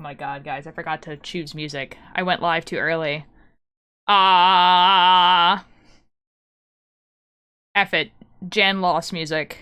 my god, guys, I forgot to choose music. I went live too early. Ah, F it. Jan lost music.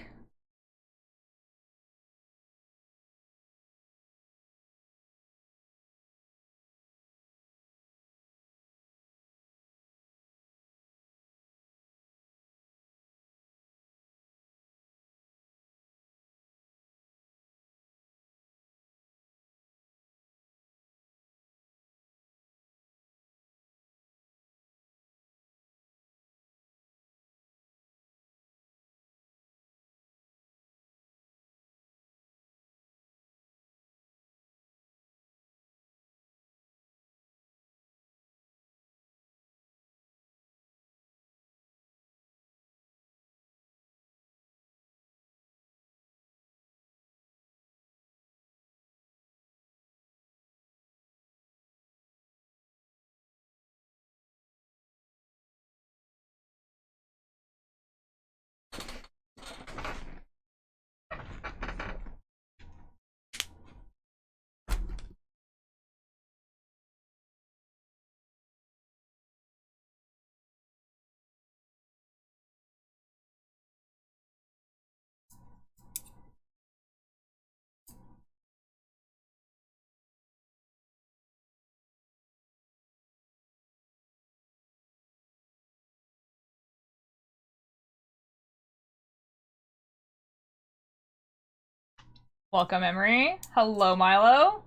Welcome, Emery. Hello, Milo.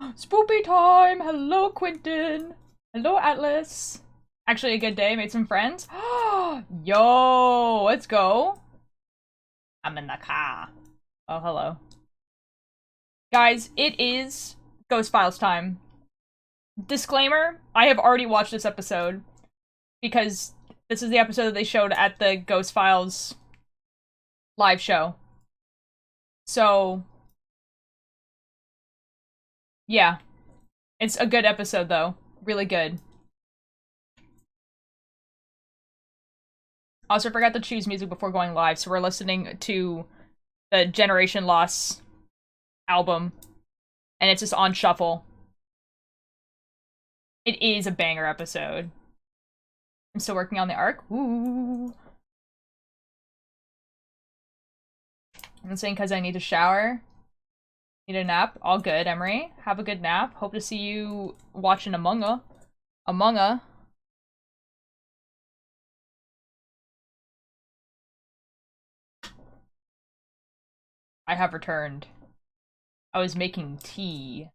Spoopy time! Hello, Quentin. Hello, Atlas. Actually, a good day. Made some friends. Yo, let's go. I'm in the car. Oh, hello. Guys, it is Ghost Files time. Disclaimer, I have already watched this episode because this is the episode that they showed at the Ghost Files live show. So, yeah. It's a good episode, though. Really good. Also, forgot to choose music before going live, so we're listening to the Generation Loss album, and it's just on shuffle. It is a banger episode. I'm still working on the arc. Ooh. I'm saying because I need to shower. Need a nap. All good, Emery. Have a good nap. Hope to see you watching Among Us. Among Us. I have returned. I was making tea.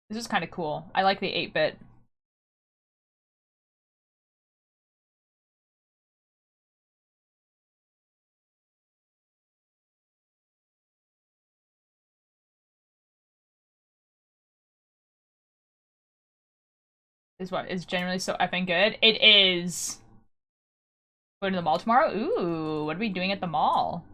This is kind of cool. I like the 8-bit. Is what is generally so effing good. It is. Going to the mall tomorrow? Ooh, what are we doing at the mall?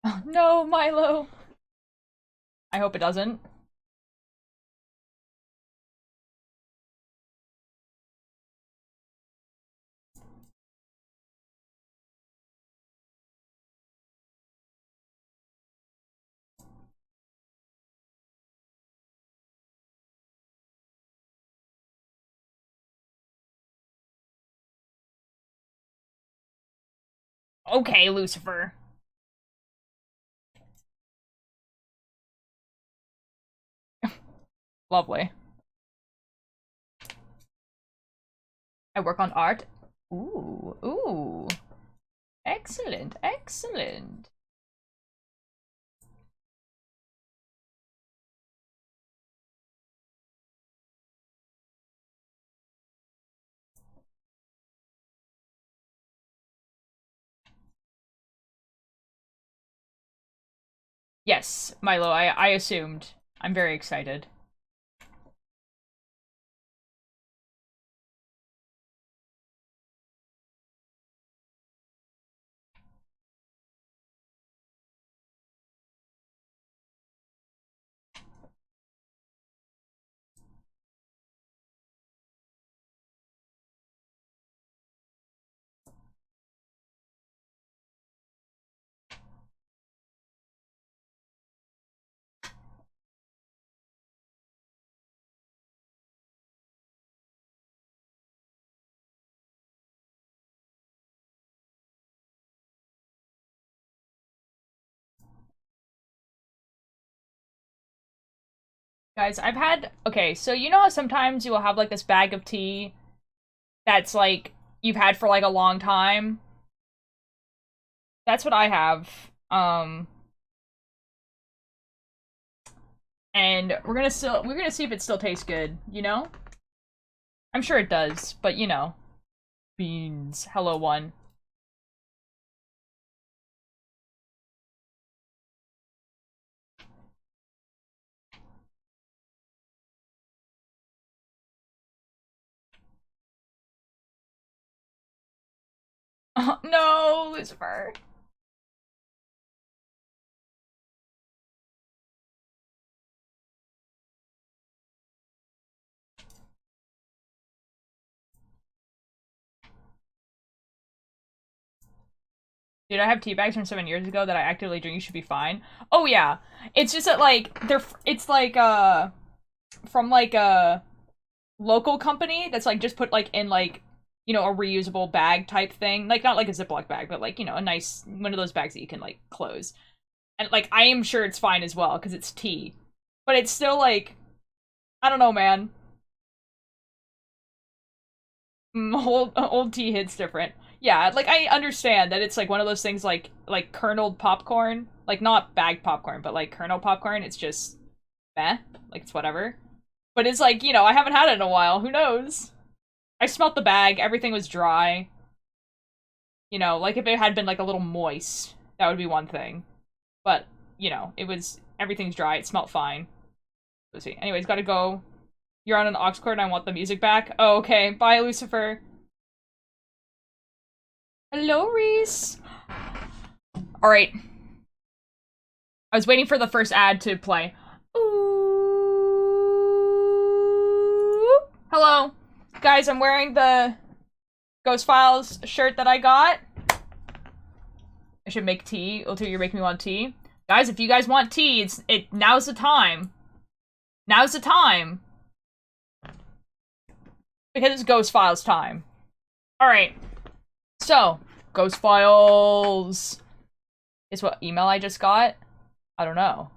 Oh, no, Milo. I hope it doesn't. Okay, Lucifer. Lovely. I work on art. Ooh, ooh. Excellent, excellent. Yes, Milo, I assumed. I'm very excited. Guys, I've had... Okay, so you know how sometimes you will have, like, this bag of tea that's, like, you've had for, like, a long time? That's what I have. And we're gonna see if it still tastes good, you know? I'm sure it does, but, you know. Beans. Hello, one. No, Lucifer. Dude, I have tea bags from 7 years ago that I actively drink. You should be fine. Oh yeah, it's just that like it's like from like a local company that's like just put like in like you know a reusable bag type thing, like not like a Ziploc bag, but like you know a nice one of those bags that you can like close. And like I am sure it's fine as well because it's tea, but it's still like I don't know, man. Old tea hits different. Yeah, like I understand that it's like one of those things like kerneled popcorn, like not bagged popcorn, but like kernel popcorn. It's just meh, like it's whatever. But it's like you know I haven't had it in a while. Who knows? I smelt the bag. Everything was dry. You know, like if it had been like a little moist, that would be one thing. But you know, it was everything's dry. It smelled fine. Let's see. Anyways, gotta go. You're on an aux cord and I want the music back. Oh, okay. Bye, Lucifer. Hello, Reese. Alright. I was waiting for the first ad to play. Ooh. Hello. Guys, I'm wearing the Ghost Files shirt that I got. I should make tea. Ultu, you're making me want tea. Guys, if you guys want tea, now's the time. Now's the time. Because it's Ghost Files time. Alright. So, Ghost Files. Guess what email I just got? I don't know.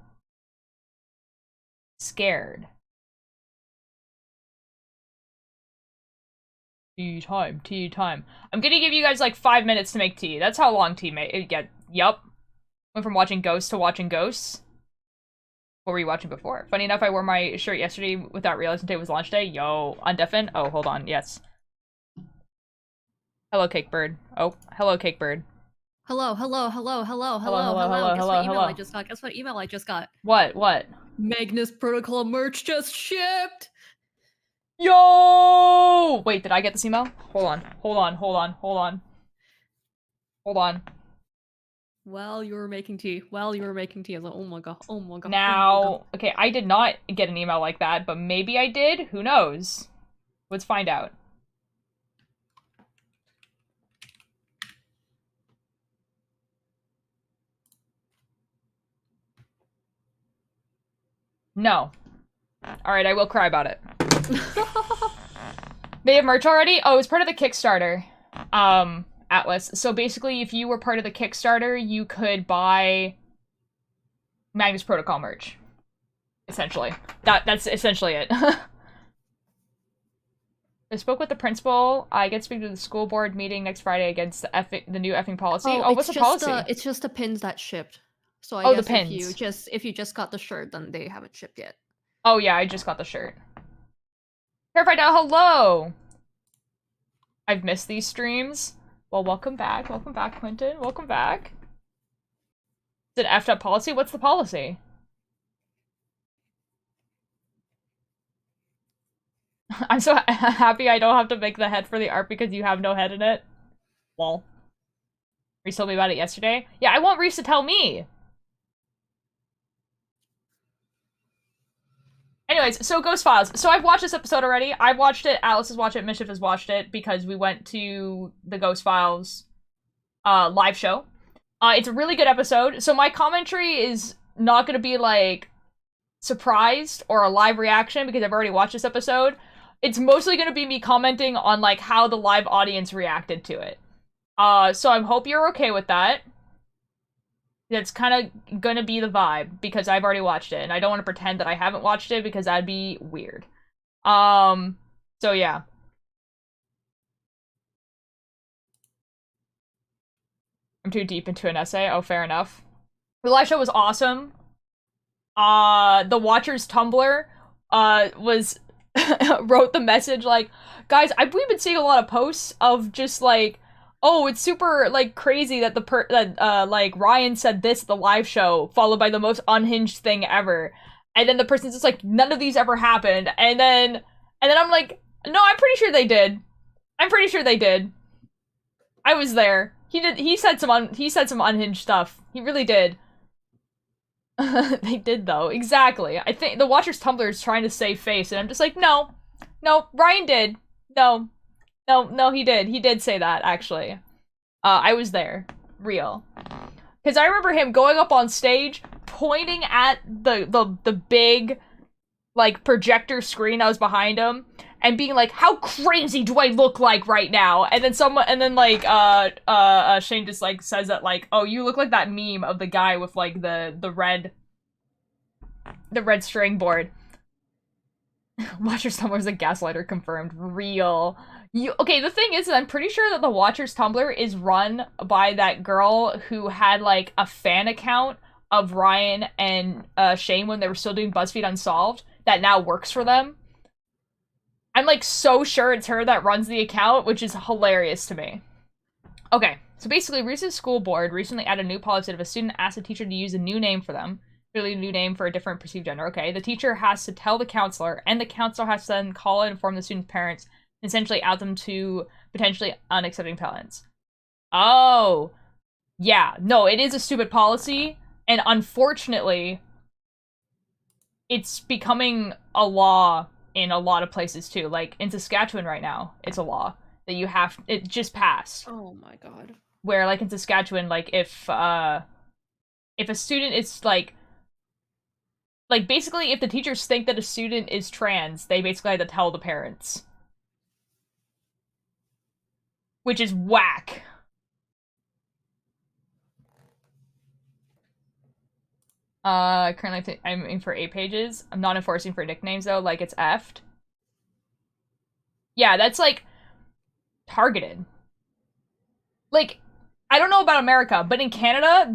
Scared. Tea time, tea time. I'm gonna give you guys like 5 minutes to make tea. That's how long tea may get. Yup. Went from watching Ghosts to watching Ghosts. What were you watching before? Funny enough, I wore my shirt yesterday without realizing today was launch day. Yo, undeafen? Oh, hold on. Yes. Hello, Cakebird. Oh, hello, Cakebird. Hello. Guess what email I just got? Guess what email I just got? What? Magnus Protocol merch just shipped! Yo! Wait, did I get this email? Hold on. While you were making tea. I was like, oh my god. Now, okay, I did not get an email like that, but maybe I did? Who knows? Let's find out. No. Alright, I will cry about it. They have merch already? Oh, it's part of the Kickstarter. Atlas. So basically, if you were part of the Kickstarter, you could buy Magnus Protocol merch. Essentially. That's essentially it. I spoke with the principal. I get to speak to the school board meeting next Friday against the new effing policy. Oh, what's the policy? It's just the pins that shipped. So I guess the pins. If you just got the shirt, then they haven't shipped yet. Oh yeah, I just got the shirt. Terrified out, hello! I've missed these streams. Well, welcome back, Quentin. Welcome back. It's an effed up policy? What's the policy? I'm so happy I don't have to make the head for the art because you have no head in it. Lol. Reese told me about it yesterday. Yeah, I want Reese to tell me. Anyways, so Ghost Files. So I've watched this episode already. I've watched it, Alice has watched it, Mischief has watched it because we went to the Ghost Files live show. It's a really good episode. So my commentary is not going to be like surprised or a live reaction because I've already watched this episode. It's mostly going to be me commenting on like how the live audience reacted to it. So I hope you're okay with that. That's kind of gonna be the vibe because I've already watched it and I don't want to pretend that I haven't watched it because that'd be weird. So yeah. I'm too deep into an essay. Oh, fair enough. The live show was awesome. The Watcher's Tumblr, was wrote the message like, guys, we've been seeing a lot of posts of just like, oh, it's super like crazy that like Ryan said this at the live show, followed by the most unhinged thing ever, and then the person's just like, none of these ever happened, and then I'm like, no, I'm pretty sure they did. I'm pretty sure they did. I was there. He did. He said some unhinged stuff. He really did. They did though. Exactly. I think the Watcher's Tumblr is trying to save face, and I'm just like, no, Ryan did. No, he did. He did say that, actually. I was there. Real. Because I remember him going up on stage, pointing at the big, like, projector screen that was behind him, and being like, how crazy do I look like right now? And then Shane just, like, says that, like, oh, you look like that meme of the guy with, like, the red string board. Watcher's Tumblr is a gaslighter confirmed. Real. Okay, the thing is, I'm pretty sure that the Watcher's Tumblr is run by that girl who had, like, a fan account of Ryan and Shane when they were still doing BuzzFeed Unsolved that now works for them. I'm, like, so sure it's her that runs the account, which is hilarious to me. Okay, so basically, Reese's school board recently added a new policy that if a student asks a teacher to use a new name for them, really a new name for a different perceived gender, okay, the teacher has to tell the counselor, and the counselor has to then call and inform the student's parents, and essentially out them to potentially unaccepting parents. Oh, yeah, no, it is a stupid policy, and unfortunately, it's becoming a law in a lot of places too. Like in Saskatchewan right now, it's a law that you have. It just passed. Oh my god. Where like in Saskatchewan, like if a student is like basically if the teachers think that a student is trans, they basically have to tell the parents, which is whack. Currently I'm in for 8 pages. I'm not enforcing for nicknames though, like it's effed. Yeah, that's like targeted. Like, I don't know about America, but in Canada,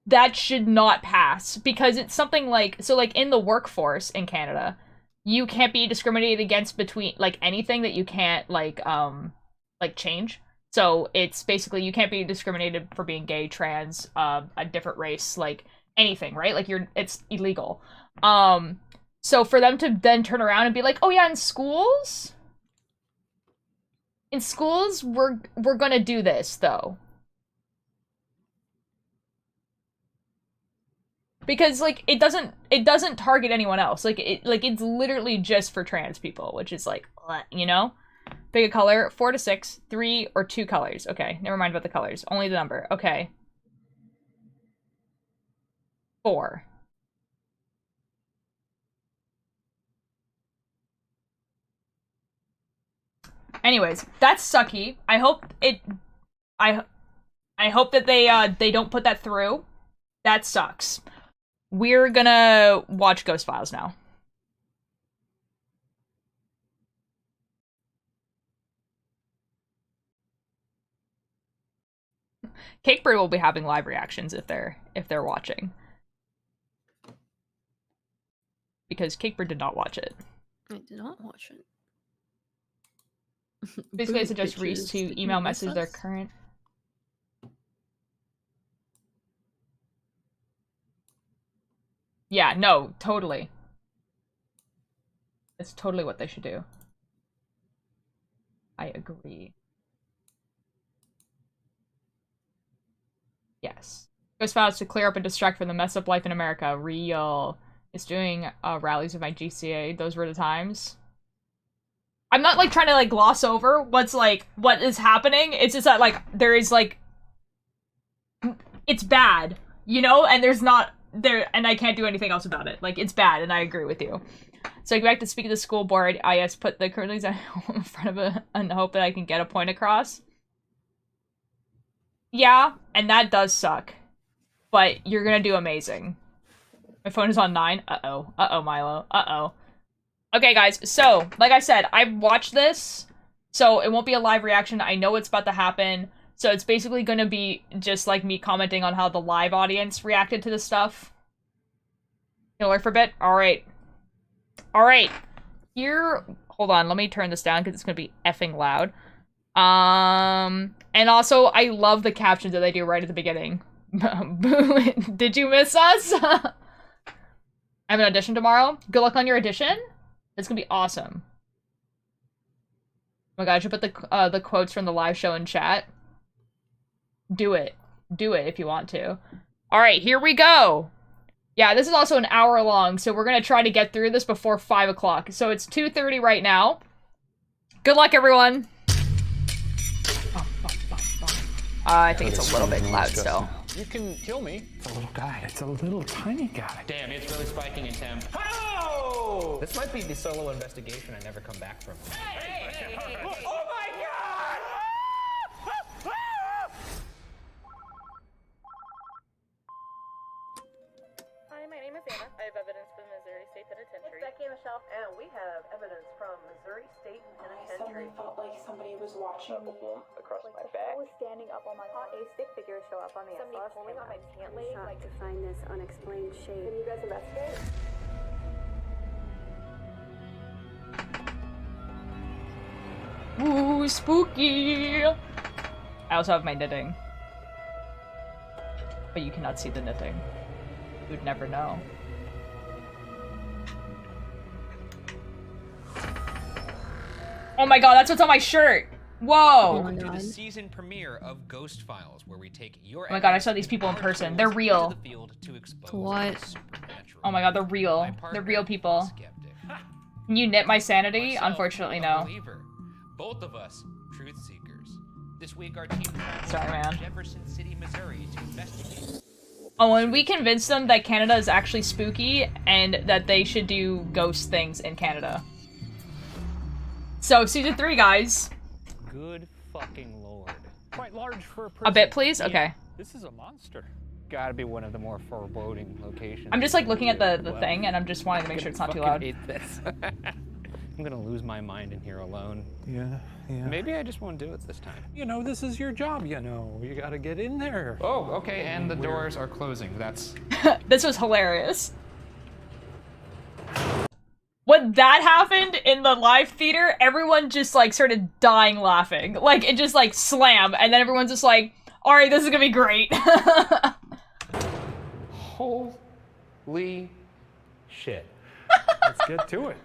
that should not pass because it's something like, so like in the workforce in Canada, you can't be discriminated against between like anything that you can't like change. So it's basically you can't be discriminated for being gay, trans, a different race, like anything, right? Like it's illegal. So for them to then turn around and be like, oh yeah, in schools we're gonna do this though. Because like it doesn't target anyone else. Like it's literally just for trans people, which is like, you know? Pick a color, 4 to 6, 3 or 2 colors. Okay, never mind about the colors. Only the number. Okay. 4. Anyways, that's sucky. I hope that they don't put that through. That sucks. We're gonna watch Ghost Files now. Cakebrew will be having live reactions if they're watching. Because Cakebrew did not watch it. I did not watch it. Basically, I suggest Reese to email message their current. Yeah, no, totally. It's totally what they should do. I agree. Yes. Ghost Files to clear up and distract from the mess up life in America. Real. It's doing rallies with my GCA. Those were the times. I'm not like trying to like gloss over what's like what is happening. It's just that like there is like it's bad, you know, and there's not there and I can't do anything else about it. Like it's bad and I agree with you. So I go back to speak to the school board. I just put the currently in front of it and hope that I can get a point across. Yeah, and that does suck. But you're gonna do amazing. My phone is on 9. Uh-oh. Uh-oh, Milo. Uh-oh. Okay, guys, so, like I said, I watched this, so it won't be a live reaction. I know it's about to happen, so it's basically gonna be just, like, me commenting on how the live audience reacted to this stuff. You know, for a bit? Alright. Alright. Here... Hold on, let me turn this down, because it's gonna be effing loud. And also, I love the captions that they do right at the beginning. Did you miss us? I have an audition tomorrow. Good luck on your audition. It's gonna be awesome. Oh my god, I should put the quotes from the live show in chat. Do it. Do it if you want to. Alright, here we go. Yeah, this is also an hour long, so we're gonna try to get through this before 5 o'clock. So it's 2:30 right now. Good luck, everyone. I think it's a little bit loud still. You can kill me. It's a little guy. It's a little tiny guy. Damn, it's really spiking in temp. Oh! This might be the solo investigation I never come back from. Hey! Oh my god! Hi, my name is Anna. I have evidence from the Missouri State Penitentiary. It's Becky and Michelle, and we have evidence from Missouri State Penitentiary. I felt like somebody was watching me. Across my back. I was standing up on my a stick figure show up on the Somebody pulling on my pant leg. Shot to find this unexplained shape. Can you guys investigate? Ooh, spooky! I also have my knitting. But you cannot see the knitting. You'd never know. Oh my god, that's what's on my shirt! Whoa! Oh my To the god. season premiere of Ghost Files, where we take your Oh my god, I saw these people in person. They're real. What? Oh my god, they're real. They're real people. Can you knit my sanity? Unfortunately, no. Both of us, truth seekers. This week our team Sorry, man. Jefferson City, Missouri to investigate. Oh, and we convinced them that Canada is actually spooky and that they should do ghost things in Canada. So, season 3, guys. Good fucking lord. Quite large for a person. A bit, please? Okay. This is a monster. Gotta be one of the more foreboding locations. I'm just, like, looking at the thing, and I'm just wanting to make sure it's not too loud. I hate this. I'm gonna lose my mind in here alone. Yeah. Maybe I just won't do it this time. You know, this is your job, you know. You gotta get in there. Oh, okay, and the doors are closing. That's... This was hilarious. When that happened in the live theater, everyone just, like, started dying laughing. Like, it just, like, slam, and then everyone's just like, alright, this is gonna be great. Holy shit. Let's get to it.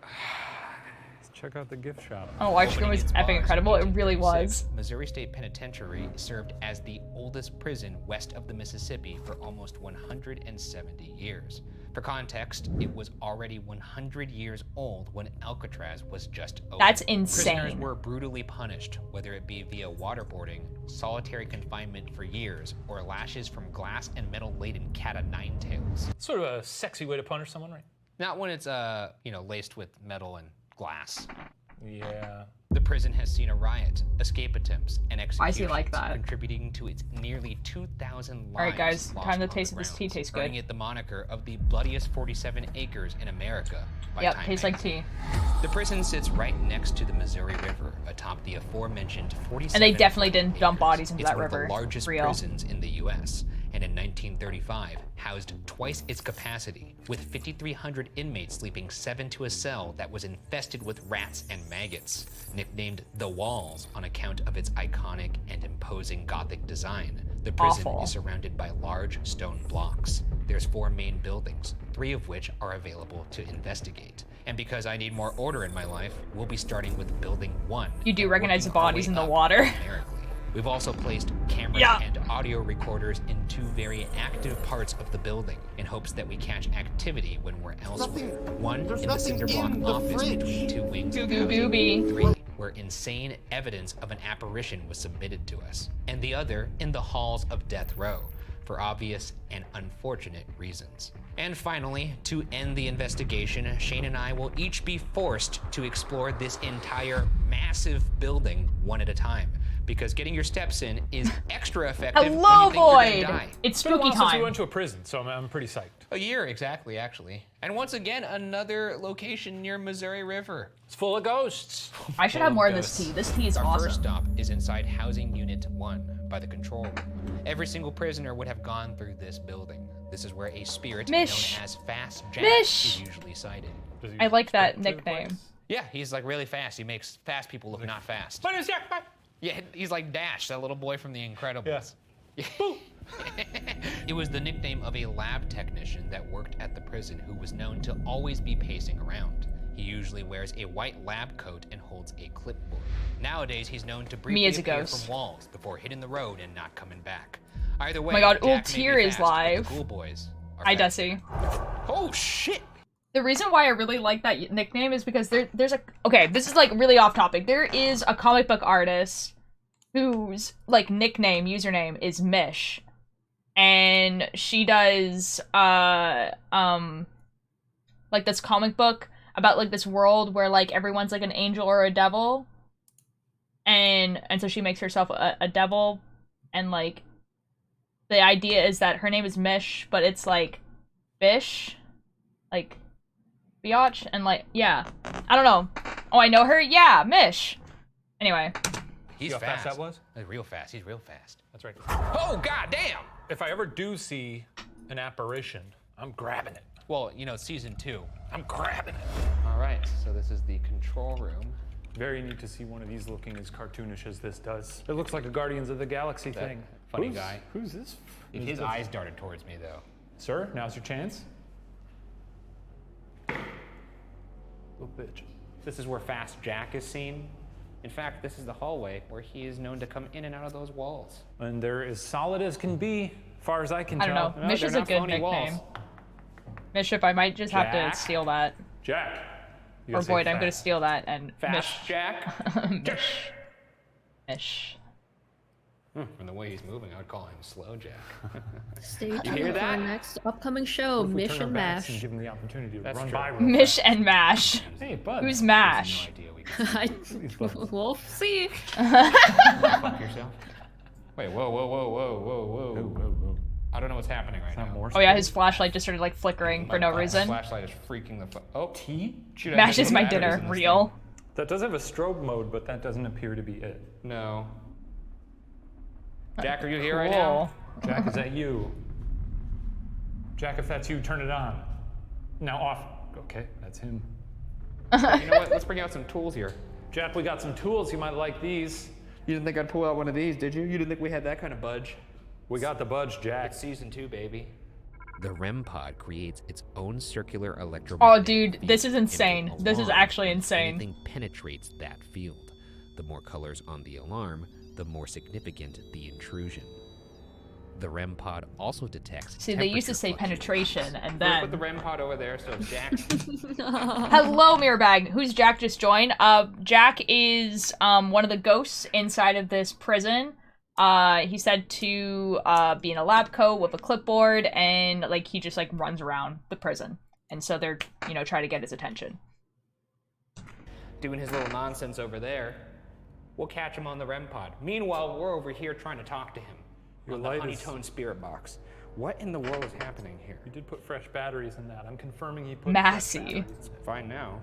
Let's check out the gift shop. Oh, Washington was epic incredible. It really was. Missouri State Penitentiary served as the oldest prison west of the Mississippi for almost 170 years. For context, it was already 100 years old when Alcatraz was just opened. That's insane. Prisoners were brutally punished, whether it be via waterboarding, solitary confinement for years, or lashes from glass and metal-laden cat-o'-nine tails. Sort of a sexy way to punish someone, right? Not when it's, you know, laced with metal and glass. Yeah. The prison has seen a riot, escape attempts, and Why is he executions, like that? contributing to its nearly 2,000 lives. All right, guys, lost time to on taste the if this tea grounds, tastes good. earning it the moniker of the bloodiest 47 acres in America. By Yep, Time tastes like magazine. tea. The prison sits right next to the Missouri River, atop the aforementioned 47. And they definitely didn't dump acres. bodies into It's that one of river. the largest Real. prisons in the U.S. and in 1935 housed twice its capacity, with 5,300 inmates sleeping 7 to a cell that was infested with rats and maggots. Nicknamed The Walls on account of its iconic and imposing Gothic design, The prison Awful. is surrounded by large stone blocks. There's 4 main buildings, 3 of which are available to investigate. And because I need more order in my life, we'll be starting with building 1. You do and recognize the working our bodies way in the up water. numerically. We've also placed cameras and audio recorders in 2 very active parts of the building in hopes that we catch activity when we're elsewhere. One in the cinder block office between 2 wings of Boo housing. booby. 3, where insane evidence of an apparition was submitted to us. And the other in the halls of death row, for obvious and unfortunate reasons. And finally, to end the investigation, Shane and I will each be forced to explore this entire massive building one at a time. Because getting your steps in is extra effective when Hello, you think you're Void! gonna die. It's It's been a spooky while since we time. went to a prison, so I'm pretty psyched. A year, exactly, actually. And once again, another location near Missouri River. It's full of ghosts. I should have more of this tea. This tea is Our first awesome. stop is inside Housing Unit 1 by the control room. Every single prisoner would have gone through this building. This is where a spirit Mish. known as Fast Jack Mish. is usually sighted. Does he I like that sprint through the nickname. place? Yeah, he's like really fast. He makes fast people look not fast. My name's Jack. Bye. Yeah, he's like Dash, that little boy from The Incredibles. Yeah. It was the nickname of a lab technician that worked at the prison who was known to always be pacing around. He usually wears a white lab coat and holds a clipboard. Nowadays, he's known to briefly as a appear ghost. from walls before hitting the road and not coming back. Either way, my god, Jack may be Ultier is fast, but live. The Ghoul Boys are Hi, fast. Desi. Oh shit! The reason why I really like that nickname is because there's a... Okay, this is like really off topic. There is a comic book artist whose like nickname, username is Mish. And she does like this comic book about like this world where like everyone's like an angel or a devil. And so she makes herself a devil, and like the idea is that her name is Mish, but it's like Bish, like biatch, and like yeah, I don't know. Oh, I know her. Yeah, Mish. Anyway, He's See how fast. fast that was? He's real fast. He's real fast. That's right. Oh god damn! If I ever do see an apparition, I'm grabbing it. Well, you know, season 2. I'm grabbing it. All right, so this is the control room. Very neat to see one of these looking as cartoonish as this does. It looks like a Guardians of the Galaxy That thing. funny guy. Who's this? His eyes darted towards me, though. Sir, now's your chance. Little bitch. This is where Fast Jack is seen. In fact, this is the hallway where he is known to come in and out of those walls. And they're as solid as can be, far as I can I don't tell. know. No, Mish they're is a not good phony nickname. walls. Miship, I might just have Jack? to steal that. Jack. You Or gotta say Void, I'm gonna fast. steal that and Fast Jack? Mish. Mish. From the way he's moving, I would call him Slow Jack. Stay hear tuned for that? our next upcoming show, If we Mish turn our and backs Mash. and give them the opportunity to That's run true. by real Mish fast. and Mash. Hey, bud. Who's No Mash? idea we can We'll see. fuck yourself. Wait, whoa, whoa, whoa, whoa, whoa, whoa. Whoa. I don't know what's happening right Not now. more Oh yeah, space? his flashlight just started like flickering for no My reason. flashlight is freaking the fuck. Oh, Tea? shoot, I Mash have is my batteries dinner. in this Real. That does have a strobe mode, but that doesn't appear to be it. thing. No. Jack, are you here right now? Cool. Jack, is that you? Jack, if that's you, turn it on. Now off. Okay, that's him. You know what? Let's bring out some tools here. Jack, we got some tools. You might like these. You didn't think I'd pull out one of these, did you? You didn't think we had that kind of budge? We got the budge, Jack. It's season 2, baby. The REM pod creates its own circular Oh, electromagnetic dude, field, this is and insane. will This is alarm actually when insane. Anything penetrates that field. The more colors on the alarm, the more significant the intrusion. The REM pod also detects. See, they used to say temperature penetration, and fluctuations. We'll put the then... REM pod over there so Jack. Hello, Mirrorbag. Who's Jack just joined? Jack is one of the ghosts inside of this prison. He said to be in a lab coat with a clipboard, and like he just like runs around the prison. And so they're, you know, trying to get his attention. Doing his little nonsense over there. We'll catch him on the REM pod. Meanwhile, we're over here trying to talk to him. Your On the light is- honeytone spirit box. What in the world is happening here? You did put fresh batteries in that. I'm confirming he put Massey. fresh batteries. Fine now.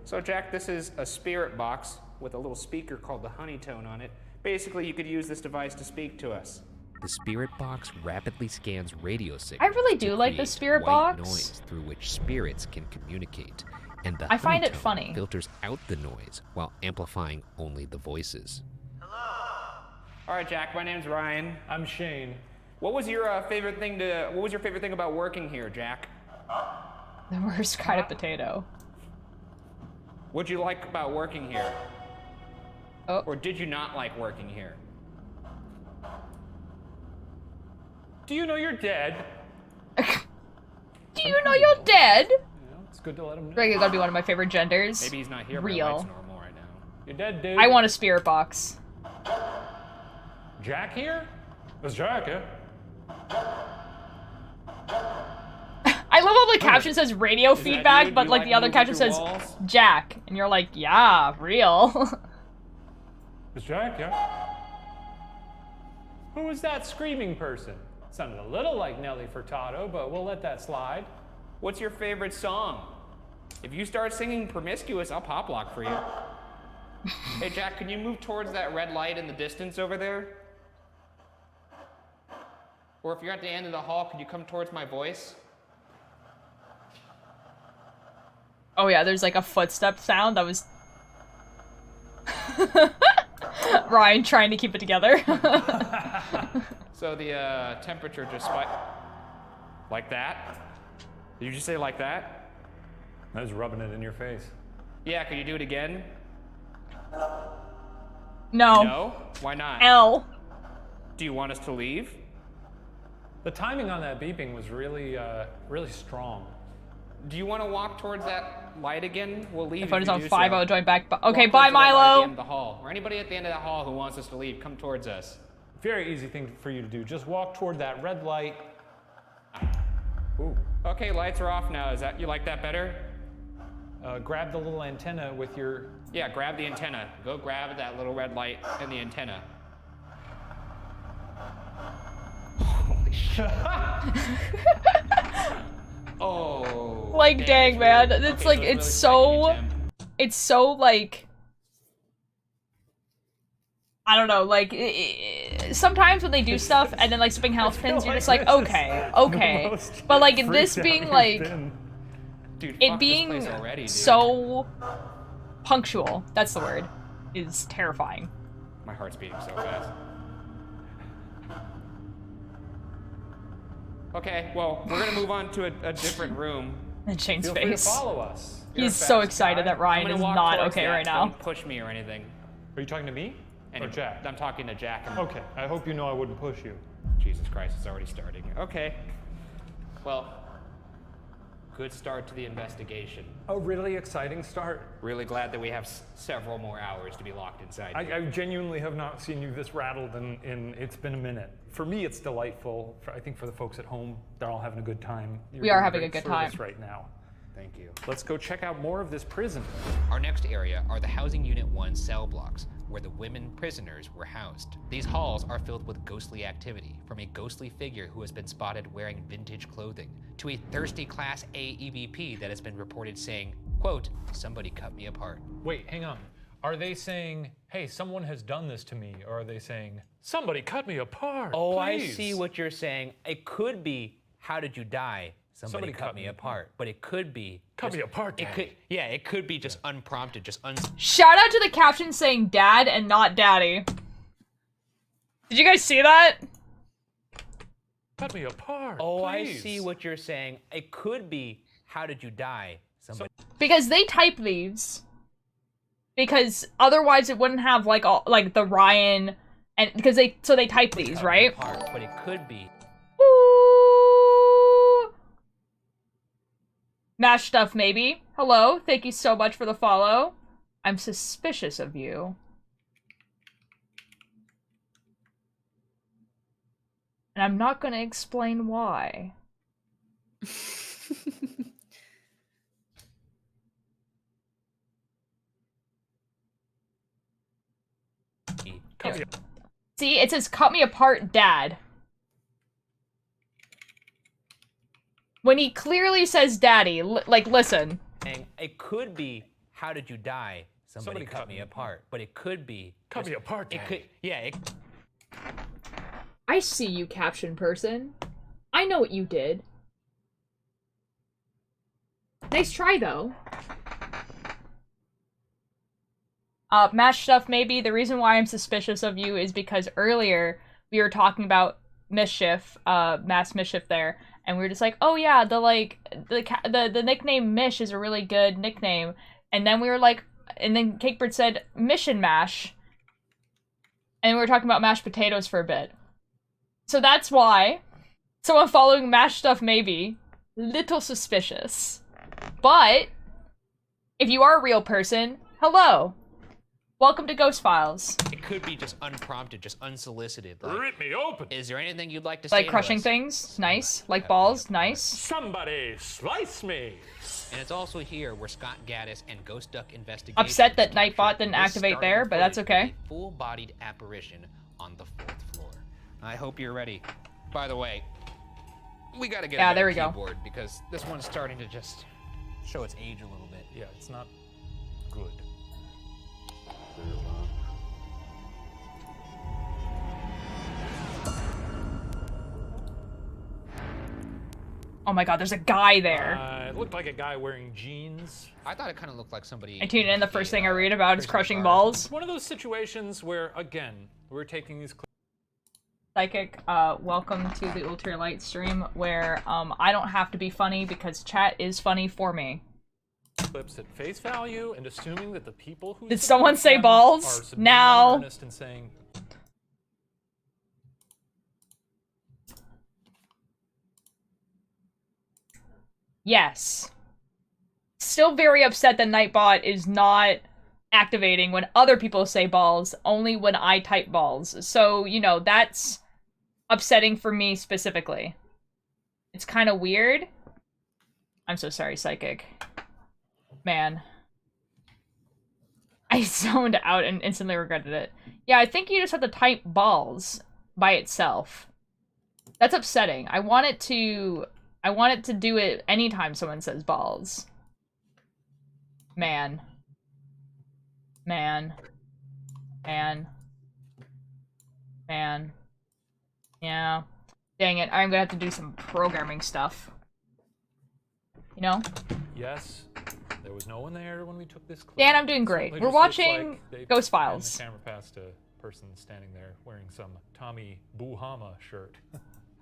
So Jack, this is a spirit box with a little speaker called the honeytone on it. Basically, you could use this device to speak to us. The spirit box rapidly scans radio signals. I really do to like the create spirit white box. noise through which spirits can communicate. And the I find it honeytone funny. filters out the noise while amplifying only the voices. All right, Jack. My name's Ryan. I'm Shane. What was your favorite thing about working here, Jack? The worst kind of potato. What'd you like about working here? Oh. Or did you not like working here? Do you know you're dead? Do you know you're dead? You know, it's good to let him know. Regular gotta be one of my favorite genders. Maybe he's not here. Real. But my light's normal right now. You're dead, dude. I want a spirit box. Jack here? It's Jack, yeah? I love how the caption says radio Is that feedback, you? Do but you like like the other moving caption through says walls? Jack, and you're like, yeah, real. It's Jack, yeah? Who was that screaming person? Sounded a little like Nelly Furtado, but we'll let that slide. What's your favorite song? If you start singing Promiscuous, I'll pop lock for you. Hey, Jack, can you move towards that red light in the distance over there? Or if you're at the end of the hall, could you come towards my voice? Oh yeah, there's like a footstep sound that was Ryan trying to keep it together. So the temperature just spiked. Like that? Did you just say like that? I was rubbing it in your face. Yeah, can you do it again? No. No? Why not? L. Do you want us to leave? The timing on that beeping was really, really strong. Do you want to walk towards that light again? We'll leave. My phone is you on do 5. so. I'll join back. Okay, Walk bye, towards the red light at the Milo. end of the hall. Or anybody at the end of that hall who wants us to leave, come towards us. Very easy thing for you to do. Just walk toward that red light. Ooh. Okay, lights are off now. You like that better? Grab the little antenna with your... Yeah, grab the antenna. Go grab that little red light and the antenna. Holy shit. Oh. Like, damn, dang, it's man. really- It's okay, like, so it's really so... spiking, Tim. It's so, like... I don't know, like, sometimes when they do stuff and then, like, spring house pins, you're just like, okay, okay. But, like, this being, like, Dude, it fuck this being place already, dude. so punctual, that's the word, is terrifying. My heart's beating so fast. Okay, well, we're gonna move on to a different room. And Shane's Feel free to face. follow us. You're a He's so fast excited guy. that Ryan I'm gonna is walk not towards okay that. right now. Don't push me or anything. Are you talking to me? Or Jack? I'm talking to Jack. And Okay, I hope you know I wouldn't push you. Jesus Christ, it's already starting. Okay. Well, good start to the investigation. A really exciting start. Really glad that we have several more hours to be locked inside. I genuinely have not seen you this rattled in it's been a minute. For me, it's delightful. I think for the folks at home, they're all having a good time. We are having a good time right now. Thank you. Let's go check out more of this prison. Our next area are the Housing Unit 1 cell blocks, where the women prisoners were housed. These halls are filled with ghostly activity, from a ghostly figure who has been spotted wearing vintage clothing, to a thirsty Class A EVP that has been reported saying, quote, "Somebody cut me apart." Wait, hang on. Are they saying, hey, someone has done this to me? Or are they saying, somebody cut me apart, Oh, I please." see what you're saying. It could be, how did you die? Somebody cut me apart. But it could be... Cut me apart, It could, yeah, it could be just unprompted, just Shout out to the caption saying dad and not daddy. Did you guys see that? Cut me apart, Oh, please. I see what you're saying. It could be, how did you die? Somebody... Because they type these. Because otherwise it wouldn't have like all like the Ryan and because they type these, right? Apart, but it could be... Ooh. Mash stuff maybe. Hello, thank you so much for the follow. I'm suspicious of you. And I'm not gonna explain why. See, it says cut me apart, dad. When he clearly says daddy, like, listen. It could be, how did you die? Somebody cut me apart. But it could be... Cut me apart, It could, yeah, I see you, caption person. I know what you did. Nice try, though. Mash stuff, maybe. The reason why I'm suspicious of you is because earlier we were talking about Mischief, Mass Mischief there, and we were just like, oh yeah, the nickname Mish is a really good nickname, and then we were like, and then Cakebird said Mission Mash, and we were talking about mashed potatoes for a bit. So that's why someone following Mash stuff maybe. Little suspicious. But if you are a real person, hello. Welcome to Ghost Files. It could be just unprompted, just unsolicited. Like, Rip me open. is there anything you'd like to say? Like to crushing us? things, nice. Like balls, nice. Somebody slice me. And it's also here where Scott Gaddis and Ghost Duck Investigation Upset that Nightbot didn't activate there, but that's okay. Full-bodied apparition on the 4th floor. I hope you're ready. By the way, we gotta get a there better we go. keyboard because this one's starting to just show its age a little bit. Yeah, it's not good. Oh my god, there's a guy there. It looked like a guy wearing jeans. I thought it kind of looked like somebody. I tuned in, the first thing I read about is prison crushing guard. balls. It's one of those situations where, again, we're taking these Psychic, welcome to the Ultralight stream where I don't have to be funny because chat is funny for me. clips at face value and assuming that the people who Did someone say them balls? are submitting Now. in earnest and saying, Yes. Still very upset that Nightbot is not activating when other people say balls, only when I type balls. So, you know, that's upsetting for me specifically. It's kind of weird. I'm so sorry, Psychic. Man. I zoned out and instantly regretted it. Yeah, I think you just have to type balls by itself. That's upsetting. I want it to do it anytime someone says balls. Man. Man. Man. Man. Yeah. Dang it, I'm gonna have to do some programming stuff. You know? yes, there was no one there when we took this clip. Dan, I'm doing great. Certainly We're just looks watching like they Ghost panned Files. The camera passed a person standing there wearing some Tommy Buhama shirt.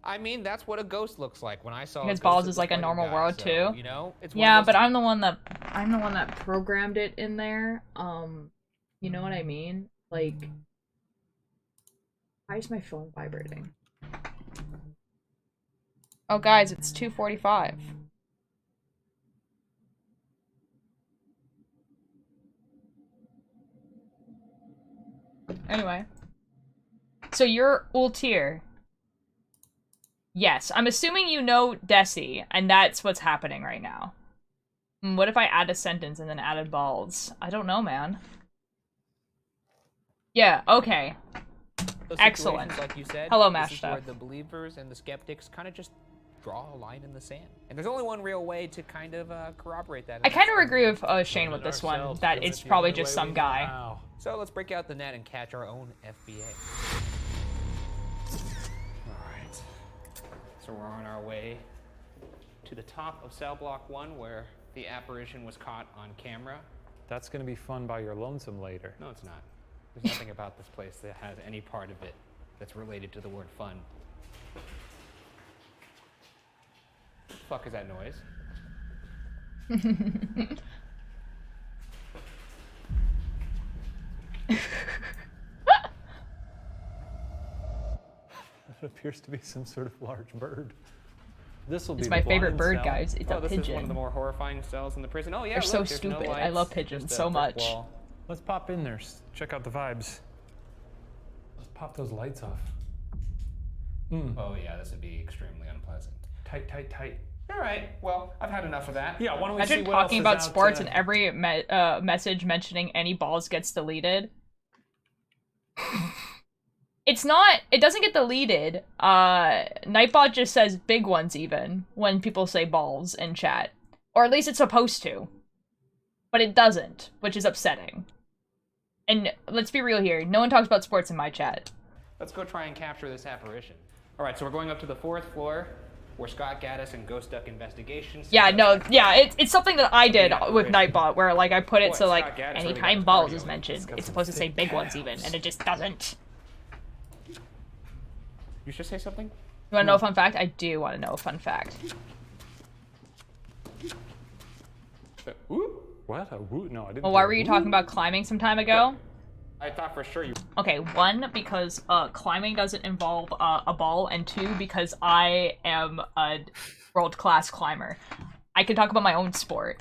I mean, that's what a ghost looks like. When I saw Because a ghost, balls it is was like a quite normal guy, world so, too. You know, it's one Yeah, of those but I'm the one that programmed it in there. You know what I mean? Like, why is my phone vibrating? Oh, guys, it's 2:45. Anyway. So you're Ultir. Yes, I'm assuming you know Desi, and that's what's happening right now. What if I add a sentence and then added balls? I don't know, man. Yeah, okay. Those Excellent. situations, like you said, Hello, this Mash is where Stuff. the believers and the skeptics kind of just draw a line in the sand. And there's only one real way to kind of corroborate that. I kind of agree with Shane with this one, Ourselves, that doing it's it the probably only just way some we know guy. how. So let's break out the net and catch our own FBA. All right. So we're on our way to the top of cell block 1 where the apparition was caught on camera. That's going to be fun by your lonesome later. No, it's not. There's nothing about this place that has any part of it that's related to the word fun. The fuck is that noise? It appears to be some sort of large bird. This will be It's the my favorite blind bird, cell. guys. It's Oh, a this is one of the pigeon. more horrifying cells in the prison. Oh yeah, They're look, so there's no stupid. I lights, love pigeons just a so brick much. wall. Let's pop in there. Check out the vibes. Let's pop those lights off. Oh yeah, this would be extremely unpleasant. Tight, tight, tight. All right, well, I've had enough of that. Yeah, why don't we see Imagine what else talking is about out, sports and every message mentioning any balls gets deleted. It's not, it doesn't get deleted. Nightbot just says big ones even when people say balls in chat. Or at least it's supposed to. But it doesn't, which is upsetting. And let's be real here, no one talks about sports in my chat. Let's go try and capture this apparition. All right, so we're going up to the 4th floor. where Scott Gaddis and Ghost Duck Investigations. Yeah, no, yeah, it's something that I did with Nightbot, where like I put it so like anytime balls is mentioned, it's supposed to say big ones even, and it just doesn't. You should say something? You wanna know a fun fact? I do wanna know a fun fact. What? A woo? No, I didn't. Well, why were you talking about climbing some time ago? I thought for sure you... Okay, 1, because climbing doesn't involve a ball, and 2, because I am a world-class climber. I can talk about my own sport.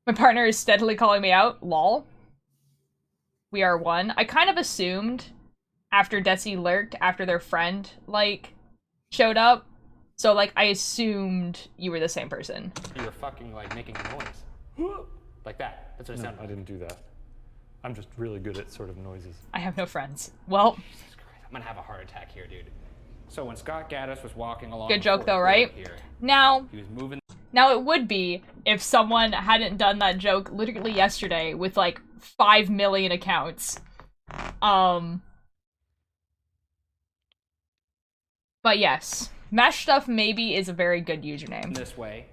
My partner is steadily calling me out. Lol. We are 1. I kind of assumed after Desi lurked, after their friend, like, showed up. So, like, I assumed you were the same person. You were fucking, like, making a noise. Like that. That's what it sounded like. I didn't do that. I'm just really good at sort of noises. I have no friends. Well... Jesus Christ, I'm gonna have a heart attack here, dude. So when Scott Gaddis was walking along... Good joke, though, right? Here, now... He was moving... Now, it would be if someone hadn't done that joke literally yesterday with, like, 5 million accounts. But yes. Mesh Stuff maybe is a very good username. This way,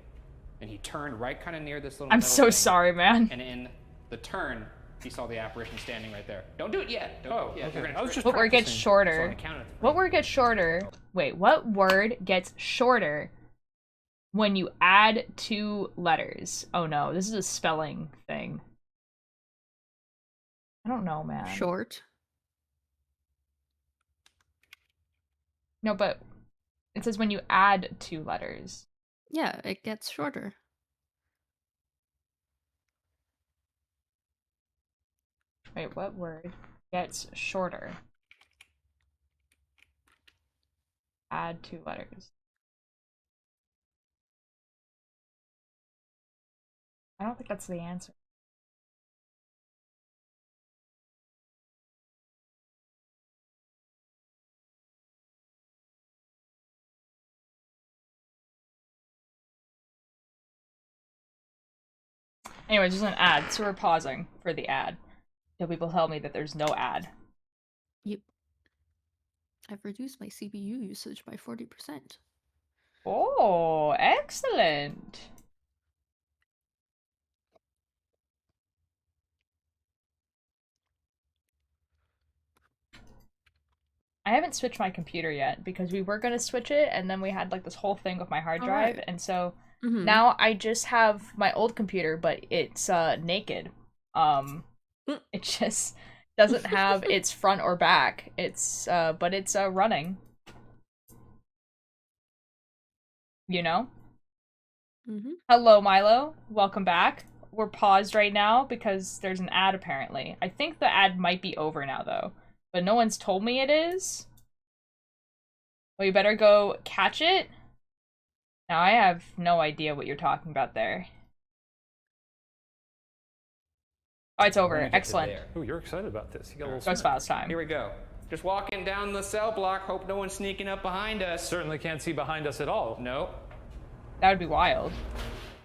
and he turned right kind of near this little... I'm so sorry, man. And in the turn, he saw the apparition standing right there. Don't do it yet! Don't do it yet. Okay. I was just what word gets shorter? So what word gets shorter? Wait, what word gets shorter when you add 2 letters? Oh no, this is a spelling thing. I don't know, man. Short. No, but it says when you add 2 letters. Yeah, it gets shorter. Wait, what word gets shorter? Add 2 letters. I don't think that's the answer. Anyways, there's an ad, so we're pausing for the ad. Till people tell me that there's no ad. Yep. I've reduced my CPU usage by 40%. Oh, excellent. I haven't switched my computer yet because we were going to switch it and then we had like this whole thing with my hard drive and so now I just have my old computer but it's naked. It just doesn't have its front or back. It's but it's running. You know? Hello, Milo. Welcome back. We're paused right now because there's an ad apparently. I think the ad might be over now though. But no one's told me it is. Well, you better go catch it. Now, I have no idea what you're talking about there. Oh, it's over. Excellent. Oh, you're excited about this. You got a little Ghost Files time. Here we go. Just walking down the cell block. Hope no one's sneaking up behind us. Certainly can't see behind us at all. No. That would be wild.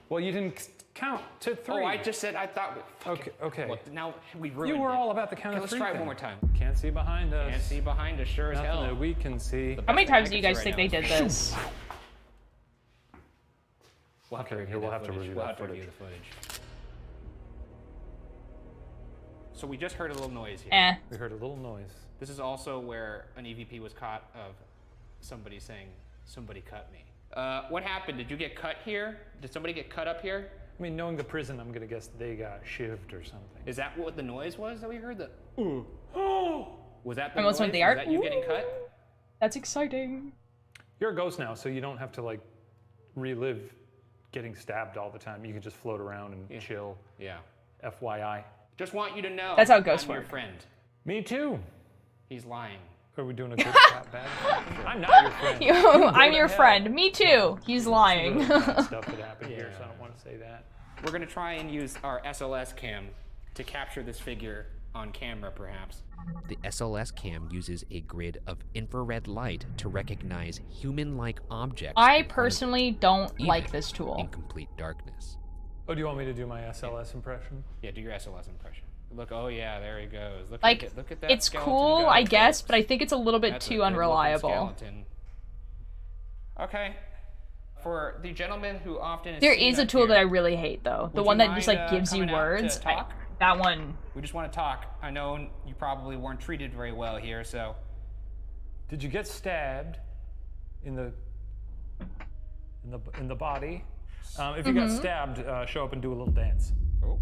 Well, you didn't count to 3. Oh, I just said I thought... Okay. Well, now we ruined it. You were all about the count of 3 Let's try it thing. one more time. Can't see behind us. Can't see behind us, sure as hell. Nothing that we can see. How many times do you guys think they did this? We'll have to review we'll have to review that the footage. So we just heard a little noise here. Eh. We heard a little noise. This is also where an EVP was caught of somebody saying, somebody cut me. What happened? Did you get cut here? Did somebody get cut up here? I mean, knowing the prison, I'm gonna guess they got shivved or something. Is that what the noise was that we heard? Was that the Almost noise? went the art. Was that you getting cut? That's exciting. You're a ghost now, so you don't have to, like, relive getting stabbed all the time. You can just float around and chill. Yeah. FYI. Just want you to know. That's how ghosts I'm your work. friend. Me too. He's lying. Are we doing a good cop bad? I'm not your friend. I'm your friend. Me too. He's lying. Really bad stuff that happened here, so I don't want to say that. We're gonna try and use our SLS cam to capture this figure on camera, perhaps. The SLS cam uses a grid of infrared light to recognize human-like objects. I personally don't like this tool. In complete darkness. Oh, do you want me to do my SLS impression? Yeah, do your SLS impression. Look, oh yeah, there he goes. Look, Like, look at that. it's skeleton cool, guy, I guess, folks. but I think it's a little bit That's a too good-looking unreliable. skeleton. Okay. For the gentleman who often There is a tool that I really hate, though. The one that just, like, gives you coming out to words. talk? That one... We just want to talk. I know you probably weren't treated very well here, so... Did you get stabbed in the body? If you got stabbed, show up and do a little dance. Oh.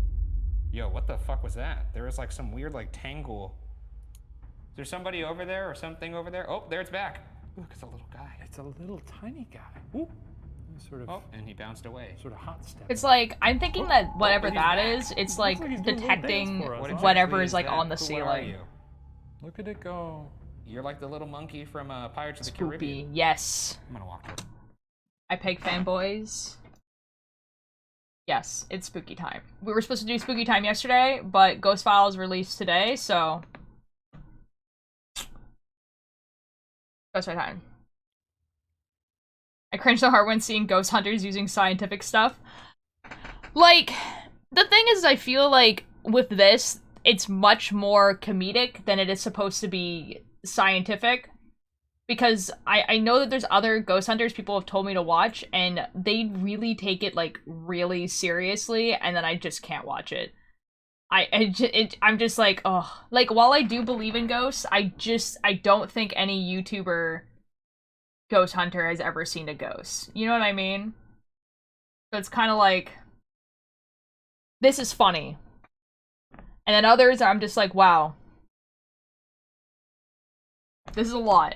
Yo, what the fuck was that? There was like some weird like tangle. Is there somebody over there or something over there? Oh, there it's back. Look, it's a little guy. It's a little tiny guy. Ooh. Sort of. Oh, and he bounced away. Sort of hot step. It's like, I'm thinking that whatever he's that back. is, it's like like he's doing a little detecting dance for us. What whatever exactly is like that? on the Who are ceiling. you? Look at it go. You're like the little monkey from Pirates of the Caribbean. Spoopy, yes. I'm gonna walk. I peg fanboys. Yes, it's spooky time. We were supposed to do spooky time yesterday, but Ghost Files released today, so... Ghost Fight time. I cringe so hard when seeing ghost hunters using scientific stuff. Like, the thing is, I feel like with this, it's much more comedic than it is supposed to be scientific. Because I know that there's other ghost hunters people have told me to watch, and they really take it, like, really seriously, and then I just can't watch it. I'm just like, oh. Like, while I do believe in ghosts, I don't think any YouTuber ghost hunter has ever seen a ghost. You know what I mean? So it's kind of like, this is funny. And then others, I'm just like, wow. This is a lot.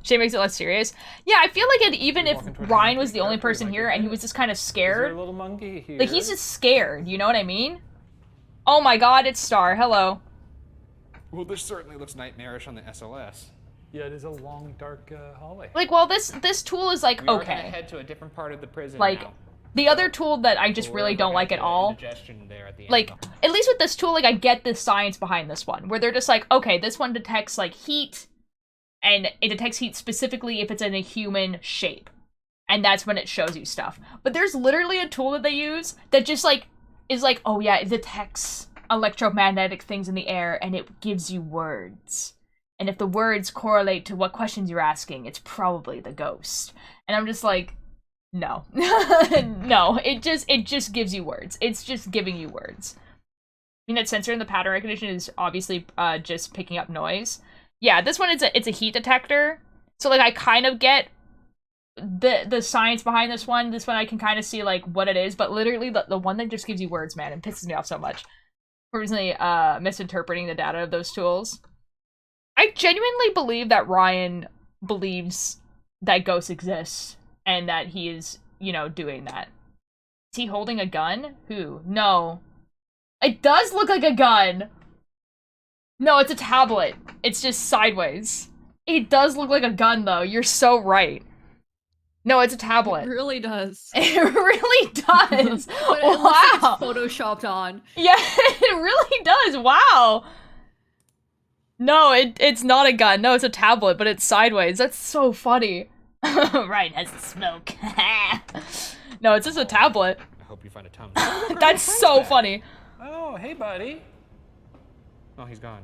Shane makes it less serious. Yeah, I feel like even if Ryan was the only person here and he was just kind of scared. A little monkey here. Like, he's just scared, you know what I mean? Oh my god, it's Star. Hello. Well, this certainly looks nightmarish on the SLS. Yeah, it is a long, dark hallway. Like, well, this tool is like, We are gonna okay. head to a different part of the prison Like, now. the other tool that I just We're really don't gonna like get at all, indigestion there at the end. like, at least with this tool, like, I get the science behind this one, where they're just like, okay, this one detects, like, heat, and it detects heat specifically if it's in a human shape. And that's when it shows you stuff. But there's literally a tool that they use that just, like, is like, oh yeah, it detects electromagnetic things in the air, and it gives you words. And if the words correlate to what questions you're asking, it's probably the ghost. And I'm just like, no. No, it just gives you words. It's just giving you words. I mean, that sensor in the pattern recognition is obviously just picking up noise. Yeah, this one, it's a heat detector. So, like, I kind of get the science behind this one. This one I can kind of see, like, what it is. But literally, the one that just gives you words, man, it pisses me off so much. Personally, misinterpreting the data of those tools. I genuinely believe that Ryan believes that ghosts exist and that he is, you know, doing that. Is he holding a gun? Who? No. It does look like a gun! No, it's a tablet. It's just sideways. It does look like a gun, though. You're so right. No, it's a tablet. It really does. It really does! But it looks like it's photoshopped on. Yeah, it really does. Wow. No, it's not a gun. No, it's a tablet, but it's sideways. That's so funny. Ryan has to smoke. No, it's just a tablet. I hope you find a tongue. That's so funny. Oh, hey, buddy. Oh, he's gone.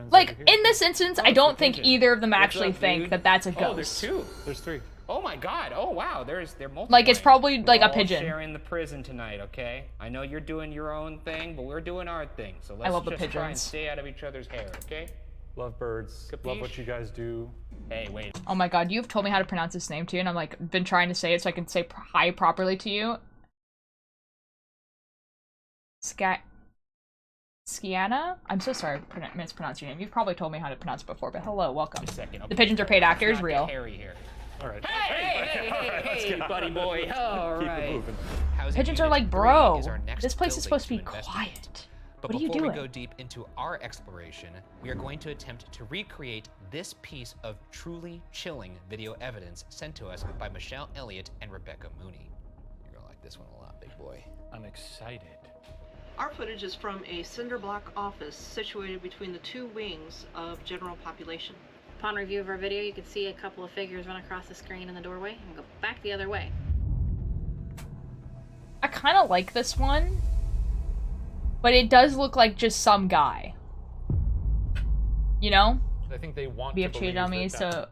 Like, in this instance, I don't think either of them actually up, think dude? that that's a Oh, there's ghost. two. There's three. Oh my god. Oh wow. They're multiple. Like, it's probably, like, a all pigeon. sharing the prison tonight, okay? I know you're doing your own thing, but we're doing our thing. So let's love the just try and pigeons. stay out of each other's hair, okay? Love birds. Love Capiche? what you guys do. Hey, wait. Oh my god, you've told me how to pronounce his name too, and I'm like, been trying to say it so I can say hi properly to you. Skiana? I'm so sorry to mispronounce your name. You've probably told me how to pronounce it before, but hello, welcome. A second. The pigeons are paid actors, Let's not real. get hairy here. All right. Hey, buddy boy. All Keep right. it moving. Housing Pigeons are Unit like, 3 bro, is our next this place is building supposed to be investigate. quiet. But What are you before doing? we go deep into our exploration, we are going to attempt to recreate this piece of truly chilling video evidence sent to us by Michelle Elliott and Rebecca Mooney. You're gonna like this one a lot, big boy. I'm excited. Our footage is from a cinder block office situated between the two wings of general population. Upon review of our video, you can see a couple of figures run across the screen in the doorway and go back the other way. I kind of like this one, but it does look like just some guy. You know? I think they want We to have cheated believe on me, that so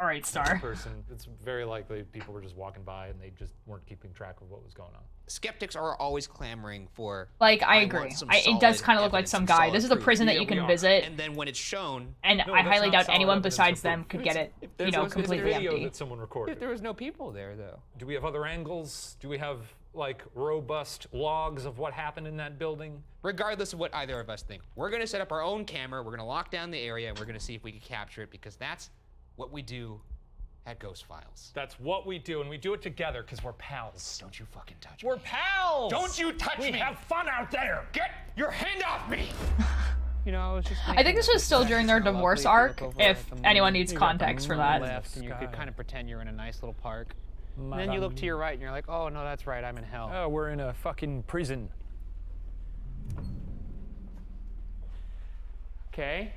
All right, Star. person, it's very likely people were just walking by and they just weren't keeping track of what was going on. Skeptics are always clamoring for. Like, I want agree. some It does solid kind of look like evidence, some some guy. solid This is a proof. prison that Yeah, you we can are. visit, And then when it's shown, and No, I that's highly not doubt solid anyone evidence besides of them proof. could get it, you know, There's completely video empty. that someone recorded. if there was no people there, though. Do we have other angles? Do we have like robust logs of what happened in that building? Regardless of what either of us think, we're gonna set up our own camera, we're gonna lock down the area, and we're gonna see if we can capture it, because that's what we do at Ghost Files. That's what we do, and we do it together because we're pals. Don't you fucking touch me. We're pals! Don't you touch we me! We have fun out there! Get your hand off me! You know, I was just I think this was still during their divorce arc, if anyone needs context for that. Left, and you could kind of pretend you're in a nice little park. And then you look to your right and you're like, oh no, that's right, I'm in hell. Oh, we're in a fucking prison. Okay.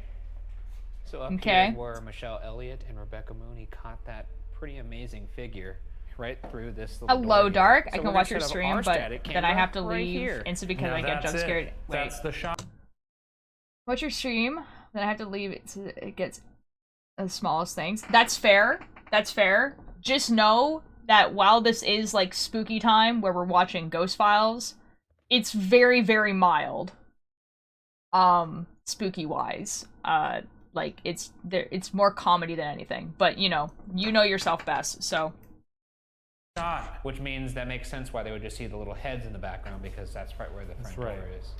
So up Okay. here were Michelle Elliott and Rebecca Mooney caught that pretty amazing figure right through this little Hello, door here. Dark. So I we're can gonna watch your set up stream, our but static then I camera have to right leave here. instantly because Now I get that's jump it. scared. Wait. That's the shot. Watch your stream, then I have to leave. It gets the smallest things. That's fair. That's fair. Just know that while this is like spooky time where we're watching Ghost Files, it's very, very mild. Spooky wise. Like it's more comedy than anything. But you know yourself best, so. Which means that makes sense why they would just see the little heads in the background, because that's right where the front door is.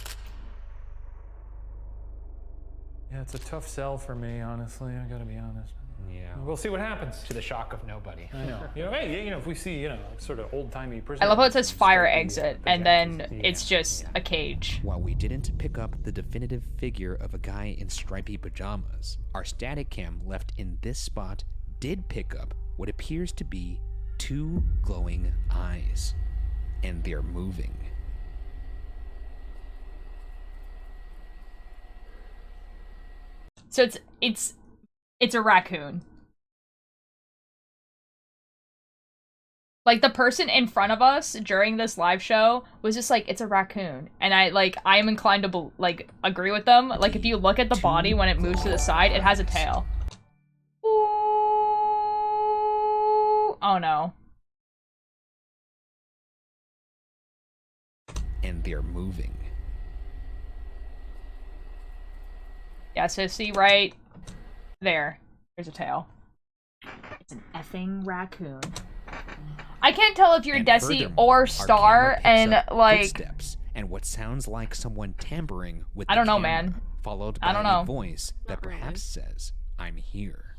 Yeah, it's a tough sell for me, honestly. I gotta be honest. Yeah. We'll see what happens. To the shock of nobody. I know. Hey, if we see, sort of old-timey prison. I love how it says fire exit, and then it's just a cage. While we didn't pick up the definitive figure of a guy in stripy pajamas, our static cam left in this spot did pick up what appears to be 2 glowing eyes. And they're moving. So it's a raccoon. Like, the person in front of us during this live show was just like, it's a raccoon. And I am inclined to, agree with them. Like, if you look at the body when it moves to the side, it has a tail. Ooh. Oh, no. And they're moving. Yeah, so see right there. There's a tail. It's an effing raccoon. I can't tell if you're Desi or Star, and footsteps and what sounds like someone tampering with I don't the know, camera, man. followed by I don't know. a voice that perhaps says, "I'm here."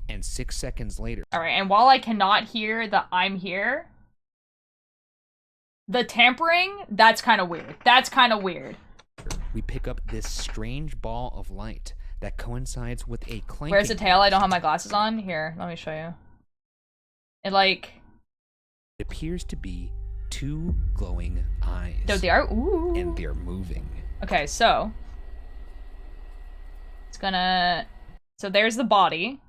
And 6 seconds later. All right, and while I cannot hear the "I'm here," the tampering, that's kind of weird. That's kind of weird. We pick up this strange ball of light that coincides with a clanking. Where's the tail? I don't have my glasses on. Here, let me show you. It It appears to be 2 glowing eyes. No, they are. Ooh. And they're moving. Okay, so it's gonna. So there's the body.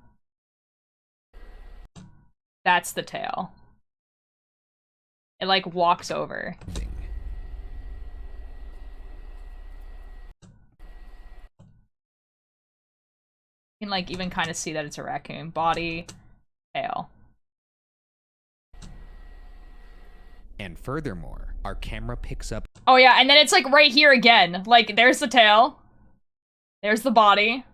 That's the tail. It walks over. You can even kind of see that it's a raccoon. Body, tail. And furthermore, our camera picks up. Oh yeah, and then it's right here again. There's the tail. There's the body.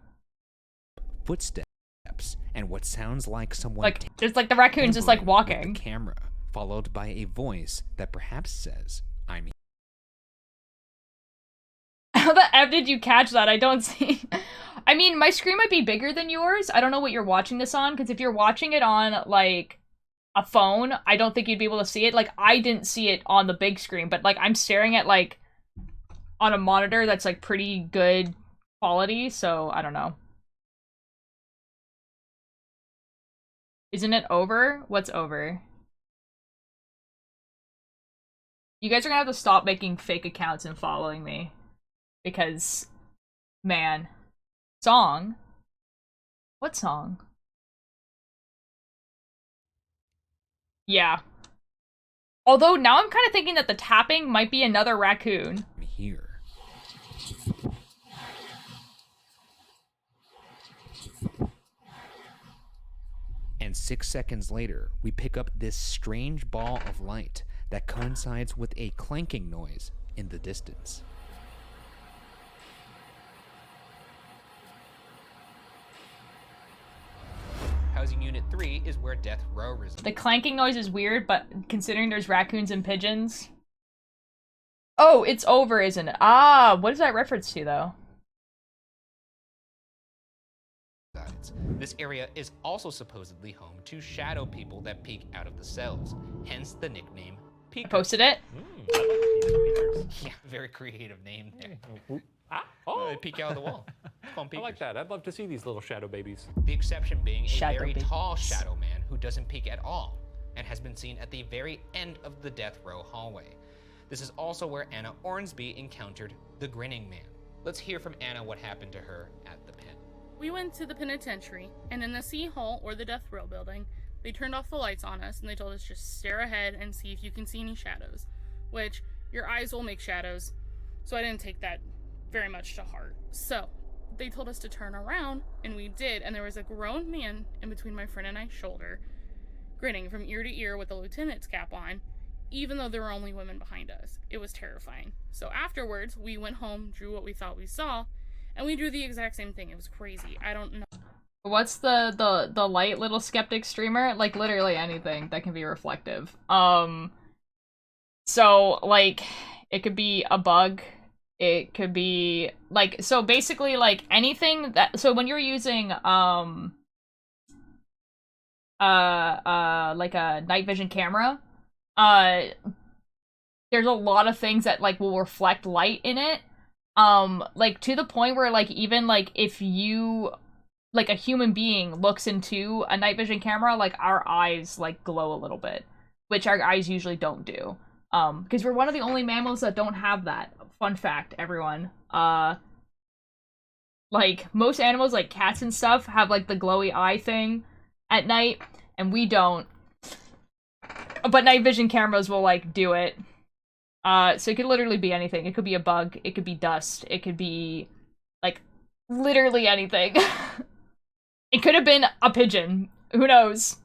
Footsteps and what sounds like someone. There's the raccoon's just walking. With the camera, followed by a voice that perhaps says, "I'm here." How the F did you catch that? I don't see. I mean, my screen might be bigger than yours. I don't know what you're watching this on, because if you're watching it on, a phone, I don't think you'd be able to see it. I didn't see it on the big screen, but, I'm staring at, on a monitor that's, pretty good quality, so I don't know. Isn't it over? What's over? You guys are gonna have to stop making fake accounts and following me. Because, man. Song? What song? Yeah. Although now I'm kind of thinking that the tapping might be another raccoon. I'm here. And 6 seconds later, we pick up this strange ball of light that coincides with a clanking noise in the distance. Housing Unit 3 is where death row resides. The clanking noise is weird, but considering there's raccoons and pigeons... Oh, it's over, isn't it? Ah, what is that reference to, though? This area is also supposedly home to shadow people that peek out of the cells, hence the nickname Peekers. I posted it. Yeah, very creative name there. Oh, They peek out of the wall. Call 'em I like peekers. that. I'd love to see these little shadow babies. The exception being a Shadow very babies. tall shadow man who doesn't peek at all and has been seen at the very end of the death row hallway. This is also where Anna Ornsby encountered the Grinning Man. Let's hear from Anna what happened to her at the pen. We went to the penitentiary, and in the C hall or the death row building, they turned off the lights on us and they told us just stare ahead and see if you can see any shadows, which your eyes will make shadows, so I didn't take that very much to heart. So they told us to turn around, and we did, and there was a grown man in between my friend and I's shoulder, grinning from ear to ear with a lieutenant's cap on, even though there were only women behind us. It was terrifying. So afterwards, we went home, drew what we thought we saw, and we drew the exact same thing. It was crazy. I don't know. What's the light little skeptic streamer? Like, literally anything that can be reflective. So, like, it could be a bug. It could be, like, so basically, like, anything that, so when you're using, like a night vision camera, there's a lot of things that, like, will reflect light in it. Like, to the point where, like, even, like, if you, like, a human being looks into a night vision camera, like, our eyes, like, glow a little bit, which our eyes usually don't do. Because we're one of the only mammals that don't have that. Fun fact, everyone. Like, most animals, like cats and stuff, have, like, the glowy eye thing at night, and we don't. But night vision cameras will, like, do it. So it could literally be anything. It could be a bug, it could be dust, it could be, like, literally anything. It could have been a pigeon. Who knows?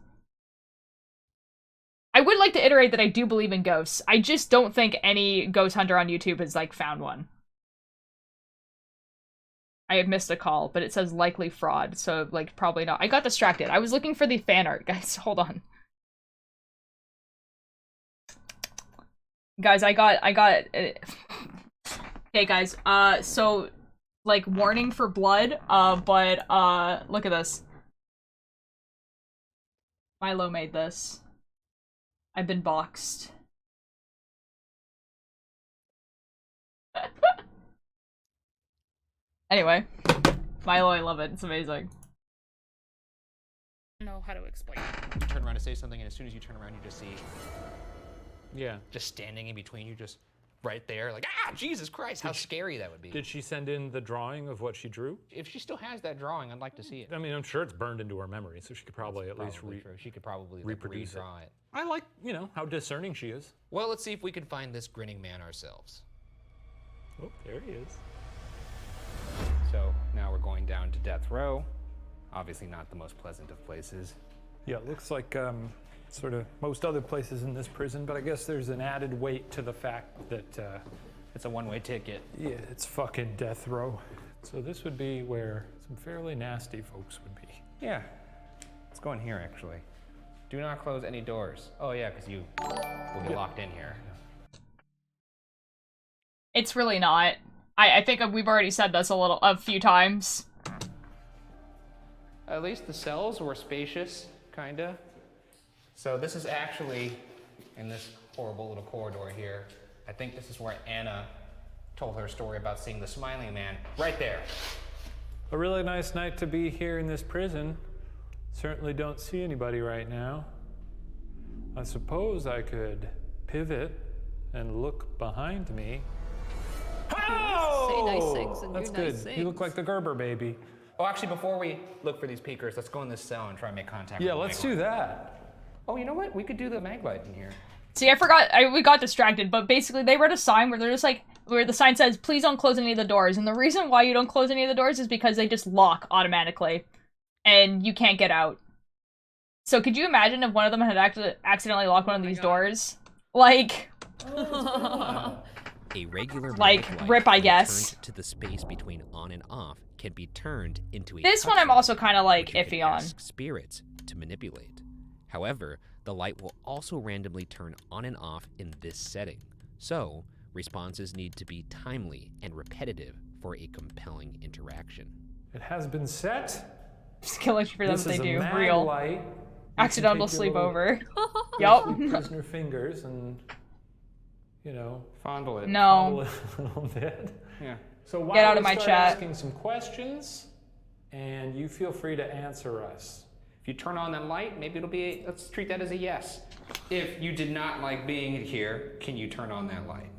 I would like to iterate that I do believe in ghosts. I just don't think any ghost hunter on YouTube has, like, found one. I have missed a call, but it says likely fraud, so, like, probably not. I got distracted. I was looking for the fan art, guys. Hold on. Guys, I got hey guys, so, like, warning for blood, but, look at this. Milo made this. I've been boxed. Anyway, Milo, I love it. It's amazing. Know how to explain. You turn around to say something, and as soon as you turn around, you just see... Yeah. Just standing in between you, just right there, like, ah, Jesus Christ, how scary that would be. Did she send in the drawing of what she drew? If she still has that drawing, I'd like to see it. I mean, I'm sure it's burned into her memory, so she could probably at least she could probably reproduce redraw it. I like, you know, how discerning she is. Well, let's see if we can find this grinning man ourselves. Oh, there he is. So now we're going down to death row. Obviously not the most pleasant of places. Yeah, it looks like sort of most other places in this prison, but I guess there's an added weight to the fact that it's a one-way ticket. Yeah, it's fucking death row. So this would be where some fairly nasty folks would be. Yeah. Let's go in here, actually. Do not close any doors. Oh yeah, because you will get locked in here. It's really not. I think we've already said this a few times. At least the cells were spacious, kinda. So this is actually in this horrible little corridor here. I think this is where Anna told her story about seeing the smiling man. Right there. A really nice night to be here in this prison. Certainly don't see anybody right now. I suppose I could pivot and look behind me. Say nice things and That's do good. nice things. You look like the Gerber baby. Oh, actually, before we look for these peekers, let's go in this cell and try and make contact Yeah, with the let's mag do light. that. Oh, you know what? We could do the mag light in here. See, I forgot, we got distracted, but basically they read a sign where they're just like, where the sign says, please don't close any of the doors, and the reason why you don't close any of the doors is because they just lock automatically, and you can't get out. So could you imagine if one of them had accidentally locked one of these doors? Like, A regular like, magic light, rip, I when guess. turned to the space between on and off, can be turned into a This one touch I'm light, also kind of like which you can iffy on. ask spirits to manipulate. However, the light will also randomly turn on and off in this setting. So, responses need to be timely and repetitive for a compelling interaction. It has been set. Just killing for them This if they is a do. mag Real. light. Accidental sleepover. Yup. Prisoner fingers and, you know, Fondle it. No. fondle it a little bit. Yeah. So why Get out don't of we my start chat. asking some questions, and you feel free to answer us. If you turn on that light, maybe it'll be, let's treat that as a yes. If you did not like being here, can you turn on that light?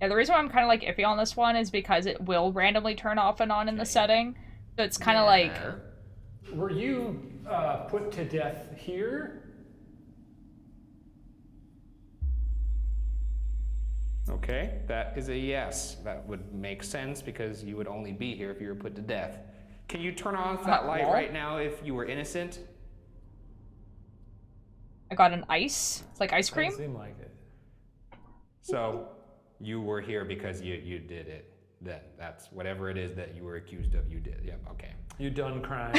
Yeah, the reason why I'm kind of like iffy on this one is because it will randomly turn off and on in the setting. So it's kind of like, Were you put to death here? Okay, that is a yes. That would make sense because you would only be here if you were put to death. Can you turn off that light well. right now if you were innocent? I got an ice. It's like ice cream. Doesn't seem like it. So you were here because you did it. That's whatever it is that you were accused of, you did. Yep, okay. You done crime.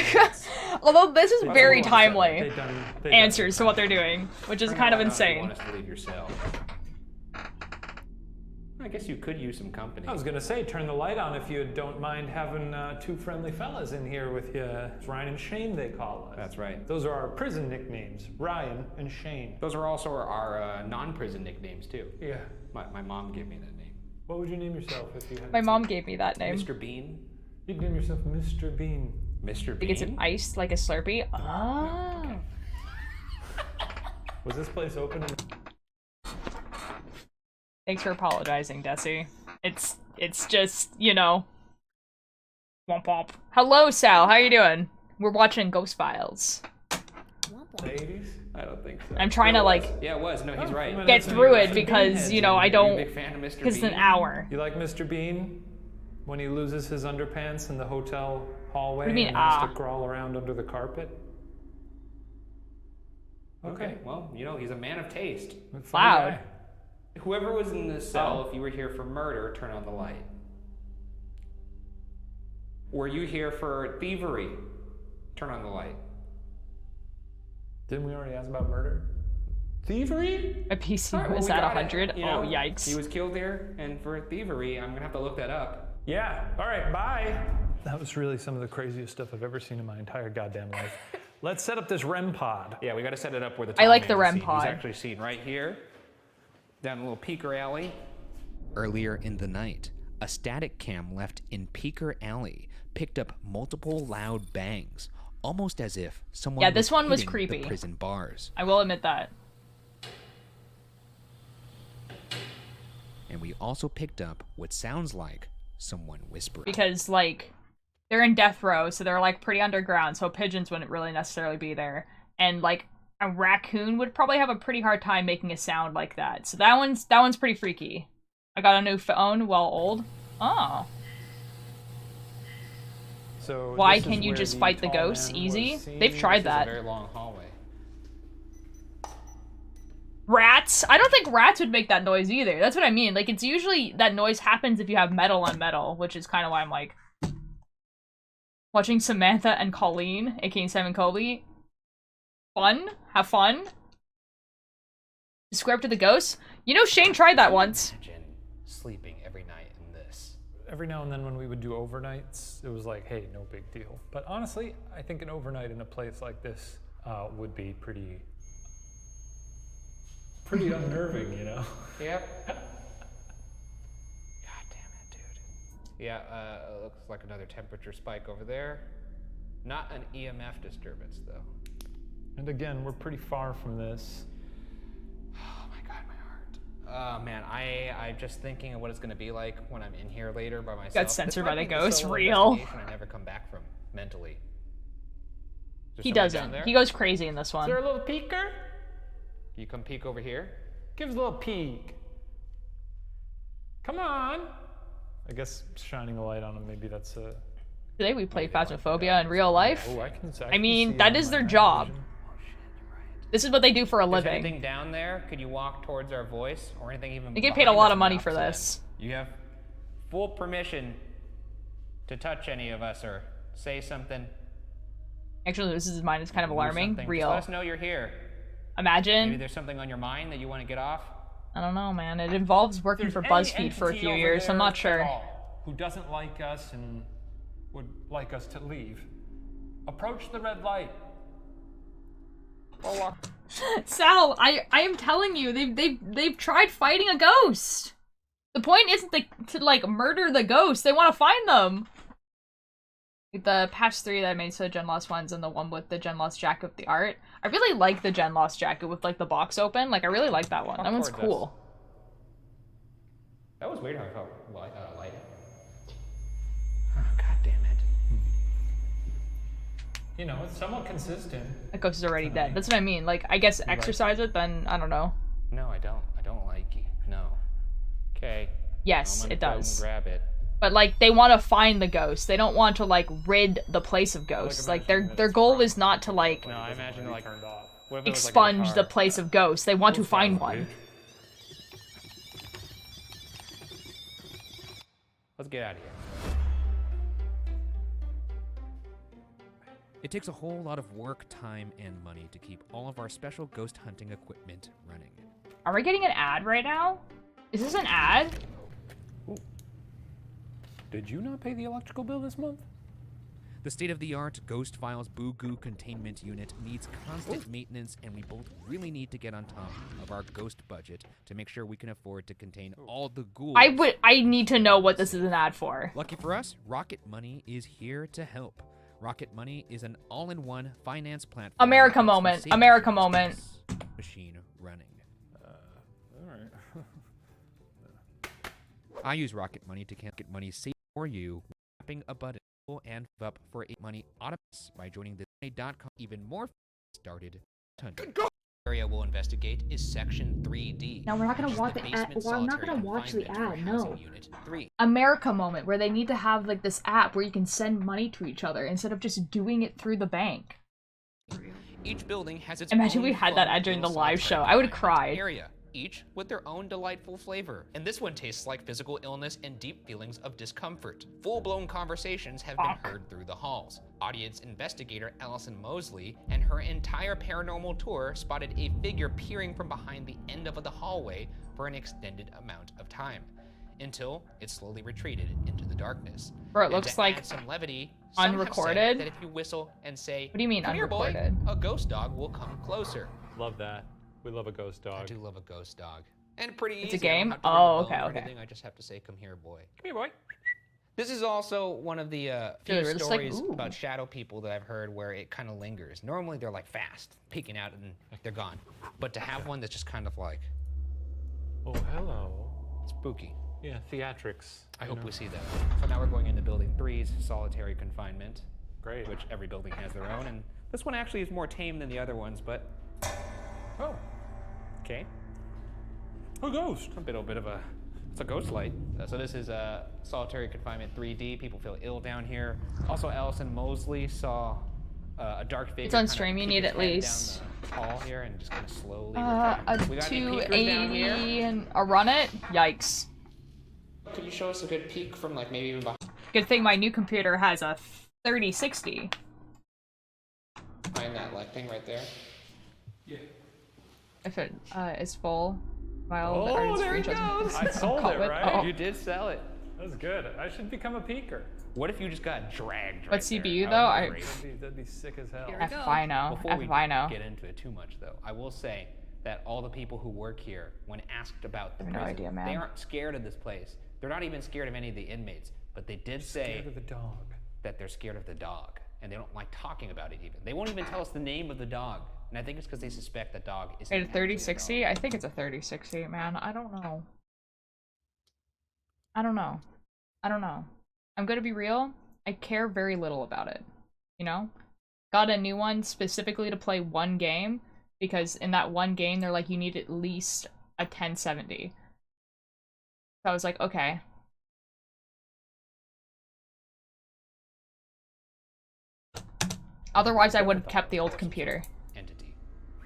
Although this is very They timely done answers to what they're doing, which is kind of You insane. want us to leave your cell. I guess you could use some company. I was gonna say, turn the light on if you don't mind having two friendly fellas in here with you. It's Ryan and Shane, they call us. That's right. Those are our prison nicknames, Ryan and Shane. Those are also our non-prison nicknames too. Yeah. My mom gave me that name. What would you name yourself if you had? My mom gave me that name. Mr. Bean. You'd name yourself Mr. Bean. Mr. I Bean. think it's an ice, like a Slurpee. Oh. Okay. Was this place open? Thanks for apologizing, Desi. It's just, you know. Womp womp. Hello, Sal. How you doing? We're watching Ghost Files. Ladies? I don't think so. I'm trying to, like, Yeah, it was. No, he's right. get through it because, you know, I Are you a don't... big fan of Mr. Because it's Bean? an hour. You like Mr. Bean? When he loses his underpants in the hotel hallway What do you mean, and has to crawl around under the carpet? Okay, well, you know, he's a man of taste. Funny Loud. guy. Whoever was in this cell, if you were here for murder, turn on the light. Were you here for thievery? Turn on the light. Didn't we already ask about murder? Thievery? My PC All right, well, was we at got it. 100. You know, Oh, yikes. He was killed here, and for thievery, I'm gonna have to look that up. Yeah. All right, bye. That was really some of the craziest stuff I've ever seen in my entire goddamn life. Let's set up this REM pod. Yeah, we gotta set it up where the I tall like man the is REM seen. pod. He's actually seen right here, down a little peeker alley. Earlier in the night, a static cam left in Peeker Alley picked up multiple loud bangs, almost as if someone Yeah, this one was hitting creepy. the prison bars. I will admit that. And we also picked up what sounds like someone whispering. Because, like, they're in death row, so they're, like, pretty underground, so pigeons wouldn't really necessarily be there. And, like, a raccoon would probably have a pretty hard time making a sound like that. So that one's pretty freaky. I got a new phone, well, old. Oh. So Why this is can you where just the fight the tall ghosts man easy? was seen. They've tried This is that. a very long hallway. Rats? I don't think rats would make that noise either. That's what I mean. Like, it's usually that noise happens if you have metal on metal, which is kind of why I'm like... Watching Samantha and Colleen, aka Sam and Colby. Fun? Have fun? Describe to the ghosts? You know, Shane tried that once. Imagine sleeping every night in this. Every now and then when we would do overnights, it was like, hey, no big deal. But honestly, I think an overnight in a place like this would be pretty unnerving, you know? Yep. God damn it, dude. Yeah, it looks like another temperature spike over there. Not an EMF disturbance, though. And again, we're pretty far from this. Oh my god, my heart. Oh man, I'm just thinking of what it's gonna be like when I'm in here later by myself. Got censored by the ghost, solo real. investigation I never come back from mentally. Is there He somebody down doesn't. there? He goes crazy in this Is one. there a little peeker? You come peek over here. Give us a little peek. Come on. I guess shining a light on him, maybe that's a Today we played Phasmophobia in real life. Oh, I mean, that is their job. This is what they do for a living. Anything down there? Could you walk towards our voice or anything even? They get paid a lot of money for this. You have full permission to touch any of us or say something. Actually, this is mine. It's kind of alarming. Real. Just let us know you're here. Imagine. Maybe there's something on your mind that you want to get off. I don't know, man. It involves working for BuzzFeed for a few years. I'm not sure. Who doesn't like us and would like us to leave? Approach the red light. Sal, I am telling you, they've tried fighting a ghost. The point isn't to like murder the ghost. They want to find them. The patch 3 that I made, so the Gen Lost ones and the one with the Gen Lost jacket with the art. I really like the Gen Lost jacket with like the box open. Like I really like that one. That one's cool. That was weird how I felt light. Oh, God damn it. You know, it's somewhat consistent. That ghost is already dead. That's what I mean. Like I guess exercise it, then I don't know. No, I don't. I don't like you. No. Okay. Yes, it does. Grab it. But like they want to find the ghost. They don't want to like rid the place of ghosts. Like their goal is not to like no, I imagine like expunge the place of ghosts. They want to find one. Let's get out of here. It takes a whole lot of work, time, and money to keep all of our special ghost hunting equipment running. Are we getting an ad right now? Is this an ad? Ooh. Did you not pay the electrical bill this month? The state-of-the-art Ghost Files Boo Goo containment unit needs constant maintenance, and we both really need to get on top of our ghost budget to make sure we can afford to contain all the ghouls. I need to know what this is an ad for. Lucky for us, Rocket Money is here to help. Rocket Money is an all-in-one finance platform. America moment. America moment. Machine running. All right. I use Rocket Money to get money saved for you, tapping a button and up for money automatically by joining the money.com. Even more started. Area we'll investigate is Section 3D. Now we're not gonna watch the ad. Well, I'm not gonna watch the ad. No. America moment where they need to have like this app where you can send money to each other instead of just doing it through the bank. Each building has its Imagine own we had that ad during the live show. I would have cried. Area, each with their own delightful flavor. And this one tastes like physical illness and deep feelings of discomfort. Full-blown conversations have been heard through the halls. Audience investigator Allison Mosley and her entire paranormal tour spotted a figure peering from behind the end of the hallway for an extended amount of time, until it slowly retreated into the darkness. Bro, it looks like some levity, unrecorded. that if you whistle and say, "What do you mean come unrecorded?" Here, boy, a ghost dog will come closer. Love that. We love a ghost dog. I do love a ghost dog. And pretty easy. It's a game? I don't have to Oh, ring the bell or okay. anything. I just have to say, come here, boy. Come here, boy. This is also one of the few Dude, it's like, stories ooh. about shadow people that I've heard where it kind of lingers. Normally they're like fast, peeking out and they're gone. But to have one that's just kind of like Oh, hello. spooky. Yeah, theatrics. I hope we see that. So now we're going into building 3's solitary confinement. Great. Which every building has their own, and this one actually is more tame than the other ones, but Oh, okay. a ghost. A bit of a, it's a ghost light. So this is a solitary confinement 3D. People feel ill down here. Also, Allison Mosley saw a dark figure. It's on stream. You need at least down the hall here and just kind of slowly. a We got any peekers down here? 280 and a run it. Yikes. Could you show us a good peek from like maybe even behind? Good thing my new computer has a 3060. Behind that like thing right there. Yeah. If it is full, while the Oh, artist there it screenshots- goes. I sold Caught it, with- right? oh. You did sell it. That's good. I should become a peeker. What if you just got dragged? What Right CPU there? though? That would be great. That'd be sick as hell. Here we go. F-I-know. Before we F-I-know. get into it too much, though, I will say that all the people who work here, when asked about the I have no prison, idea, man. they aren't scared of this place. They're not even scared of any of the inmates, but they did say Scared of the dog. that they're scared of the dog, and they don't like talking about it even. They won't even tell us the name of the dog, and I think it's because they suspect the dog isn't Wait, a actually 3060? I think it's a 3060, man. I don't know. I don't know. I'm gonna be real. I care very little about it. You know? Got a new one specifically to play one game, because in that one game, they're like, you need at least a 1070. So I was like, okay. Otherwise, I would have kept the old computer. Entity.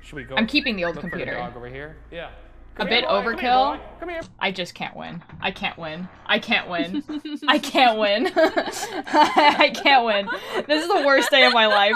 Should we go? I'm keeping the old look for computer. the dog over here. Yeah. A bit overkill. I just can't win. I can't win. I can't win. I can't win. I can't win. This is the worst day of my life.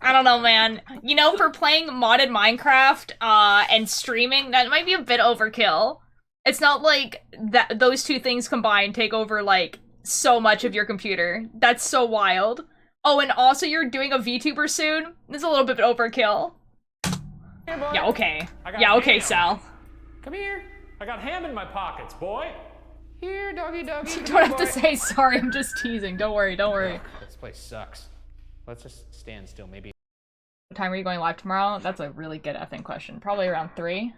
I don't know, man. You know, for playing modded Minecraft and streaming, that might be a bit overkill. It's not like that those two things combined take over like so much of your computer. That's so wild. Oh, and also you're doing a VTuber soon? This is a little bit overkill. Yeah, okay. Yeah, okay, Sal. Come here. I got ham in my pockets, boy. Here, doggy, doggy. You don't have to say sorry, I'm just teasing. Don't worry, don't worry. This place sucks. Let's just stand still, maybe. What time are you going live tomorrow? That's a really good effing question. Probably around 3.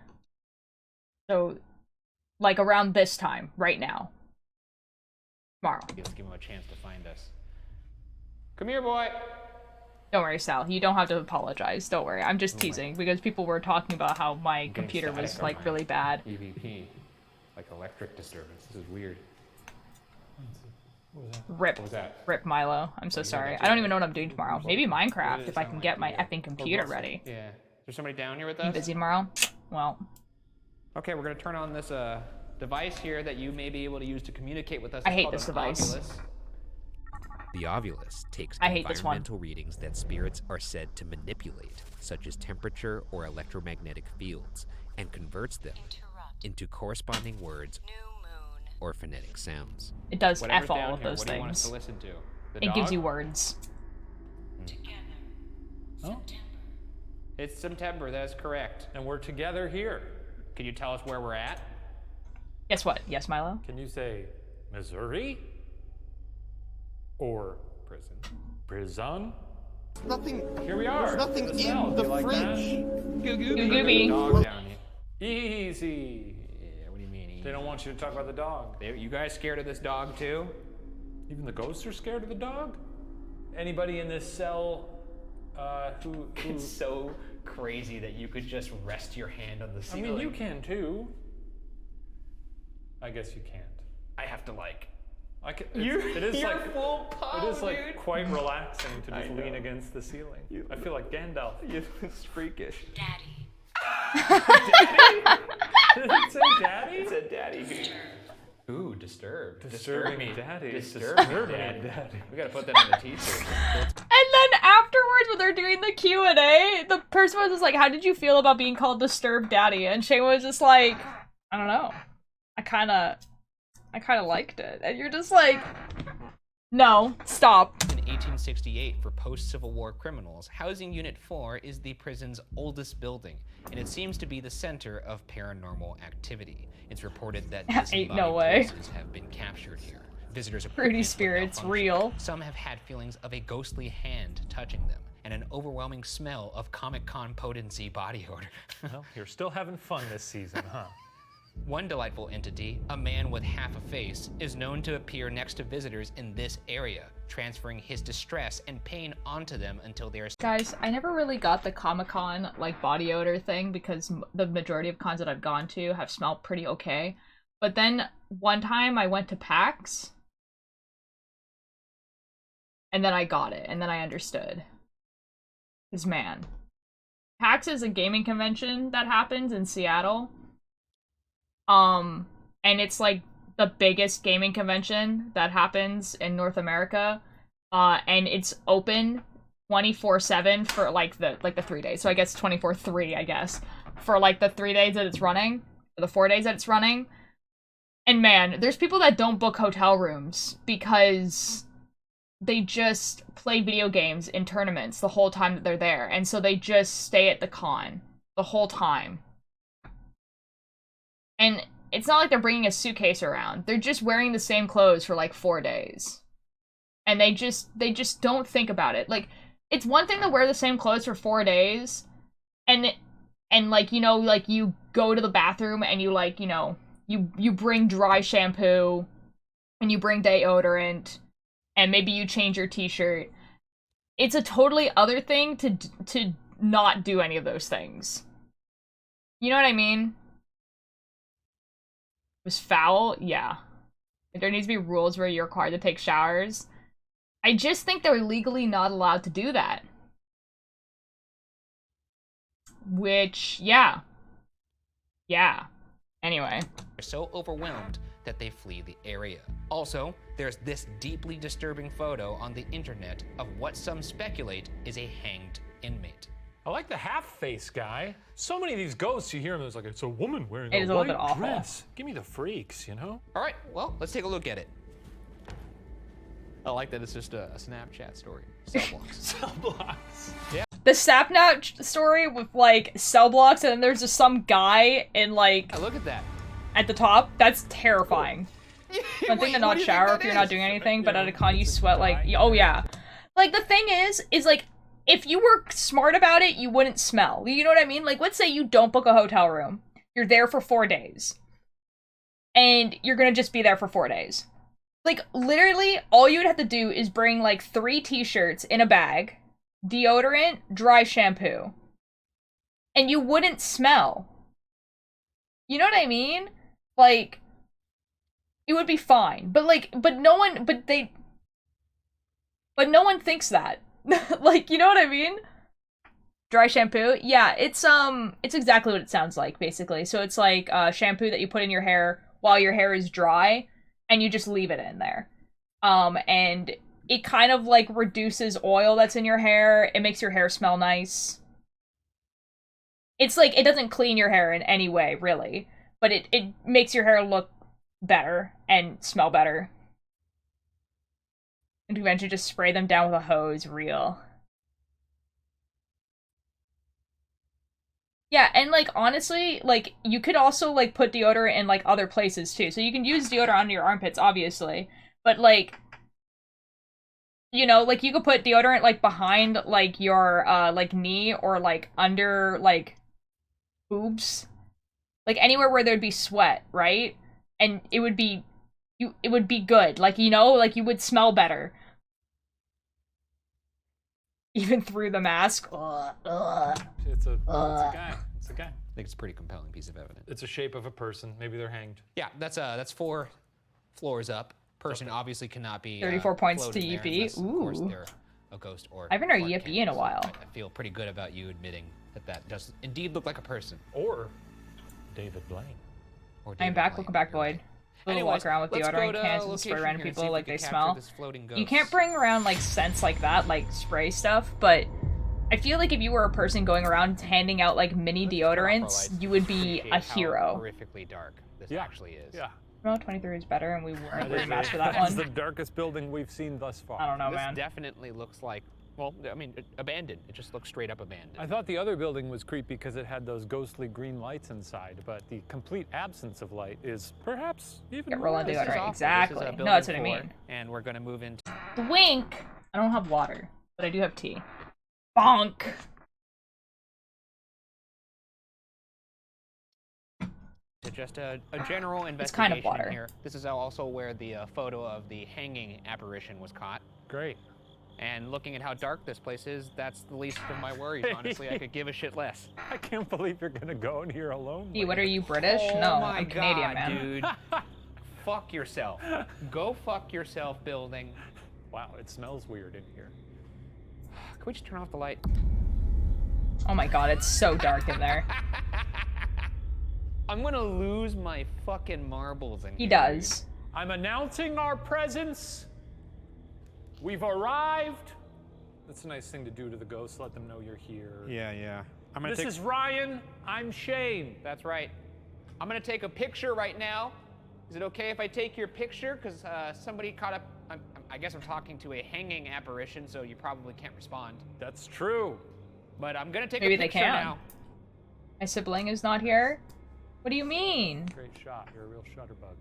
So, like around this time, right now. Tomorrow. Let's give him a chance to find us. Come here, boy. Don't worry, Sal. You don't have to apologize. Don't worry. I'm just teasing because people were talking about how my computer was like really bad. EVP, like electric disturbance. This is weird. What was that? Rip. What was that? Rip, Milo. I'm so sorry. I don't even know what I'm doing tomorrow. Maybe Minecraft if I can get my effing computer ready. Yeah. Is there somebody down here with us? I'm busy tomorrow? Well. Okay, we're gonna turn on this device here that you may be able to use to communicate with us. I hate this device. The Ovulus takes environmental readings that spirits are said to manipulate, such as temperature or electromagnetic fields, and converts them into corresponding words or phonetic sounds. It does Whatever's F all down of here, those what do you want us things. to listen to? It gives you words. Oh. It's September, that is correct. And we're together here. Can you tell us where we're at? Guess what? Yes, Milo? Can you say Missouri? Or Prison. prison? Nothing. Here we are. There's nothing The in smell. the Do you like fridge. Gooby. Dog down here. Easy. Yeah, what do you mean? They don't want you to talk about the dog. You guys scared of this dog too? Even the ghosts are scared of the dog? Anybody in this cell who... It's so crazy that you could just rest your hand on the I ceiling. mean, you can too. I guess you can't. I have to like... It is you're like full palm, it is like dude. quite relaxing to just I know. lean against the ceiling. I feel like Gandalf. It's freakish. Daddy. Did it say daddy? It said daddy, dude. Ooh, disturbed. Disturbing me. daddy. Disturbing Disturbing daddy. We gotta put that on the t-shirt. And then afterwards, when they're doing the Q&A, the person was just like, how did you feel about being called Disturbed Daddy? And Shane was just like, I don't know. I kinda liked it. And you're just like, no, stop. In 1868, for post-Civil War criminals, Housing Unit 4 is the prison's oldest building, and it seems to be the center of paranormal activity. It's reported that Ain't no way. persons have been captured here. Visitors Pretty spirits, real. Some have had feelings of a ghostly hand touching them, and an overwhelming smell of Comic-Con potency body odor. Well, you're still having fun this season, huh? One delightful entity, a man with half a face, is known to appear next to visitors in this area, transferring his distress and pain onto them until they are... Guys, I never really got the Comic-Con, like, body odor thing because the majority of cons that I've gone to have smelled pretty okay. But then, one time I went to PAX, and then I got it, and then I understood. Because, man, PAX is a gaming convention that happens in Seattle. And it's like the biggest gaming convention that happens in North America. And it's open 24/7 for like the 3 days. So I guess 24/3, I guess, for like the 3 days that it's running, or the 4 days that it's running. And man, there's people that don't book hotel rooms because they just play video games in tournaments the whole time that they're there. And so they just stay at the con the whole time. And it's not like they're bringing a suitcase around. They're just wearing the same clothes for like 4 days. And they just don't think about it. Like, it's one thing to wear the same clothes for 4 days and like, you know, like you go to the bathroom and you like, you know, you bring dry shampoo and you bring deodorant and maybe you change your t-shirt. It's a totally other thing to not do any of those things. You know what I mean? Was foul? Yeah. There needs to be rules where you're required to take showers. I just think they're legally not allowed to do that. Which, yeah. Yeah. Anyway. They're so overwhelmed that they flee the area. Also, there's this deeply disturbing photo on the internet of what some speculate is a hanged inmate. I like the half-face guy. So many of these ghosts, you hear them, it's like, it's a woman wearing It is a little bit awful. dress. Give me the freaks, you know? All right, well, let's take a look at it. I like that it's just a Snapchat story. Cell blocks. Cell blocks. Yeah. The Snapchat story with, like, cell blocks, and then there's just some guy in, like... Look at that. At the top? That's terrifying. One thing to not shower if you're not doing anything, but at a con you sweat, like... Oh, yeah. Like, the thing is, like... If you were smart about it, you wouldn't smell. You know what I mean? Like, let's say you don't book a hotel room. You're there for 4 days. And you're gonna just be there for 4 days. Like, literally, all you would have to do is bring, like, 3 t-shirts in a bag, deodorant, dry shampoo. And you wouldn't smell. You know what I mean? Like, it would be fine. But, like, no one thinks that. Like, you know what I mean? Dry shampoo? Yeah, it's exactly what it sounds like, basically. So it's like shampoo that you put in your hair while your hair is dry, and you just leave it in there. And it kind of, like, reduces oil that's in your hair. It makes your hair smell nice. It's like, it doesn't clean your hair in any way, really. But it makes your hair look better and smell better. And eventually just spray them down with a hose, real. Yeah, and, like, honestly, like, you could also, like, put deodorant in, like, other places, too. So you can use deodorant on your armpits, obviously. But, like, you know, like, you could put deodorant, like, behind, like, your, like, knee or, like, under, like, boobs. Like, anywhere where there'd be sweat, right? And it would be... it would be good. Like, you know, like, you would smell better. Even through the mask. It's a guy. It's a guy. I think it's a pretty compelling piece of evidence. It's a shape of a person. Maybe they're hanged. Yeah, that's 4 floors up. Person obviously cannot be 34 points to floating there Yippee. unless, of course, Ooh. they're a ghost or I haven't heard Clark Yippee Kent. in a while. I feel pretty good about you admitting that does indeed look like a person. Or David Blaine. Or I'm David back. Blaine. Welcome back, Boyd. We'll walk around with let's go deodorant to cans a and spray location random here and see people if like we they can smell. capture this floating You ghost. can't bring around, like, scents like that, like spray stuff, but I feel like if you were a person going around handing out, like, mini deodorants, you would be a hero. How horrifically dark this actually is. Yeah. Well, 23 is better, and we weren't really matched for that That's one. the darkest building we've seen thus far. I don't know, This man. definitely looks like, well, I mean, abandoned. It just looks straight up abandoned. I thought the other building was creepy because it had those ghostly green lights inside, but the complete absence of light is perhaps even Get more. rolling This is deodorant, awful. exactly. This is, No, that's what I building 4, mean. And we're gonna move into Wink! I don't have water, but I do have tea. Bonk! just a general investigation It's kind of water. here. This is also where the photo of the hanging apparition was caught. Great. And looking at how dark this place is, that's the least of my worries. Honestly, I could give a shit less. I can't believe you're gonna go in here alone. Hey, what are you, British? Oh No, my I'm Canadian, God, man. Dude. Fuck yourself. Go fuck yourself, building. Wow, it smells weird in here. Can we just turn off the light? Oh my god, it's so dark in there. I'm gonna lose my fucking marbles in He here, does. dude. I'm announcing our presence. We've arrived. That's a nice thing to do to the ghosts. Let them know you're here. Yeah. This is Ryan. I'm Shane. That's right. I'm gonna take a picture right now. Is it okay if I take your picture? Because somebody caught up. I guess I'm talking to a hanging apparition, so you probably can't respond. That's true. But I'm gonna take Maybe a they picture can. now. My sibling is not here? What do you mean? Great shot. You're a real shutterbug.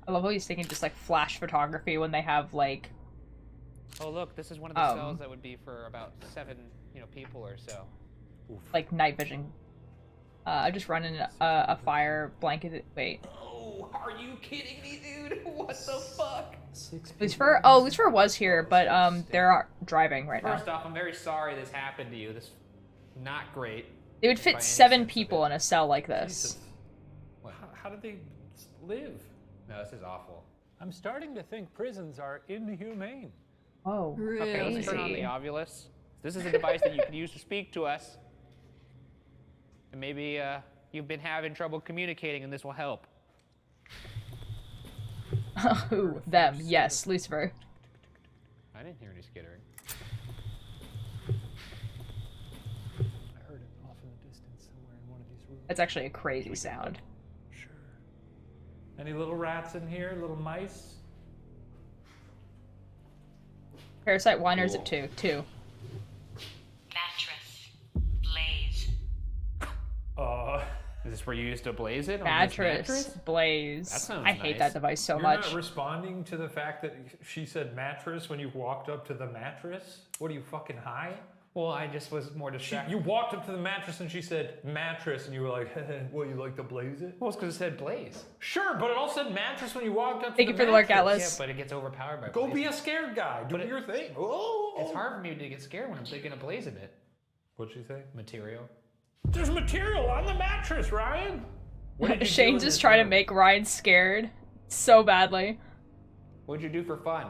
I love how he's taking just, like, flash photography when they have, like... Oh look, this is one of the cells that would be for about 7, people or so. like, night vision. I'm just running a fire blanket. Wait. Oh, are you kidding me, dude? What the fuck? Lucifer was here, but they're driving right now. First off, I'm very sorry this happened to you. This not great. They would fit 7 people in a cell like this. How did they live? No, this is awful. I'm starting to think prisons are inhumane. Oh, Really? Okay, let's turn on the Ovulus. This is a device that you can use to speak to us. And maybe you've been having trouble communicating, and this will help. Who? Them. Yes, Lucifer. I didn't hear any skittering. I heard it off in the distance somewhere in one of these rooms. That's actually a crazy sound. Sure. Any little rats in here? Little mice? Parasite whiners at 2. 2. Mattress. Blaze. Is this where you used to blaze it? Mattress. Blaze. That sounds I hate nice. that device so You're much. not responding to the fact that she said mattress when you walked up to the mattress? What are you, fucking high? Well, I just was more distracted. You walked up to the mattress and she said mattress and you were like, well, you like to blaze it? Well, it's because it said blaze. Sure, but it all said mattress when you walked up to Thank the you for the lurk, mattress. Atlas. Yeah, but it gets overpowered by Go blaze. be a scared guy. Do your thing. Oh. It's hard for me to get scared when I'm thinking of blaze a bit. What'd she say? Material. There's material on the mattress, Ryan. What did you do Shane's in just this trying to room? make Ryan scared so badly. What'd you do for fun?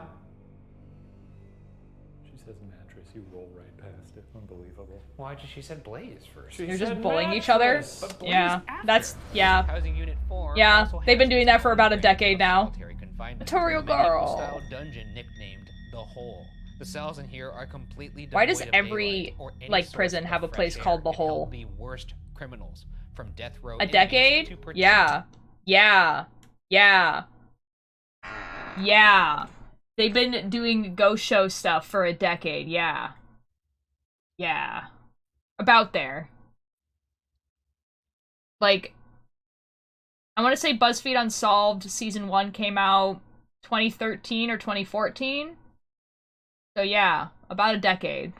She says mattress. You roll right past it. Unbelievable. Why did she said blaze first? They're just bullying each other. Yeah, that's Housing Unit 4 Yeah, also they've been has doing that for about a decade now. solitary confinement. Material A medieval style girl. dungeon nicknamed the Hole. The cells in here are completely Why does devoid of every, daylight or any like, source prison of have a fresh place air. called the It held Hole? the worst criminals from death row A inmates decade? to protect- Yeah. Yeah. Yeah. Yeah. They've been doing ghost show stuff for a decade, yeah. Yeah. About there. Like, I want to say BuzzFeed Unsolved Season 1 came out 2013 or 2014. So yeah, about a decade.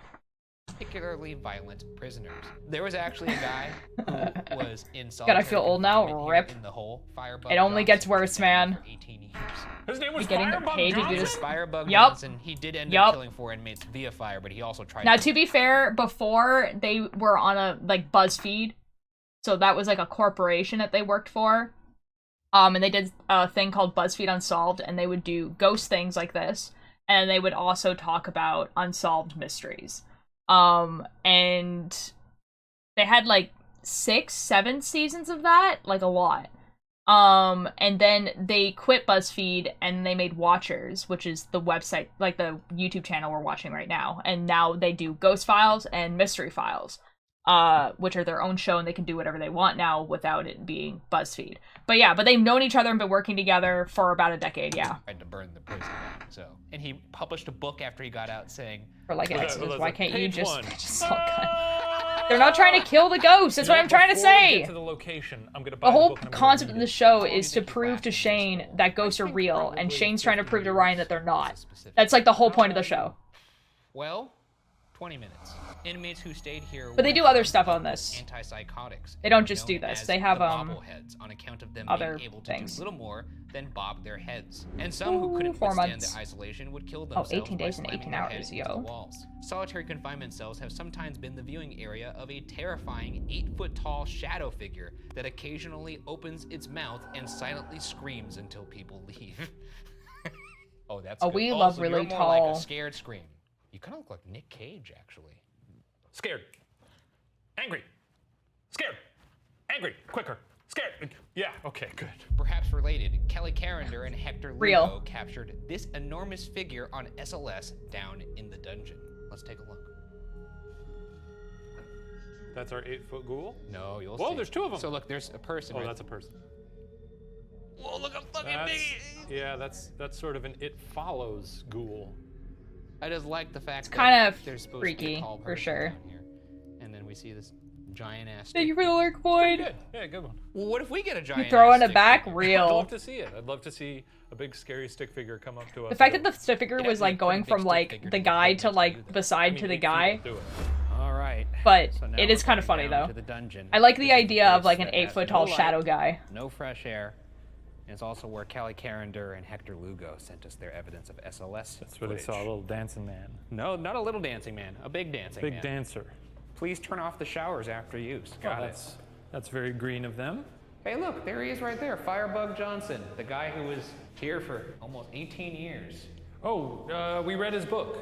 Particularly violent prisoners. There was actually a guy who was in God, I feel old now. Rip. in the Hole. Firebug It only Johnson gets worse, man. for 18 years. His name was You're getting Firebug paid to do Johnson? this. Firebug Yup. Johnson. He did end Yup. up killing 4 inmates via fire, but he also tried. Now, to be fair, before they were on a, like, BuzzFeed, so that was like a corporation that they worked for, and they did a thing called BuzzFeed Unsolved, and they would do ghost things like this, and they would also talk about unsolved mysteries. And they had like 6, 7 seasons of that, like a lot. And then they quit BuzzFeed and they made Watchers, which is the website, like the YouTube channel we're watching right now. And now they do Ghost Files and Mystery Files, which are their own show, and they can do whatever they want now without it being BuzzFeed. But yeah, but they've known each other and been working together for about a decade, yeah. Tried to burn the prison down. So, and he published a book after he got out saying, For like Exodus, why can't you Page just... one. They're not trying to kill the ghost, that's what I'm trying to Before we say! get to the location, I'm gonna buy The whole book and I'm gonna concept read of the it. show is to prove to Shane that ghosts are real, and Shane's trying to prove to Ryan that they're not. That's like the whole point of the show. well, 20 minutes. Inmates who stayed here But they were do other on stuff on this. Antipsychotics. They don't just do known this. as They have, the bobbleheads on account of them other being able to things. do little more than bob their heads. And some who couldn't 4 withstand months. the isolation would kill Oh, themselves 18 by days and slamming 18 their hours, head into yo. the walls. Solitary confinement cells have sometimes been the viewing area of a terrifying 8-foot-tall shadow figure that occasionally opens its mouth and silently screams until people leave. Oh, that's Oh, good. we Also, love really you're more like tall- a scared scream. You kind of look like Nick Cage, actually. Scared. Angry. Scared. Angry. Quicker. Scared. Yeah, okay, good. Perhaps related, Kelly Carrender and Hector Real. Lugo captured this enormous figure on SLS down in the dungeon. Let's take a look. That's our 8-foot ghoul? No, you'll Whoa, see. there's 2 of them. So look, there's a person. Oh, right that's a person. Whoa, look how fucking That's, big. yeah, that's sort of an It Follows ghoul. I just like the fact It's that kind of there's supposed to be freaky, a tall for person sure. down here. And then we see this giant ass. Thank you for the lurk, Pretty Boyd. good. Yeah, good one. Well, what if we get a giant? You throwing ass it back? stick? I'd Real. love to see it. I'd love to see a big scary stick figure come up to us. The fact and that the stick figure It was has to be like a going pretty big from stick like figure the to guy get to next like you, though. beside I mean, to the 8 feet guy. will do it. All right. But So now it we're is kind of going funny down though. to the dungeon. I like the This is idea of place like an that has 8-foot no tall light, shadow guy. No fresh air. And it's also where Kelly Carrender and Hector Lugo sent us their evidence of SLS That's where they footage. saw a little dancing man. No, not a little dancing man. A big dancing man. Big dancer. Please turn off the showers after use. Got it. That's very green of them. Hey, look, there he is right there, Firebug Johnson, the guy who was here for almost 18 years. Oh, we read his book.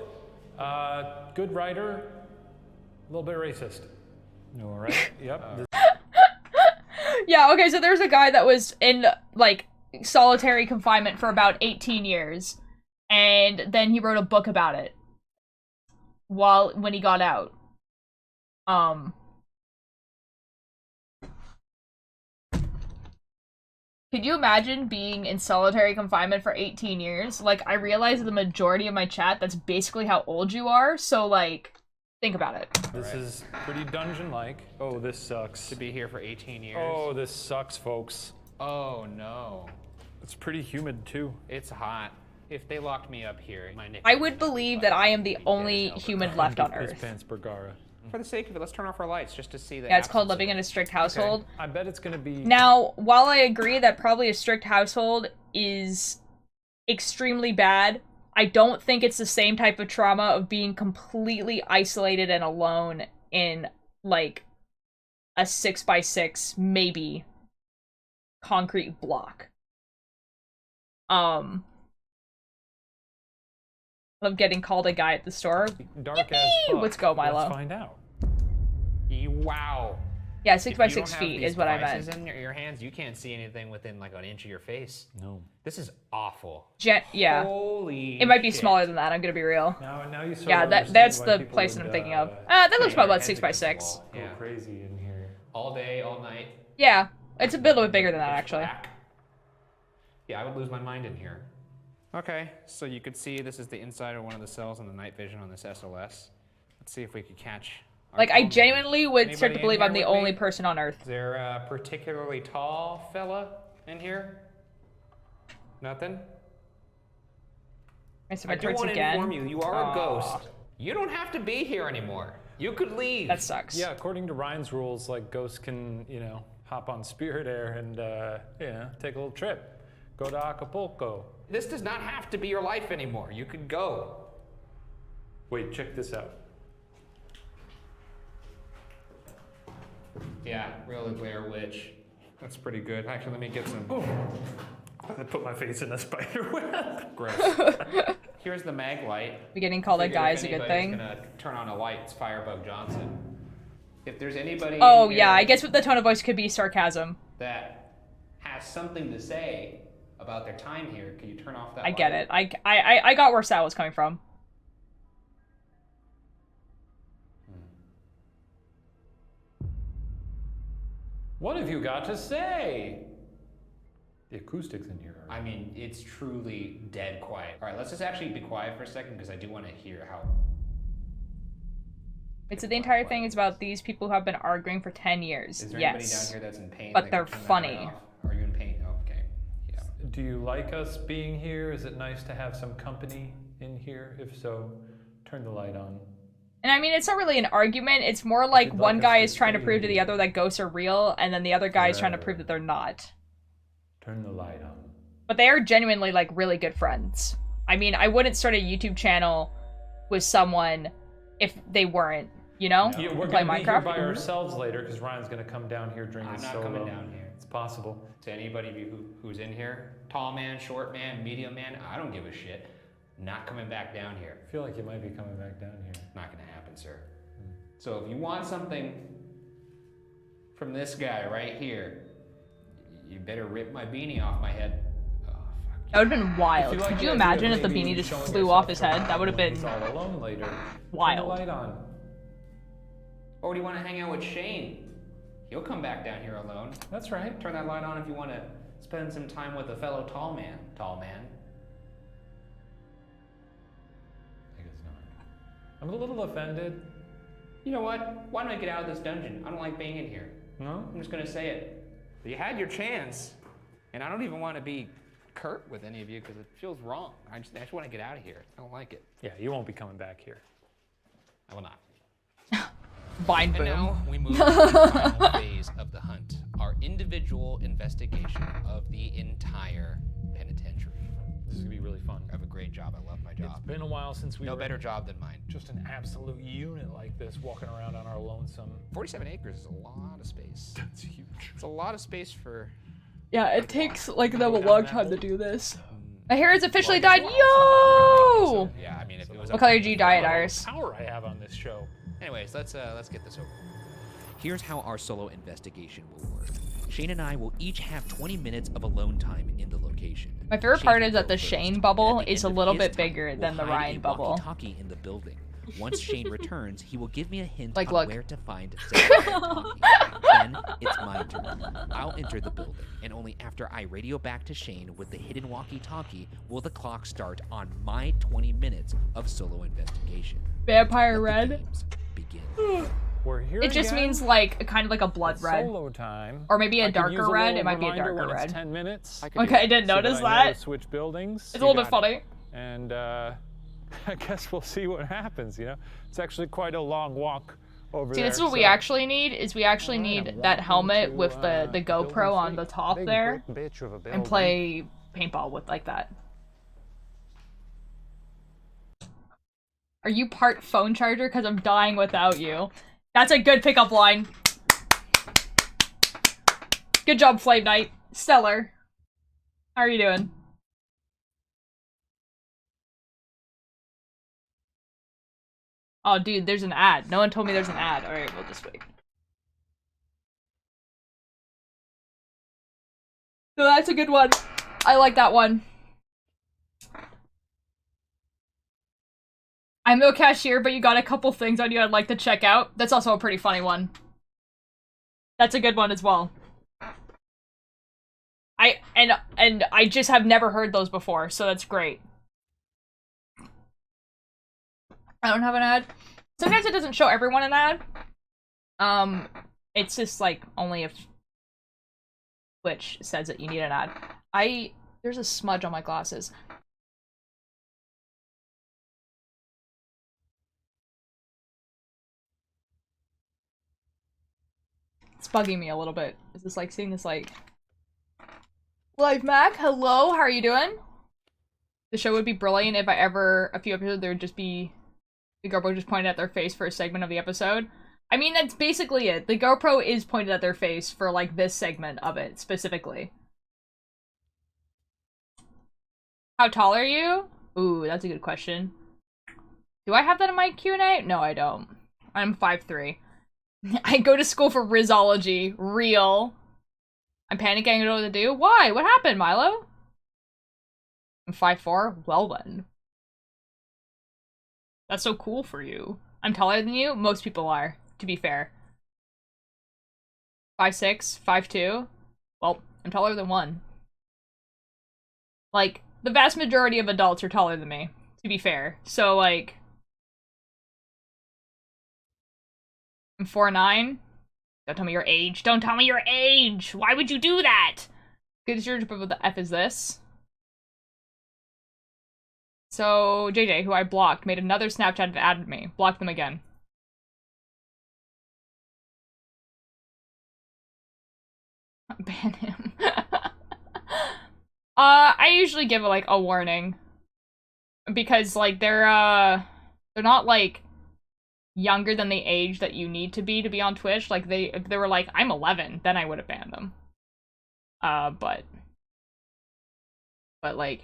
Good writer, a little bit racist. All right. Yep. Yeah, okay, so there's a guy that was in, like, solitary confinement for about 18 years. And then he wrote a book about it. When he got out. Could you imagine being in solitary confinement for 18 years? Like, I realize the majority of my chat, that's basically how old you are, so, like, think about it. This is pretty dungeon-like. Oh, this sucks. To be here for 18 years. Oh, this sucks, folks. Oh, no. It's pretty humid, too. It's hot. If they locked me up here, my nickname I would believe that I am the only human left on Earth. For the sake of it, let's turn off our lights just to see that. Yeah, it's called living in a strict household. Okay. I bet it's gonna be... Now, while I agree that probably a strict household is extremely bad, I don't think it's the same type of trauma of being completely isolated and alone in, like, a 6x6, maybe, concrete block. Of getting called a guy at the store. Dark as fuck. Let's go, Milo. Let's find out. Wow. Yeah, 6x6 feet is what I meant. In your hands, you can't see anything within like an inch of your face. No. This is awful. Yeah. Holy it might be shit. smaller than that, I'm gonna be real. Now you sort yeah, of that's why the people place would, that I'm thinking of. That looks about 6x6. Yeah. Go crazy in here. All day, all night. Yeah, it's a little bit bigger than that, actually. Black. Yeah, I would lose my mind in here. Okay, so you could see this is the inside of one of the cells in the night vision on this SLS. Let's see if we could catch. Like, I genuinely would start to believe I'm the only person on Earth. Is there a particularly tall fella in here? Nothing? I do want to inform you, you are a ghost. You don't have to be here anymore. You could leave. That sucks. Yeah, according to Ryan's rules, like, ghosts can, you know, hop on Spirit Air and, you know, take a little trip. Go to Acapulco. This does not have to be your life anymore. You could go. Wait, check this out. Yeah, really Blair Witch. That's pretty good. Actually, let me get some. Oh. I put my face in a spider web. Gross. Here's the mag light. We getting called a guy is a good thing. Gonna turn on a light. It's Firebug Johnson. If there's anybody. Oh yeah, I guess with the tone of voice could be sarcasm. That has something to say about their time here. Can you turn off that? I get it. I got where Sal was coming from. What have you got to say? The acoustics in here. I mean, it's truly dead quiet. All right, let's just actually be quiet for a second because I do want to hear how. It's the entire thing is about these people who have been arguing for 10 years. Is there yes. anybody down here that's in pain? But they're funny. Are you in pain? Oh, okay. Yeah. Do you like us being here? Is it nice to have some company in here? If so, turn the light on. And I mean, it's not really an argument. It's more like one guy is trying to prove to the other that ghosts are real, and then the other guy is trying to prove that they're not. Turn the light on. But they are genuinely, like, really good friends. I mean, I wouldn't start a YouTube channel with someone if they weren't, you know? Yeah, we're play gonna be Minecraft. here by ourselves later because Ryan's gonna come down here during the solo. I'm not coming down here. It's possible. To anybody of you who's in here, tall man, short man, medium man, I don't give a shit. Not coming back down here. I feel like you might be coming back down here. Not gonna happen, sir. So if you want something from this guy right here, you better rip my beanie off my head. Oh, fuck. That would have been wild. Like Could you imagine if the beanie just flew off his head? That would have been all alone later. wild. Turn the light on. Or do you want to hang out with Shane? He'll come back down here alone. That's right. Turn that light on if you want to spend some time with a fellow tall man. Tall man. I guess not. I'm a little offended. You know what? Why don't I get out of this dungeon? I don't like being in here. No? I'm just gonna say it. You had your chance, and I don't even want to be curt with any of you because it feels wrong. I just want to get out of here. I don't like it. Yeah, you won't be coming back here. I will not. Vine boom. And now we move to the final phase of the hunt, our individual investigation of the entire penitentiary. This is gonna be really fun. I have a great job. I love my job. It's been a while since we No were better job than mine. just an absolute unit like this, walking around on our lonesome. 47 acres is a lot of space. That's huge. It's a lot of space for... Yeah, it takes like them a long time to do this. My hair has officially died. Yo! Yeah, I mean, if it was... What color do you dye it, Iris? Power I have on this show. Anyways, let's get this over. Here's how our solo investigation will work. Shane and I will each have 20 minutes of alone time in the location. My favorite part is that the Shane bubble is a little bit bigger bigger than the Ryan bubble. Walkie-talkie in the building. Once Shane returns, he will give me a hint Like, on look. where to find said walkie-talkie. Then it's my turn. I'll enter the building, and only after I radio back to Shane with the hidden walkie-talkie will the clock start on my 20 minutes of solo investigation. Vampire red. Begin. We're here It just again. means like kind of like a blood red. Solo time. Or maybe a I could darker use a red. little It might be a reminder darker when red. It's 10 minutes. Okay, I didn't notice so that. I know that. to switch buildings. It's a little bit funny. And I guess we'll see what happens, you know? It's actually quite a long walk over See, there. this is what we actually need, is we actually need that helmet with the GoPro on the top there, and play paintball with like that. Are you part phone charger? Because I'm dying without you. That's a good pickup line. Good job, Flame Knight. Stellar. How are you doing? Oh, dude, there's an ad. No one told me there's an ad. Alright, we'll just wait. So that's a good one. I like that one. I'm no cashier, but you got a couple things on you I'd like to check out. That's also a pretty funny one. That's a good one as well. And I just have never heard those before, so that's great. I don't have an ad. Sometimes it doesn't show everyone an ad. It's just like only if Twitch says that you need an ad. There's a smudge on my glasses. It's bugging me a little bit. Is this like seeing this like Live Mac, hello, how are you doing? The show would be brilliant if a few episodes there would just be the GoPro just pointed at their face for a segment of the episode. I mean, that's basically it. The GoPro is pointed at their face for like this segment of it specifically. How tall are you? Ooh, that's a good question. Do I have that in my Q&A? No, I don't. I'm 5'3". I go to school for Rizology. Real. I'm panicking, I don't know what to do. Why? What happened, Milo? I'm 5'4"? Well then. That's so cool for you. I'm taller than you? Most people are, to be fair. 5'6", 5'2". Well, I'm taller than one. Like, the vast majority of adults are taller than me, to be fair. So, like... I'm 4'9". Don't tell me your age. Don't tell me your age! Why would you do that? Good search, but what the F is this? So, JJ, who I blocked, made another Snapchat and added me. Blocked them again. Ban him. I usually give like a warning. Because like they're not like younger than the age that you need to be on Twitch. Like if they were like, I'm 11, then I would have banned them. But like,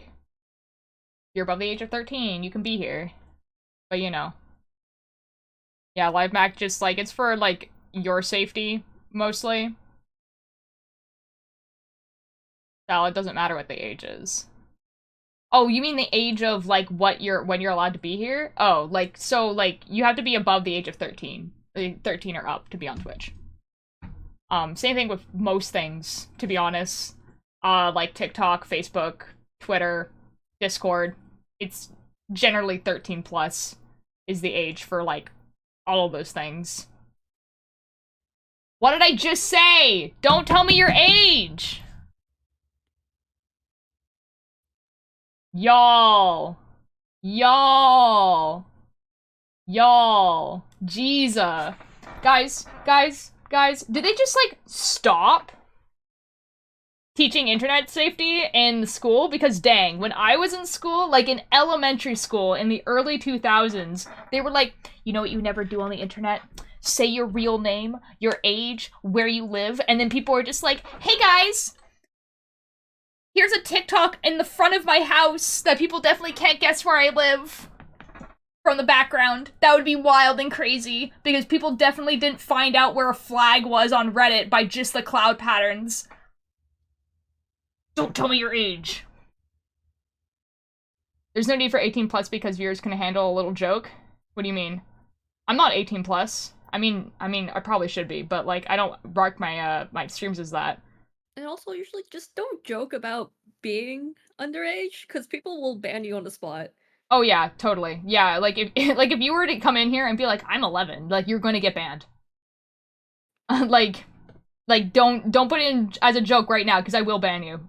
you're above the age of 13, you can be here. But you know. Yeah, Live Mac just like, it's for like your safety, mostly. So it doesn't matter what the age is. Oh, you mean the age of like when you're allowed to be here? Oh, like so like you have to be above the age of 13. 13 or up to be on Twitch. Same thing with most things, to be honest. Like TikTok, Facebook, Twitter, Discord. It's generally 13 plus is the age for like all of those things. What did I just say? Don't tell me your age! Y'all. Y'all. Y'all. Jesus. Guys. Did they just, like, stop? teaching internet safety in school because dang, when I was in school, like in elementary school in the early 2000s, they were like, you know what you never do on the internet? Say your real name, your age, where you live, and then people are just like, hey guys, here's a TikTok in the front of my house that people definitely can't guess where I live from the background. That would be wild and crazy because people definitely didn't find out where a flag was on Reddit by just the cloud patterns. Don't tell me your age. There's no need for 18 plus because viewers can handle a little joke. What do you mean? I'm not 18 plus. I mean, I probably should be, but like, I don't mark my my streams as that. And also, usually just don't joke about being underage, because people will ban you on the spot. Oh yeah, totally. Yeah, like if like if you were to come in here and be like, I'm 11, like you're gonna get banned. like don't put it in as a joke right now because I will ban you.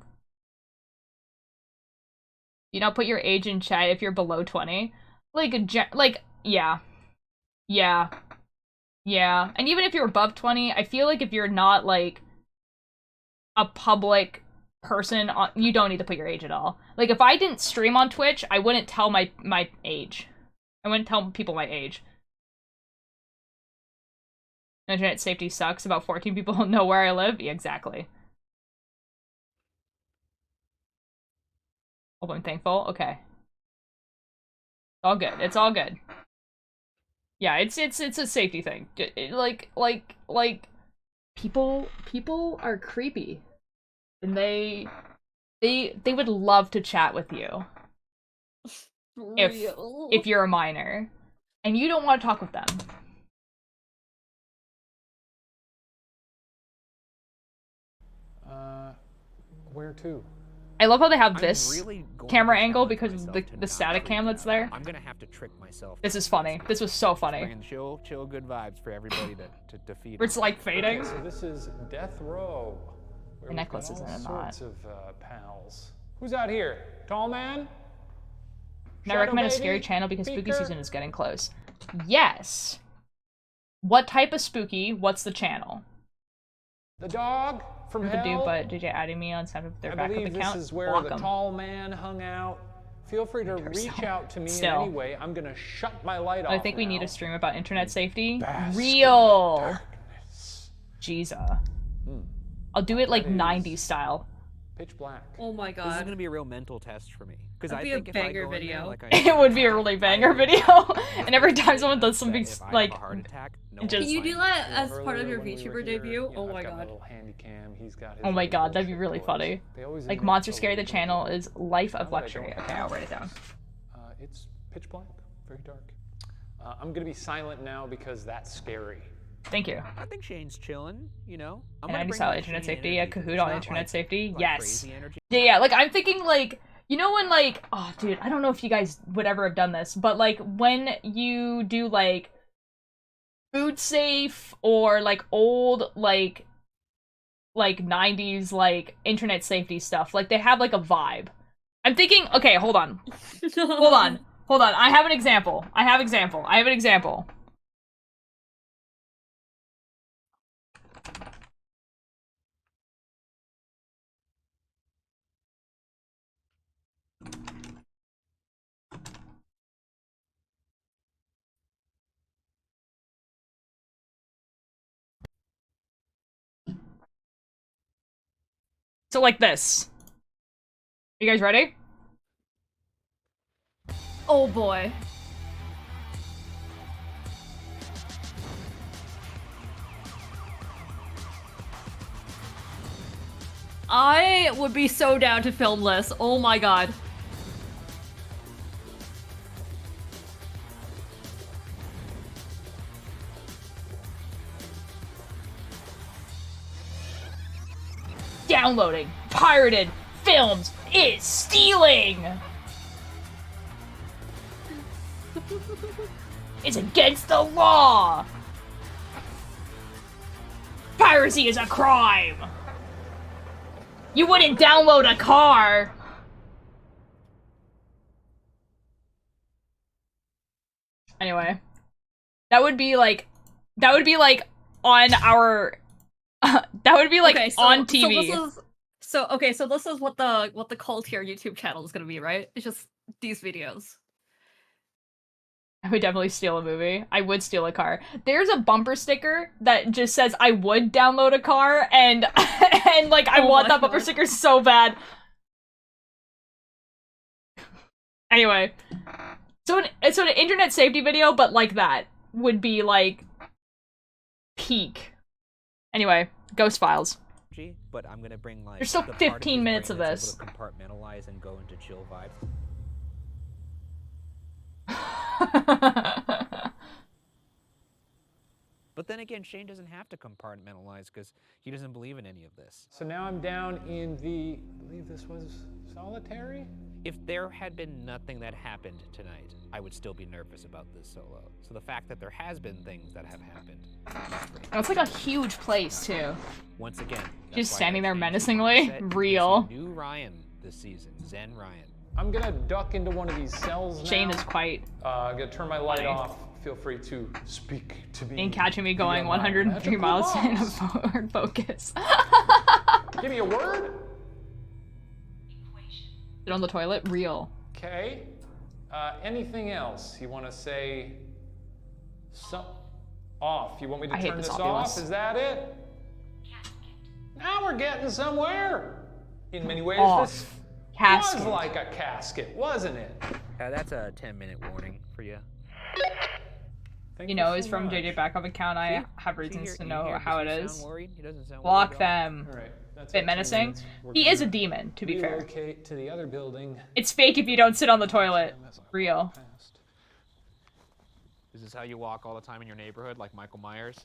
You don't put your age in chat if you're below 20. Like yeah. Yeah. Yeah. And even if you're above 20, I feel like if you're not like a public person, you don't need to put your age at all. Like if I didn't stream on Twitch, I wouldn't tell my age. I wouldn't tell people my age. Internet safety sucks. About 14 people know where I live. Yeah, exactly. Hope I'm thankful. Okay. All good. It's all good. Yeah, it's a safety thing. Like people are creepy. And they would love to chat with you. If you're a minor. And you don't want to talk with them. Where to? I love how they have this camera angle because of the static cam that's there. I'm gonna have to trick myself. This is funny. This was so funny. Bringing chill good vibes for everybody to defeat. It's like fading. Okay, so this is Death Row. The necklace is in a knot. Sorts of pals. Who's out here? Tall man? And I recommend a scary channel because spooky season is getting close. Yes. What type of spooky? What's the channel? The dog from hell. Do, but DJ adding me on some of their backup account. This is where the tall man hung out. Feel free to reach out to me in any way. I'm gonna shut my light off. I think we need a stream about internet safety. Real. Jesus. I'll do it like 90s style. Pitch black. Oh my god. This is gonna be a real mental test for me. Because I think if I go video. In there, like It would be a really banger video. And every time someone does something like, Can you do that as part of your VTuber debut? Oh my god. Oh my god, that'd be really funny. Like Monster Scary, the channel is Life of Luxury. Okay, I'll write it down. It's pitch black, very dark. I'm gonna be silent now because that's scary. Thank you. I think Shane's chilling, you know. And I style internet safety, a Kahoot on internet safety. Yes. Yeah, like I'm thinking like, you know when like, oh dude, I don't know if you guys would ever have done this, but like when you do like food safe or like old like 90s like internet safety stuff, like they have like a vibe. I'm thinking, okay, hold on. Hold on. I have an example. I have an example. So like this. You guys ready? Oh boy. I would be so down to film this. Oh my god. Downloading pirated films is stealing! It's against the law! Piracy is a crime! You wouldn't download a car! Anyway. That would be like on our... that would be like on TV. So okay, so this is what the cult here YouTube channel is gonna be, right? It's just these videos. I would definitely steal a movie. I would steal a car. There's a bumper sticker that just says I would download a car, and and like I want that bumper sticker so bad. Anyway, so an internet safety video, but like that would be like peak. Anyway, Ghost Files. But I'm gonna bring like there's still 15 minutes of this. Compartmentalize and go into chill vibes. But then again, Shane doesn't have to compartmentalize because he doesn't believe in any of this. So now I'm down in the, I believe this was solitary? If there had been nothing that happened tonight, I would still be nervous about this solo. So the fact that there has been things that have happened. It's like a huge place too. Once again, just standing there menacingly. Real. New Ryan this season, Zen Ryan. I'm gonna duck into one of these cells now. Shane is quite. I'm gonna turn my light off. Feel free to speak to me. And catching me going 103 miles in a forward focus. Give me a word. Sit on the toilet. Real. Okay. Anything else you want to say? Off. You want me to turn this off? Is that it? Now we're getting somewhere. In many ways, this was like a casket, wasn't it? That's a 10-minute warning for you. You know, it's from JJ Backup account. I have reasons to know how it is. Block them. Bit menacing. He is a demon, to be fair. Relocate to the other building. It's fake if you don't sit on the toilet. Real. Is this how you walk all the time in your neighborhood, like Michael Myers?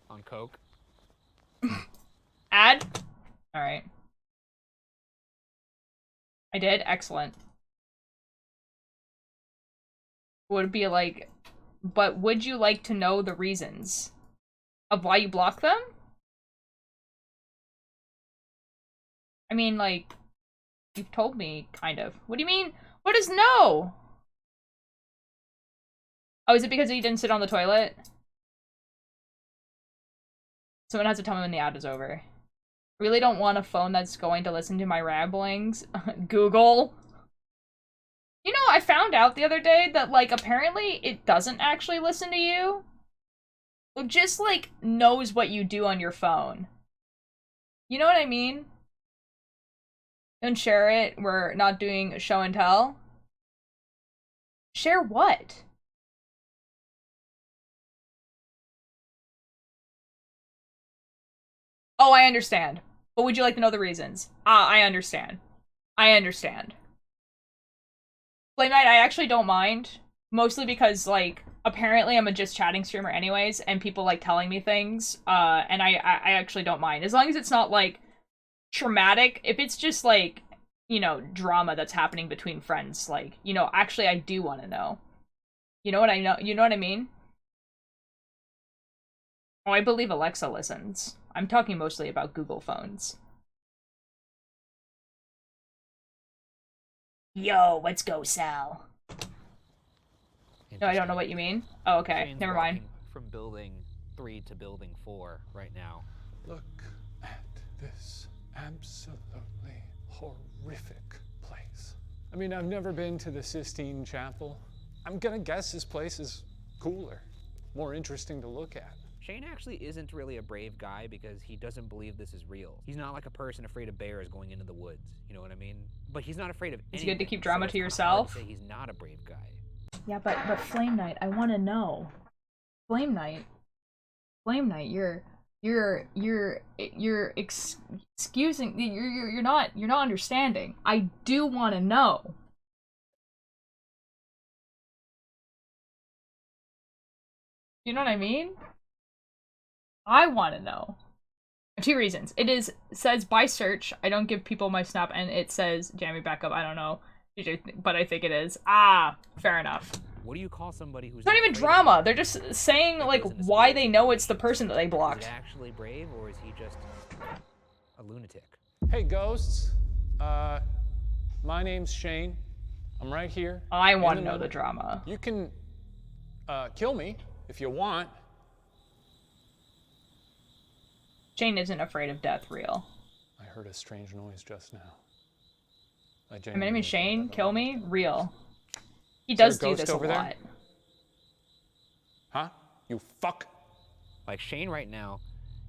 On coke? Ad? Alright. I did? Excellent. Would it be like, but would you like to know the reasons of why you block them? I mean, like, you've told me, kind of. What do you mean? What is no? Oh, is it because he didn't sit on the toilet? Someone has to tell me when the ad is over. Really don't want a phone that's going to listen to my ramblings. Google. You know, I found out the other day that, like, apparently it doesn't actually listen to you. It just, like, knows what you do on your phone. You know what I mean? Don't share it. We're not doing show and tell. Share what? Oh, I understand. But would you like to know the reasons? I understand. I understand. Flame Night, I actually don't mind. Mostly because, like, apparently I'm a just chatting streamer anyways, and people like telling me things, and I actually don't mind. As long as it's not, like, traumatic. If it's just, like, you know, drama that's happening between friends, like, you know, actually I do want to know. You know what I know? You know what I mean? Oh, I believe Alexa listens. I'm talking mostly about Google phones. Yo, let's go, Sal. No, I don't know what you mean. Oh, okay. Shane's Never mind. From building 3 to building 4 right now. Look at this absolutely horrific place. I mean, I've never been to the Sistine Chapel. I'm gonna guess this place is cooler, more interesting to look at. Shane actually isn't really a brave guy because he doesn't believe this is real. He's not like a person afraid of bears going into the woods. You know what I mean? But he's not afraid of anything. It's good to keep drama so to yourself. Hard to say he's not a brave guy. Yeah, but Flame Knight, I want to know. Flame Knight, you're excusing. You're not understanding. I do want to know. You know what I mean? I want to know. 2 reasons. It says by search. I don't give people my snap, and it says Jammy backup. I don't know, but I think it is. Ah, fair enough. What do you call somebody who's It's not even drama. They're just saying like why they know it's the person that they blocked. Is he actually brave or is he just a lunatic? Hey, ghosts. My name's Shane. I'm right here. I want to know the drama. You can kill me if you want. Shane isn't afraid of death, real. I heard a strange noise just now. My name is genuinely Shane. thought Kill me. Real. He Is there does a do ghost this a over there? lot. Huh? You fuck. Like Shane right now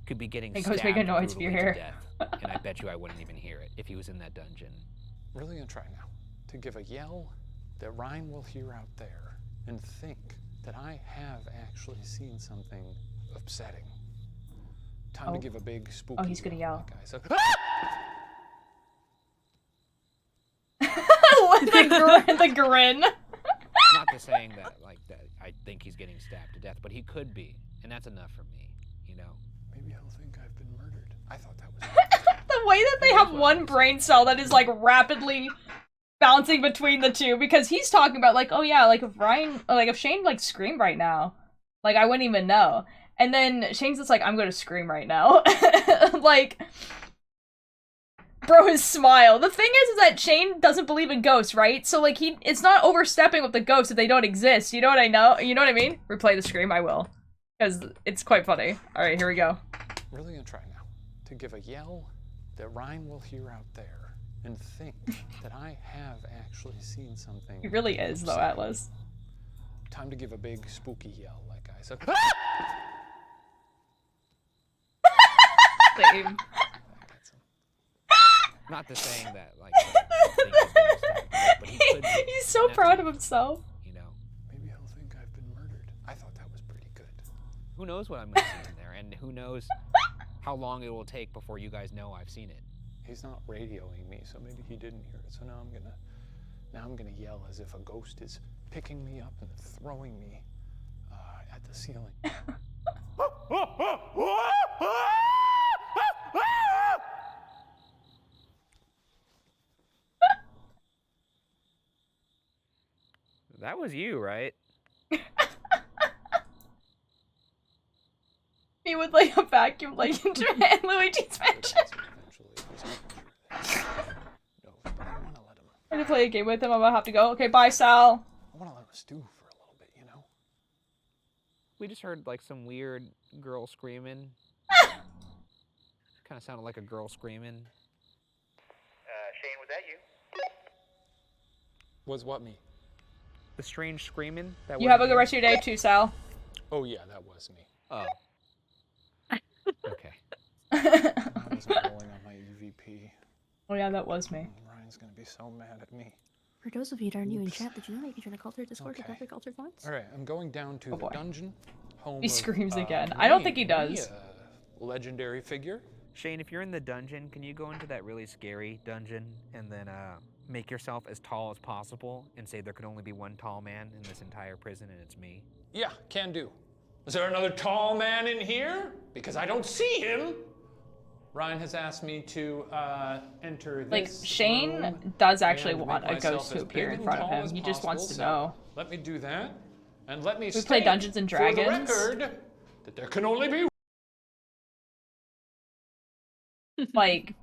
could be getting It stabbed goes make a noise if you brutally to hear. death, and I bet you I wouldn't even hear it if he was in that dungeon. Really gonna try now to give a yell that Ryan will hear out there and think that I have actually seen something upsetting. Time to give a big spooky. Oh, he's gonna yell. Guys. So, the grin. Not to saying that I think he's getting stabbed to death, but he could be, and that's enough for me, you know. Maybe he'll think I've been murdered. I thought that was. The way that they have one brain cell that is like rapidly bouncing between the two, because he's talking about like, oh yeah, like if Shane like screamed right now, like I wouldn't even know. And then Shane's just like, I'm gonna scream right now. Like, bro, his smile. The thing is that Shane doesn't believe in ghosts, right? So like it's not overstepping with the ghosts if they don't exist. You know what I know? You know what I mean? Replay the scream, I will. Because it's quite funny. Alright, here we go. Really gonna try now to give a yell that Ryan will hear out there and think that I have actually seen something. He really is, though, Atlas. Time to give a big spooky yell, like I said. Same. Not to saying that like I think he's getting stabbed, but he could be, He's so proud of himself. you know. Maybe he'll think I've been murdered. I thought that was pretty good. Who knows what I'm gonna see in there, and who knows how long it will take before you guys know I've seen it. He's not radioing me, so maybe he didn't hear it. So now I'm gonna yell as if a ghost is picking me up and throwing me at the ceiling. That was you, right? He would like a vacuum like into Luigi's mansion. I'm gonna play a game with him. I'm gonna have to go. Okay, bye, Sal. I want to let him stew for a little bit, you know? We just heard like some weird girl screaming. Kind of sounded like a girl screaming. Shane, was that you? Was what me? The strange screaming. That You have a good rest of your day too, Sal. Oh yeah, that was me. Oh. Okay. I wasn't rolling on my EVP. Oh yeah, that was me. Ryan's gonna be so mad at me. For those of you that are new in chat, did you know that you can join a culture Discord to capture culture points? All right, I'm going down to the dungeon. Home He of, screams again. I don't think he does. Legendary figure. Shane, if you're in the dungeon, can you go into that really scary dungeon and then make yourself as tall as possible and say there could only be one tall man in this entire prison and it's me? Yeah, can do. Is there another tall man in here? Because I don't see him. Ryan has asked me to enter this Like, Shane does actually want a ghost to as appear big in and front of tall him. as He just wants to possible, know. so let me do that. And let me We play state Dungeons and for Dragons. the record that there can only be Like,